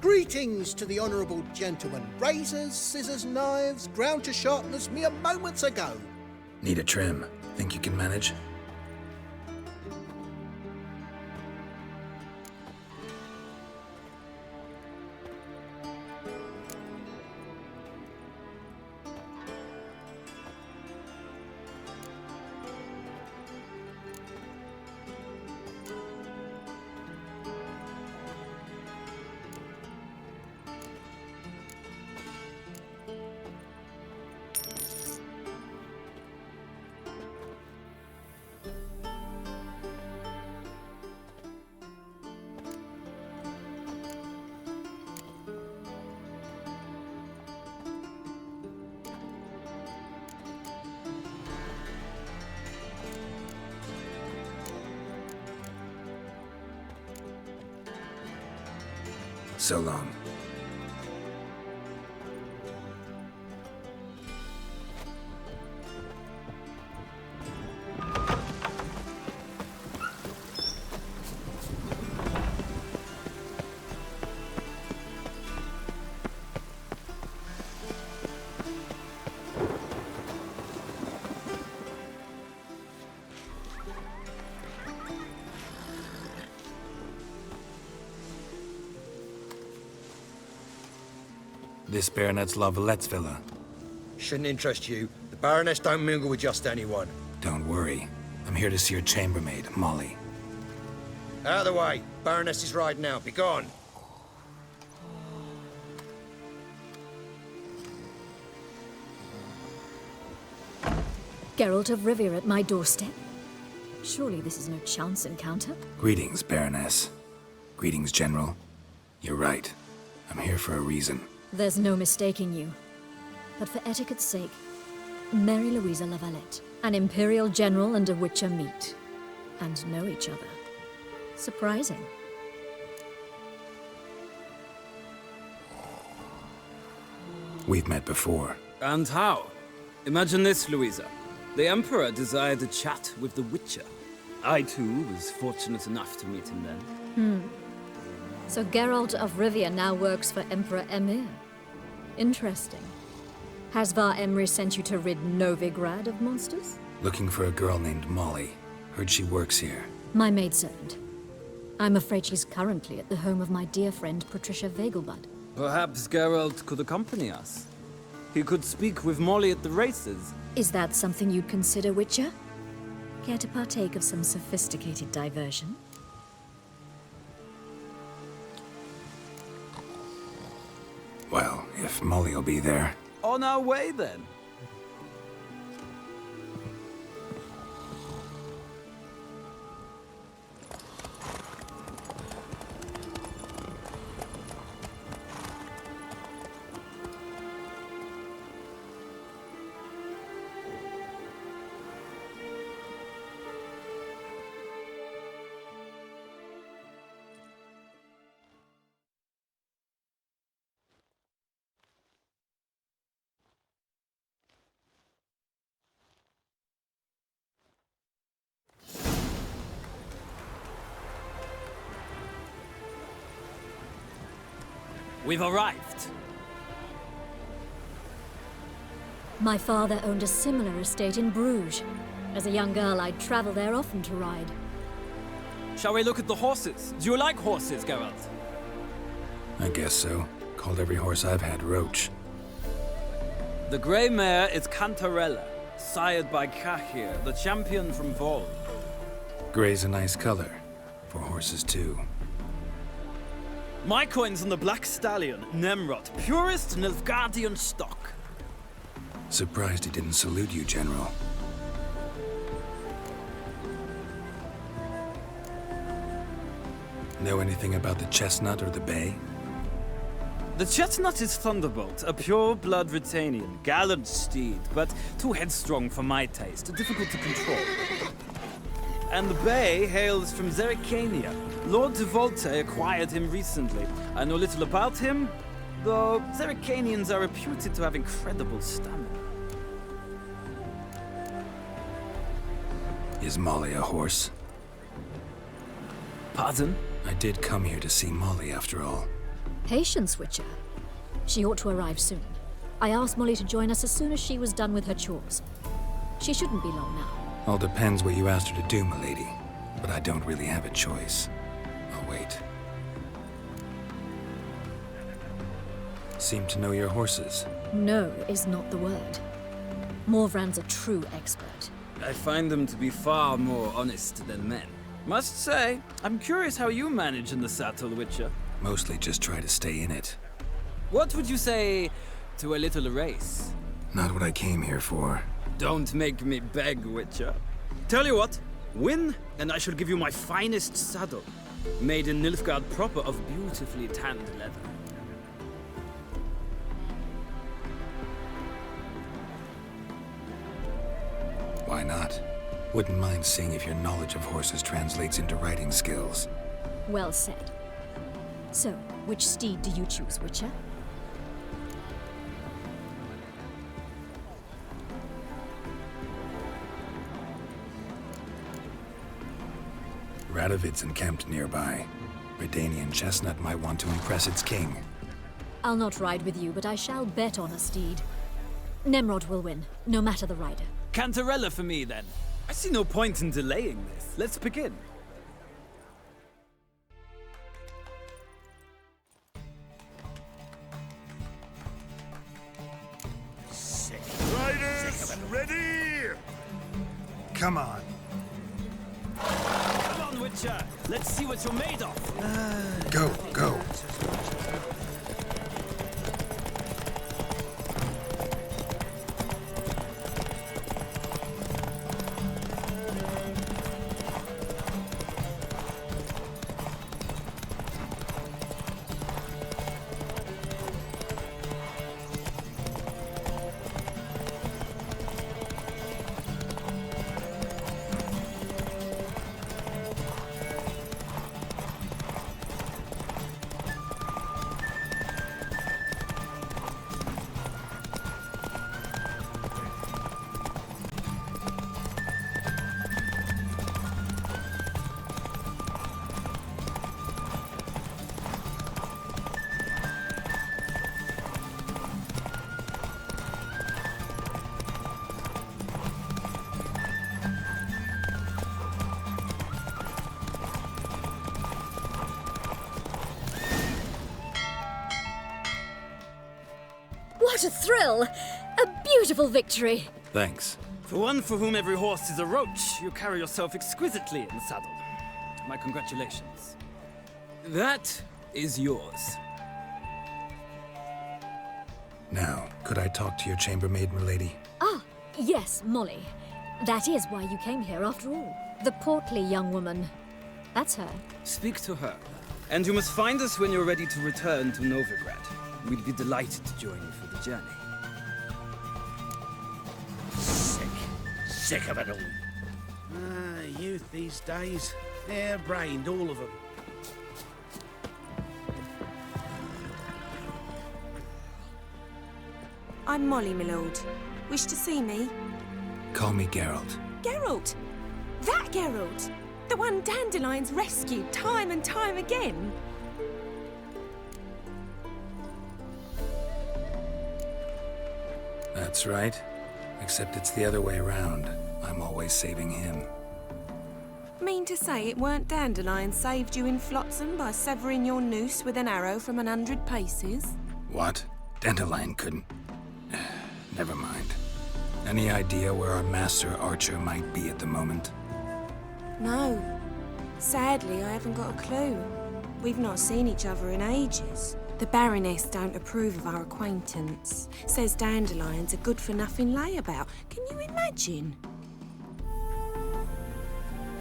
Greetings to the honourable gentleman. Razors, scissors, knives, ground to sharpen us mere moments ago. Need a trim. Think you can manage? So long. This baronet's La Vallette's villa. Shouldn't interest you. The Baroness don't mingle with just anyone. Don't worry. I'm here to see your chambermaid, Molly. Out of the way. Baroness is riding out. Be gone. Geralt of Rivia at my doorstep? Surely this is no chance encounter? Greetings, Baroness. Greetings, General. You're right. I'm here for a reason. There's no mistaking you. But for etiquette's sake, Mary Louisa Lavalette, an Imperial General and a Witcher meet, and know each other. Surprising. We've met before. And how? Imagine this, Louisa. The Emperor desired a chat with the Witcher. I, too, was fortunate enough to meet him then. So Geralt of Rivia now works for Emperor Emir. Interesting. Has Var Emry sent you to rid Novigrad of monsters? Looking for a girl named Molly. Heard she works here. My maidservant. I'm afraid she's currently at the home of my dear friend Patricia Vegelbud. Perhaps Geralt could accompany us. He could speak with Molly at the races. Is that something you'd consider, Witcher? Care to partake of some sophisticated diversion? Well, if Molly will be there. On our way, then. We've arrived. My father owned a similar estate in Bruges. As a young girl, I'd travel there often to ride. Shall we look at the horses? Do you like horses, Geralt? I guess so. Called every horse I've had Roach. The grey mare is Cantarella, sired by Cahir, the champion from Vol. Grey's a nice color. For horses, too. My coin's on the Black Stallion, Nemrod, purest Nilfgaardian stock. Surprised he didn't salute you, General. Know anything about the chestnut or the bay? The chestnut is Thunderbolt, a pure-blood Retanian, gallant steed, but too headstrong for my taste, difficult to control. And the bay hails from Zerrikania. Lord de Volte acquired him recently. I know little about him, though Zerrikanians are reputed to have incredible stamina. Is Molly a horse? Pardon? I did come here to see Molly, after all. Patience, Witcher. She ought to arrive soon. I asked Molly to join us as soon as she was done with her chores. She shouldn't be long now. All depends what you asked her to do, milady. But I don't really have a choice. I'll wait. Seem to know your horses. No is not the word. Morvran's a true expert. I find them to be far more honest than men. Must say, I'm curious how you manage in the saddle, Witcher. Mostly just try to stay in it. What would you say to a little race? Not what I came here for. Don't make me beg, Witcher. Tell you what, win, and I shall give you my finest saddle, made in Nilfgaard proper of beautifully tanned leather. Why not? Wouldn't mind seeing if your knowledge of horses translates into riding skills. Well said. So, which steed do you choose, Witcher? Radovid's encamped nearby. Redanian chestnut might want to impress its king. I'll not ride with you, but I shall bet on a steed. Nemrod will win, no matter the rider. Cantarella for me, then. I see no point in delaying this. Let's begin. Riders, Come on. Come on, Witcher. Let's see what you're made of. Go, go. What a thrill! A beautiful victory! Thanks. For one for whom every horse is a roach, you carry yourself exquisitely in the saddle. My congratulations. That is yours. Now, could I talk to your chambermaid, milady? Ah, yes, Molly. That is why you came here after all. The portly young woman. That's her. Speak to her. And you must find us when you're ready to return to Novigrad. We'd be delighted to join you for the journey. Sick of it all. Youth these days. Hair-brained, all of them. I'm Molly, my lord. Wish to see me? Call me Geralt. Geralt! That Geralt! The one Dandelion's rescued time and time again! That's right. Except it's the other way around. I'm always saving him. Mean to say it weren't Dandelion saved you in Flotsam by severing your noose with an arrow from 100 paces? What? Dandelion couldn't. Never mind. Any idea where our master archer might be at the moment? No. Sadly, I haven't got a clue. We've not seen each other in ages. The Baroness don't approve of our acquaintance. Says Dandelion's a good-for-nothing layabout. Can you imagine?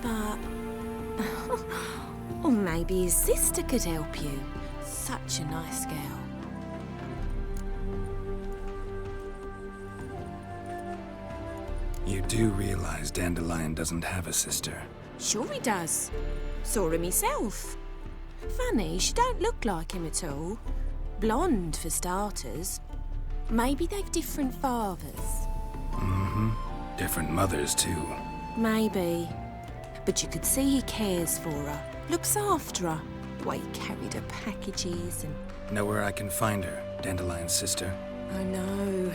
But... or maybe his sister could help you. Such a nice girl. You do realize Dandelion doesn't have a sister. Sure he does. Saw him myself. Funny, she don't look like him at all. Blonde, for starters. Maybe they've different fathers. Mm-hmm. Different mothers, too. Maybe. But you could see he cares for her. Looks after her. The way he carried her packages and... Know where I can find her, Dandelion's sister? I know.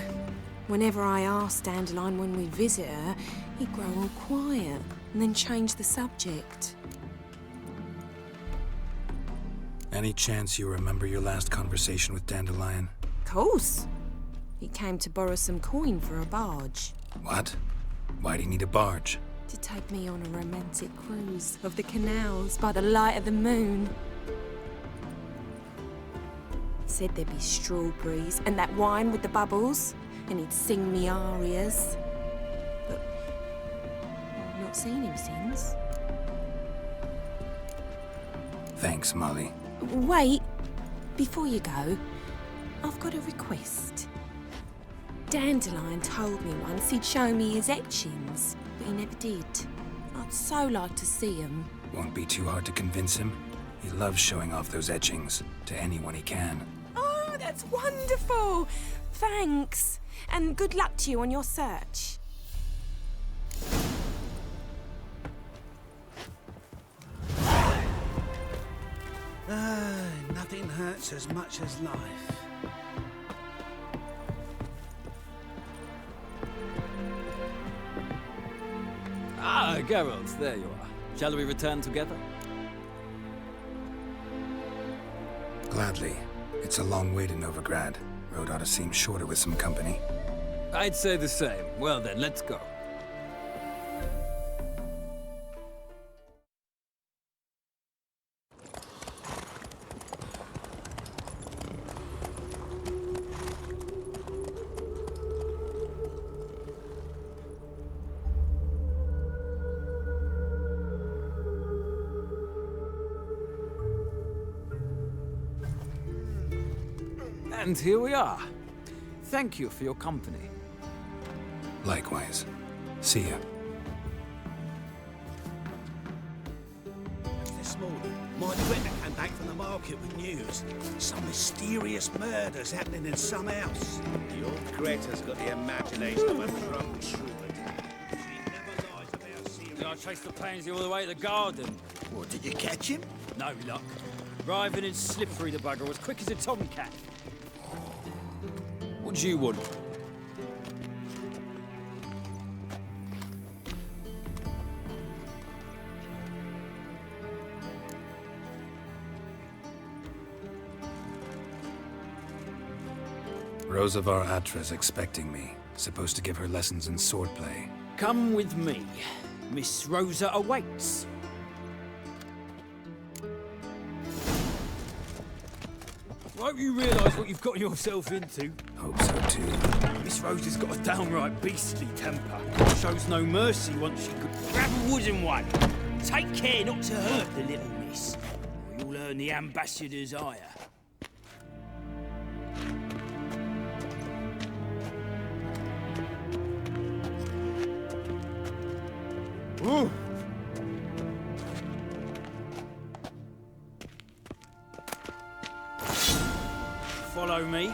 Whenever I asked Dandelion when we'd visit her, he'd grow all quiet and then change the subject. Any chance you remember your last conversation with Dandelion? Course. He came to borrow some coin for a barge. What? Why'd he need a barge? To take me on a romantic cruise of the canals by the light of the moon. Said there'd be strawberries and that wine with the bubbles, and he'd sing me arias. But I've not seen him since. Thanks, Molly. Wait, before you go, I've got a request. Dandelion told me once he'd show me his etchings, but he never did. I'd so like to see them. Won't be too hard to convince him. He loves showing off those etchings to anyone he can. Oh, that's wonderful! Thanks, and good luck to you on your search. Nothing hurts as much as life. Ah, Geralt, there you are. Shall we return together? Gladly. It's a long way to Novigrad. Road ought to seem shorter with some company. I'd say the same. Well then, let's go. And here we are. Thank you for your company. Likewise. See ya. This morning, my Greta came back from the market with news. Some mysterious murders happening in some house. The old Greta's got the imagination of a drunk troubadour. I chased the pansy all the way to the garden. What, did you catch him? No luck. Writhing and slippery, the bugger was quick as a tomcat. What do you want? Rosavar Atra's expecting me. Supposed to give her lessons in swordplay. Come with me. Miss Rosa awaits. Hope you realise what you've got yourself into. Hope so too. Miss Rosa's got a downright beastly temper. Shows no mercy once she could grab a wooden one. Take care not to hurt the little miss, or you'll earn the ambassador's ire. Ooh. Follow me.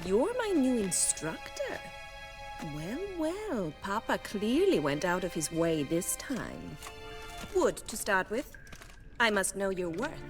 You're my new instructor. Well, well, Papa clearly went out of his way this time. Wood, to start with. I must know your worth.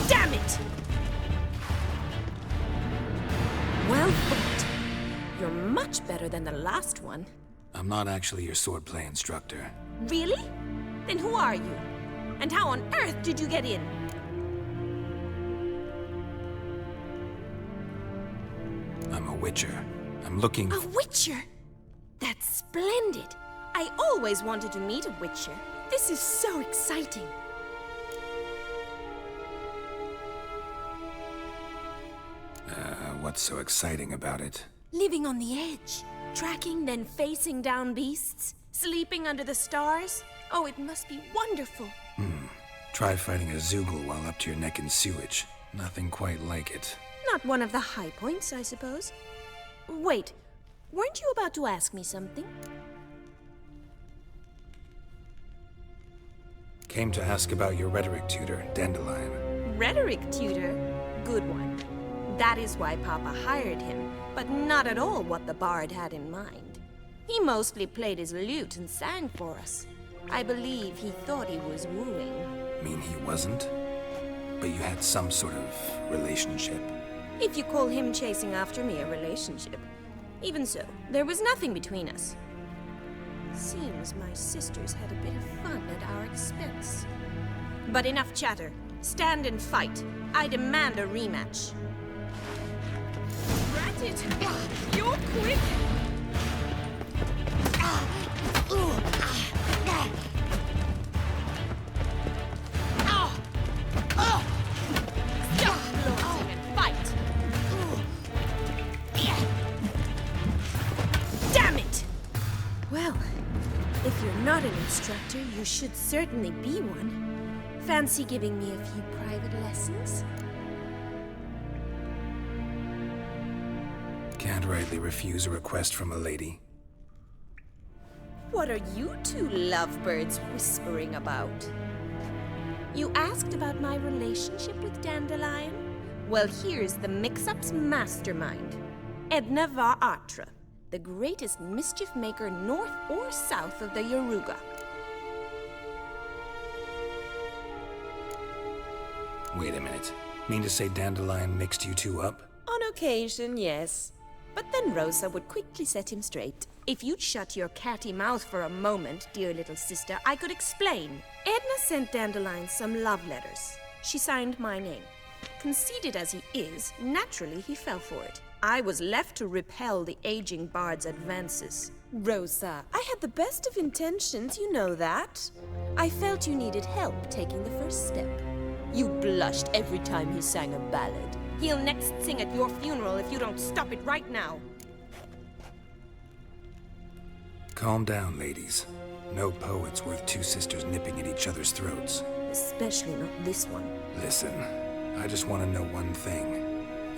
Damn it! Well fought. You're much better than the last one. I'm not actually your swordplay instructor. Really? Then who are you? And how on earth did you get in? I'm a witcher. I'm looking A witcher? That's splendid. I always wanted to meet a witcher. This is so exciting. What's so exciting about it? Living on the edge. Tracking, then facing down beasts. Sleeping under the stars. Oh, it must be wonderful. Try fighting a Zoogle while up to your neck in sewage. Nothing quite like it. Not one of the high points, I suppose. Wait, weren't you about to ask me something? Came to ask about your rhetoric tutor, Dandelion. Rhetoric tutor? Good one. That is why Papa hired him, but not at all what the bard had in mind. He mostly played his lute and sang for us. I believe he thought he was wooing. Mean he wasn't? But you had some sort of relationship? If you call him chasing after me a relationship. Even so, there was nothing between us. Seems my sisters had a bit of fun at our expense. But enough chatter. Stand and fight. I demand a rematch. Rat it! You're quick! Stop gloating and fight! Damn it! Well, if you're not an instructor, you should certainly be one. Fancy giving me a few private lessons? Can't rightly refuse a request from a lady. What are you two lovebirds whispering about? You asked about my relationship with Dandelion? Well, here's the mix-up's mastermind. Edna var Atra, the greatest mischief maker north or south of the Yaruga. Wait a minute. Mean to say Dandelion mixed you two up? On occasion, yes. But then Rosa would quickly set him straight. If you'd shut your catty mouth for a moment, dear little sister, I could explain. Edna sent Dandelion some love letters. She signed my name. Conceited as he is, naturally he fell for it. I was left to repel the aging bard's advances. Rosa, I had the best of intentions, you know that. I felt you needed help taking the first step. You blushed every time he sang a ballad. He'll next sing at your funeral if you don't stop it right now. Calm down, ladies. No poet's worth two sisters nipping at each other's throats. Especially not this one. Listen, I just want to know one thing.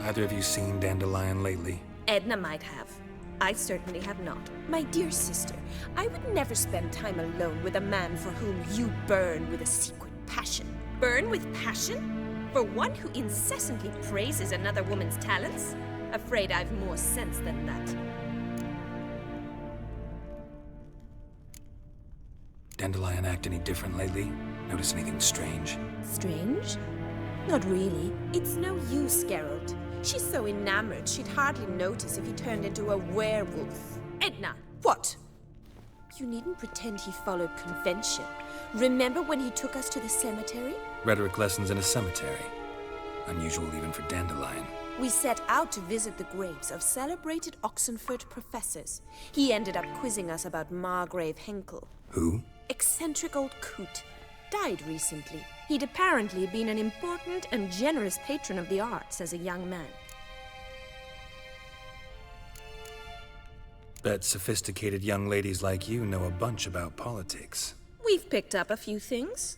Either of you seen Dandelion lately? Edna might have. I certainly have not. My dear sister, I would never spend time alone with a man for whom you burn with a secret passion. Burn with passion? For one who incessantly praises another woman's talents? Afraid I've more sense than that. Dandelion act any different lately? Notice anything strange? Strange? Not really. It's no use, Geralt. She's so enamored she'd hardly notice if he turned into a werewolf. Edna! What? You needn't pretend he followed convention. Remember when he took us to the cemetery? Rhetoric lessons in a cemetery. Unusual even for Dandelion. We set out to visit the graves of celebrated Oxenford professors. He ended up quizzing us about Margrave Henkel. Who? Eccentric old coot. Died recently. He'd apparently been an important and generous patron of the arts as a young man. Bet sophisticated young ladies like you know a bunch about politics. We've picked up a few things.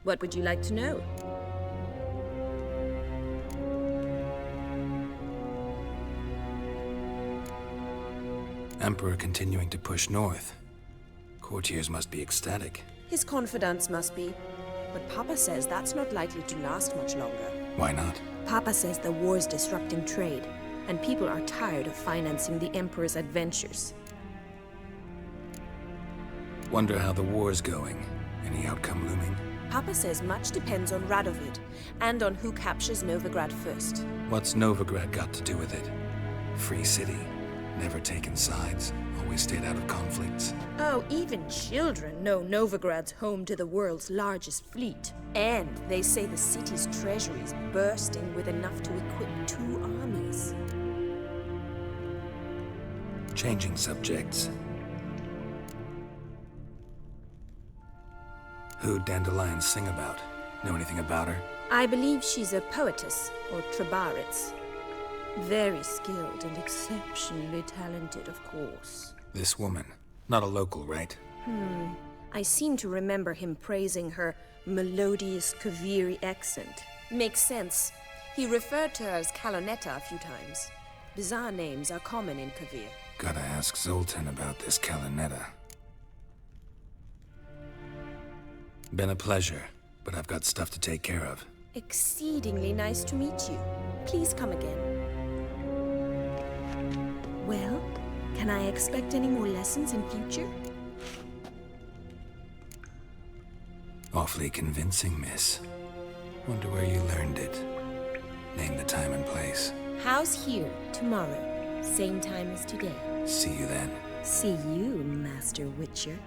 What would you like to know? Emperor continuing to push north. Courtiers must be ecstatic. His confidants must be. But Papa says that's not likely to last much longer. Why not? Papa says the war's disrupting trade, and people are tired of financing the Emperor's adventures. Wonder how the war's going. Any outcome looming? Papa says much depends on Radovid, and on who captures Novigrad first. What's Novigrad got to do with it? Free city. Never taken sides. Always stayed out of conflicts. Oh, even children know Novigrad's home to the world's largest fleet. And they say the city's treasury's bursting with enough to equip 2 armies. Changing subjects. Who'd Dandelion sing about? Know anything about her? I believe she's a poetess, or trabaritz. Very skilled and exceptionally talented, of course. This woman. Not a local, right? I seem to remember him praising her melodious Kaviri accent. Makes sense. He referred to her as Calonetta a few times. Bizarre names are common in Kavir. Gotta ask Zoltan about this Calonetta. Been a pleasure, but I've got stuff to take care of. Exceedingly nice to meet you. Please come again. Well, can I expect any more lessons in future? Awfully convincing, miss. Wonder where you learned it. Name the time and place. House here, tomorrow. Same time as today. See you then. See you, Master Witcher.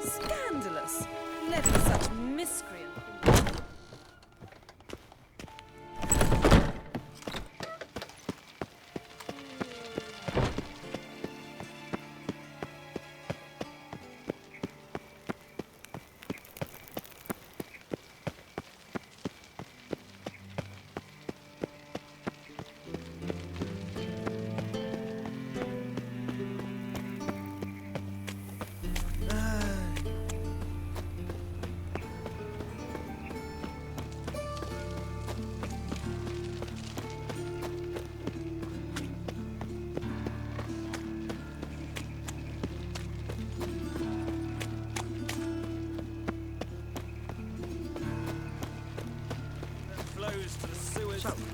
Scandalous! Letting such miscreant...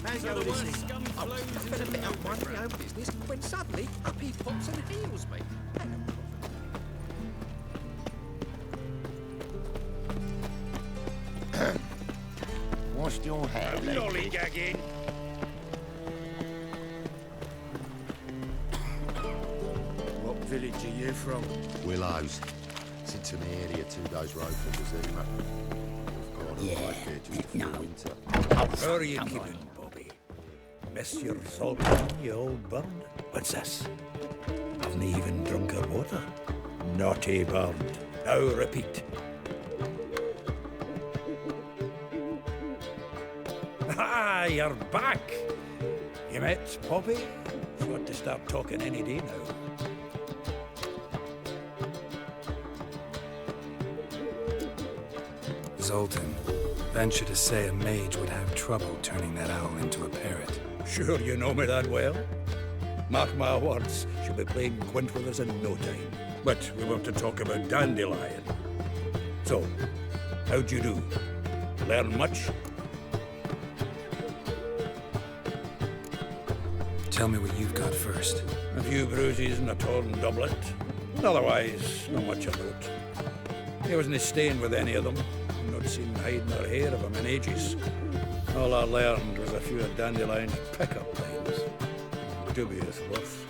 Man, you're the worst scum flows into Been a bit Novigrad. up minding my own business when suddenly up he pops and heals me. Washed your hair lately? Lollygagging. What village are you from? Willows. It's into the area 2 days road from Zima. We've got a right here just before winter. How are you keeping, Bobby? Miss your Zoltan, you old bird? What's this? Haven't even drunk her water? Naughty bird. Now repeat. Ah, you're back. You met Poppy? She's got to start talking any day now. Zoltan, venture to say a mage would have trouble turning that owl into a parrot. Sure you know me that well. Mark my words, she'll be playing quint with us in no time. But we want to talk about Dandelion. So, how'd you do? Learn much? Tell me what you've got first. A few bruises and a torn doublet. Otherwise, not much of note. He wasn't staying with any of them. Not seen hiding or hair of him in ages. All I learned was a few of Dandelion's pick-up lines. Dubious worth.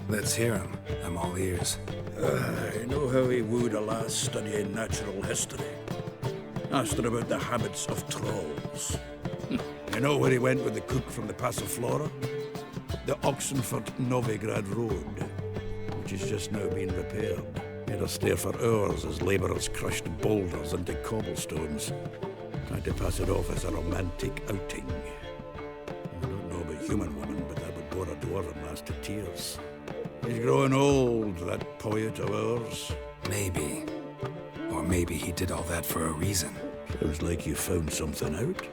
Let's hear him. I'm all ears. I know how he wooed a lass studying natural history. Asked her about the habits of trolls. You know where he went with the cook from the Passiflora? The Oxenford Novigrad Road, which is just now being repaired. Made us stare for hours as labourers crushed boulders into cobblestones, trying to pass it off as a romantic outing. I don't know about human women, but that would bore a dwarven lass to tears. He's growing old, that poet of ours. Maybe. Or maybe he did all that for a reason. Sounds like you found something out.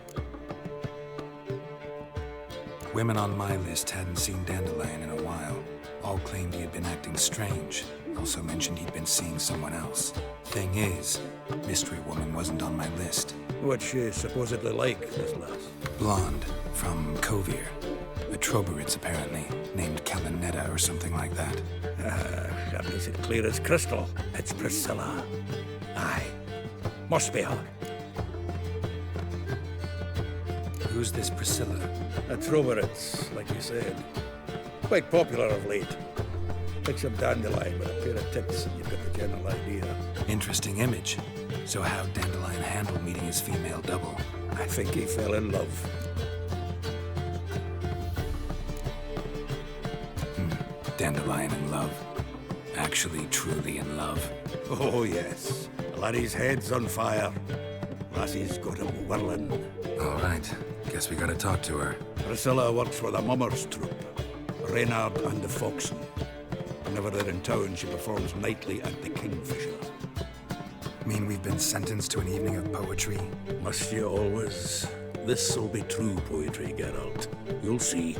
Women on my list hadn't seen Dandelion in a while. All claimed he had been acting strange. Also mentioned he'd been seeing someone else. Thing is, Mystery Woman wasn't on my list. What's she supposedly like, this lass? Blonde, from Kovir. A Troberitz, apparently, named Kalinetta or something like that. That makes it clear as crystal. It's Priscilla. Aye. Must be her. Who's this Priscilla? A Troberitz, like you said. Quite popular of late. Picture Dandelion with a pair of tits and you've got the general idea. Interesting image. So how'd Dandelion handle meeting his female double? I think he fell in love. Dandelion in love. Actually, truly in love. Oh, yes. Laddie's head's on fire. Lassie's got him whirling. All right. Guess we gotta talk to her. Priscilla works for the Mummers troupe. Reynard and the Foxen. Whenever they're in town, she performs nightly at the Kingfisher. Mean we've been sentenced to an evening of poetry? Must you always? This'll be true poetry, Geralt. You'll see.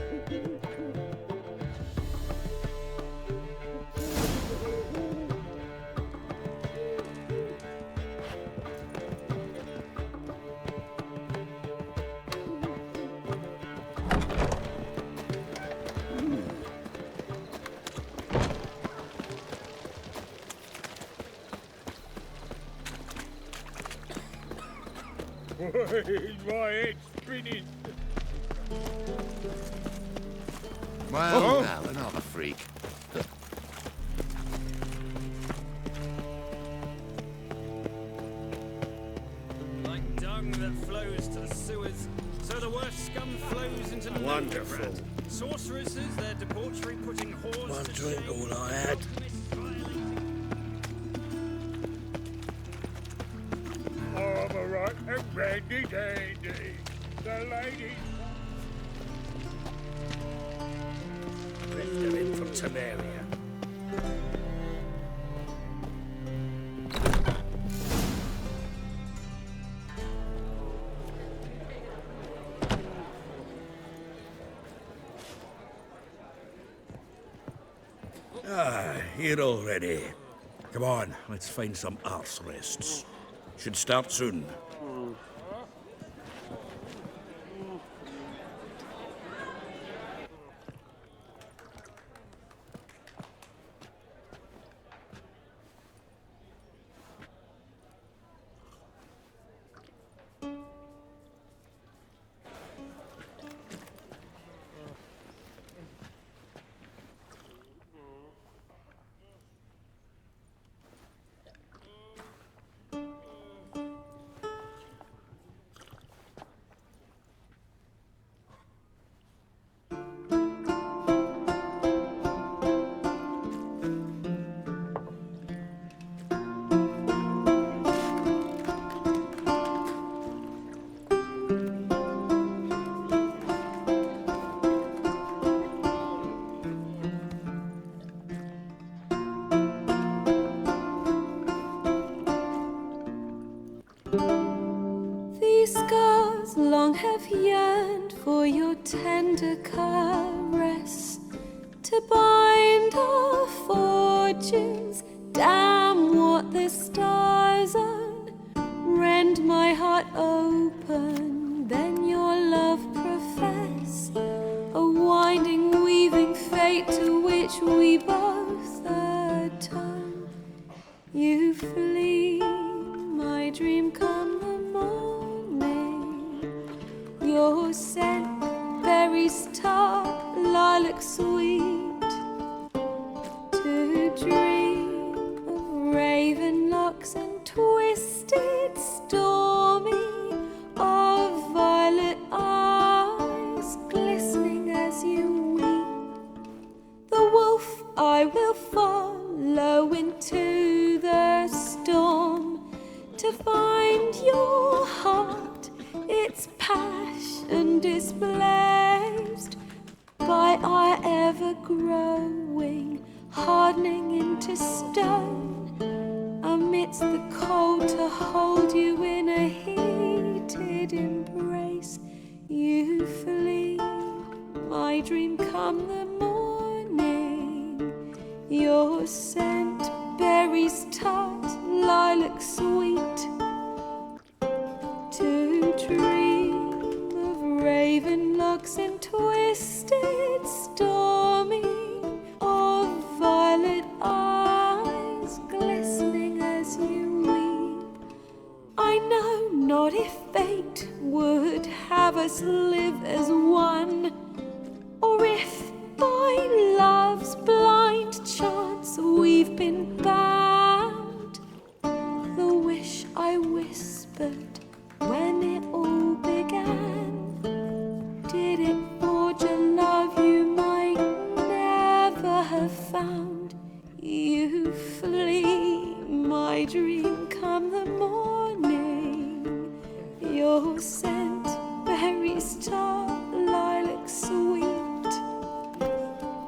My head's spinning. Well, now, another freak. Like dung that flows to the sewers, so the worst scum flows into the Wonderful. Novigrad. Sorceresses, their debauchery putting whores One to drink, shame. all I had. I'm a right and randy dandy. The ladies. They're in from Temeria. Here already. Come on, let's find some arse rests. Should start soon. for your tender caress to bind our fortunes. Damn what the stars own, rend my heart open, then your love profess, a winding, weaving fate to which we both atone. You flee, my dream come the morning, your scent, berries tart, lilac sweet, to dream of raven locks and twisted stormy, of violet eyes glistening as you weep. The wolf I will follow into the storm to find your heart, its passion displaced by our ever-growing, hardening into stone, amidst the cold to hold you in a heated embrace. You flee, my dream come the morning, your scent, berries tart, lilac sweet, to dream of raven locks and twisted stormy, of violet eyes glistening as you weep. I know not if fate would have us live as one, or if by love's blind chance we've been bound. The wish I whispered when it all began, did it forge a love you might never have found? You flee, my dream come the morning, your scent, berries tart, lilac sweet,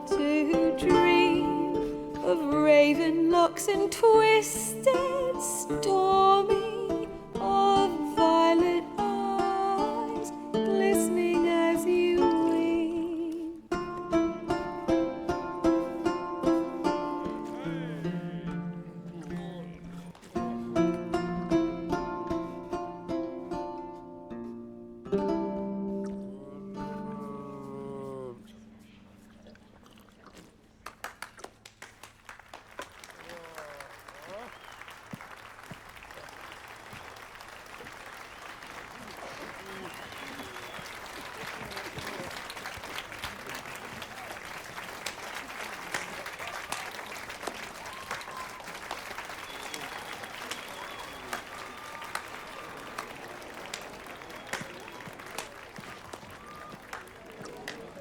to dream of raven locks and twisted stormy, of violet eyes glistening as you weep.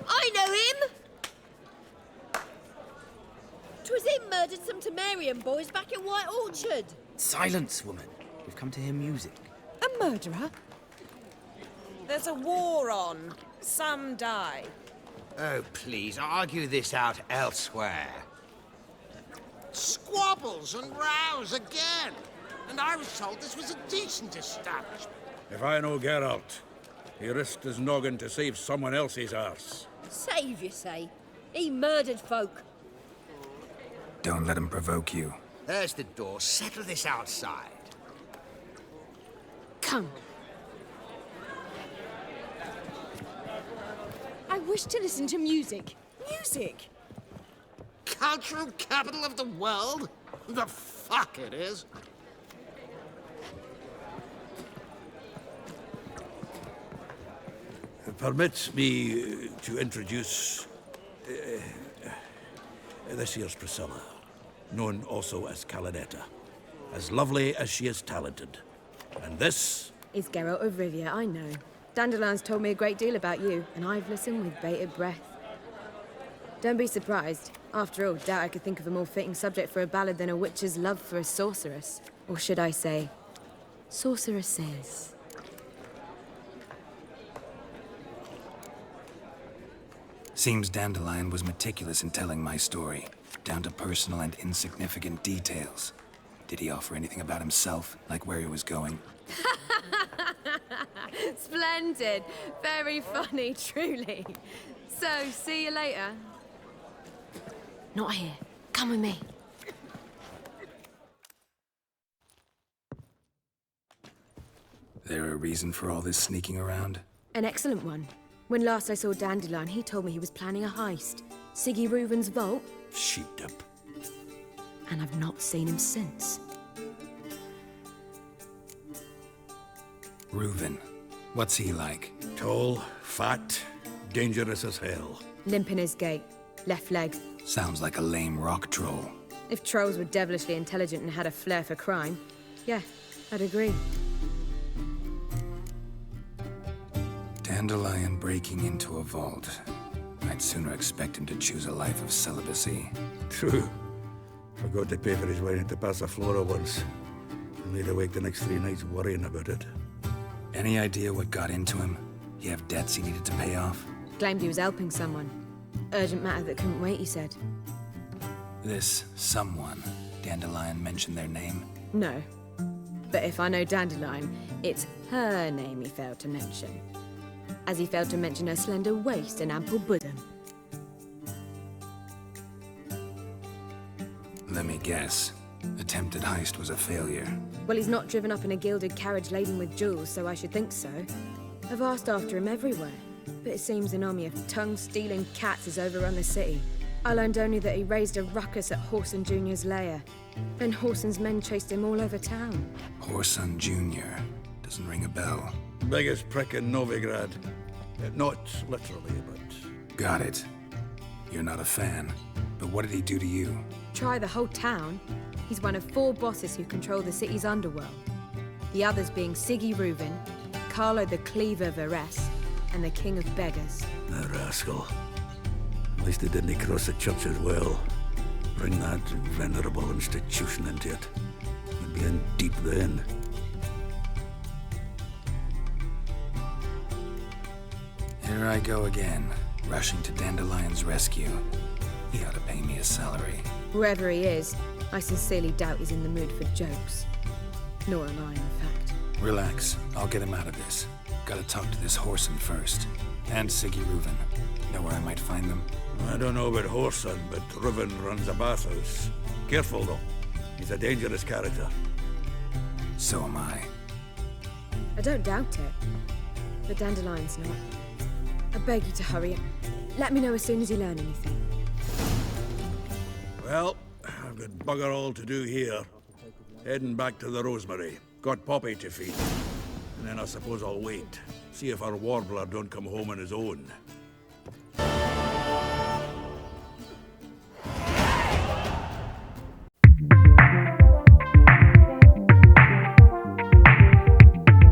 I know him! 'Twas him murdered some Temerian boys back at White Orchard. Silence, woman. We've come to hear music. A murderer? There's a war on. Some die. Oh, please, argue this out elsewhere. Squabbles and rows again. And I was told this was a decent establishment. If I know Geralt, he risked his noggin to save someone else's arse. Save, you say? He murdered folk. Don't let him provoke you. There's the door. Settle this outside. Come. I wish to listen to music. Music? Cultural capital of the world? The fuck it is. Permit me to introduce this here's Priscilla, known also as Calinetta, as lovely as she is talented. And this Is Geralt of Rivia, I know. Dandelion's told me a great deal about you, and I've listened with bated breath. Don't be surprised. After all, doubt I could think of a more fitting subject for a ballad than a witch's love for a sorceress. Or should I say, sorceresses. Seems Dandelion was meticulous in telling my story, down to personal and insignificant details. Did he offer anything about himself, like where he was going? Splendid. Very funny, truly. So, see you later. Not here. Come with me. There a reason for all this sneaking around? An excellent one. When last I saw Dandelion, he told me he was planning a heist. Siggy Reuven's vault. Sheeped up. And I've not seen him since. Reuven. What's he like? Tall, fat, dangerous as hell. Limp in his gait. Left leg. Sounds like a lame rock troll. If trolls were devilishly intelligent and had a flair for crime, yeah, I'd agree. Dandelion breaking into a vault. I'd sooner expect him to choose a life of celibacy. True. Forgot to pay for his wine at the Passaflora once. Laid awake the next 3 nights worrying about it. Any idea what got into him? He have debts he needed to pay off? Claimed he was helping someone. Urgent matter that couldn't wait, he said. This someone, Dandelion mentioned their name? No. But if I know Dandelion, it's her name he failed to mention. As he failed to mention her slender waist and ample bosom. Let me guess. Attempted heist was a failure. Well, he's not driven up in a gilded carriage laden with jewels, so I should think so. I've asked after him everywhere, but it seems an army of tongue-stealing cats has overrun the city. I learned only that he raised a ruckus at Horson Jr.'s lair. Then Horson's men chased him all over town. Horson Jr. Doesn't ring a bell. Biggest prick in Novigrad. Not literally, but... Got it. You're not a fan. But what did he do to you? Try the whole town. He's one of 4 bosses who control the city's underworld. The others being Siggy Reuven, Carlo the Cleaver Varese, and the King of Beggars. The rascal. At least he didn't cross the church as well. Bring that venerable institution into it. We'd be in deep then. Here I go again, rushing to Dandelion's rescue. He ought to pay me a salary. Whoever he is, I sincerely doubt he's in the mood for jokes. Nor am I, in fact. Relax. I'll get him out of this. Gotta talk to this Horson first. And Siggy Reuven. Know where I might find them? I don't know about Horson, but Reuven runs a bathhouse. Careful, though. He's a dangerous character. So am I. I don't doubt it. But Dandelion's not. I beg you to hurry up. Let me know as soon as you learn anything. Well, I've got bugger all to do here. Heading back to the Rosemary. Got Poppy to feed. And then I suppose I'll wait. See if our warbler don't come home on his own.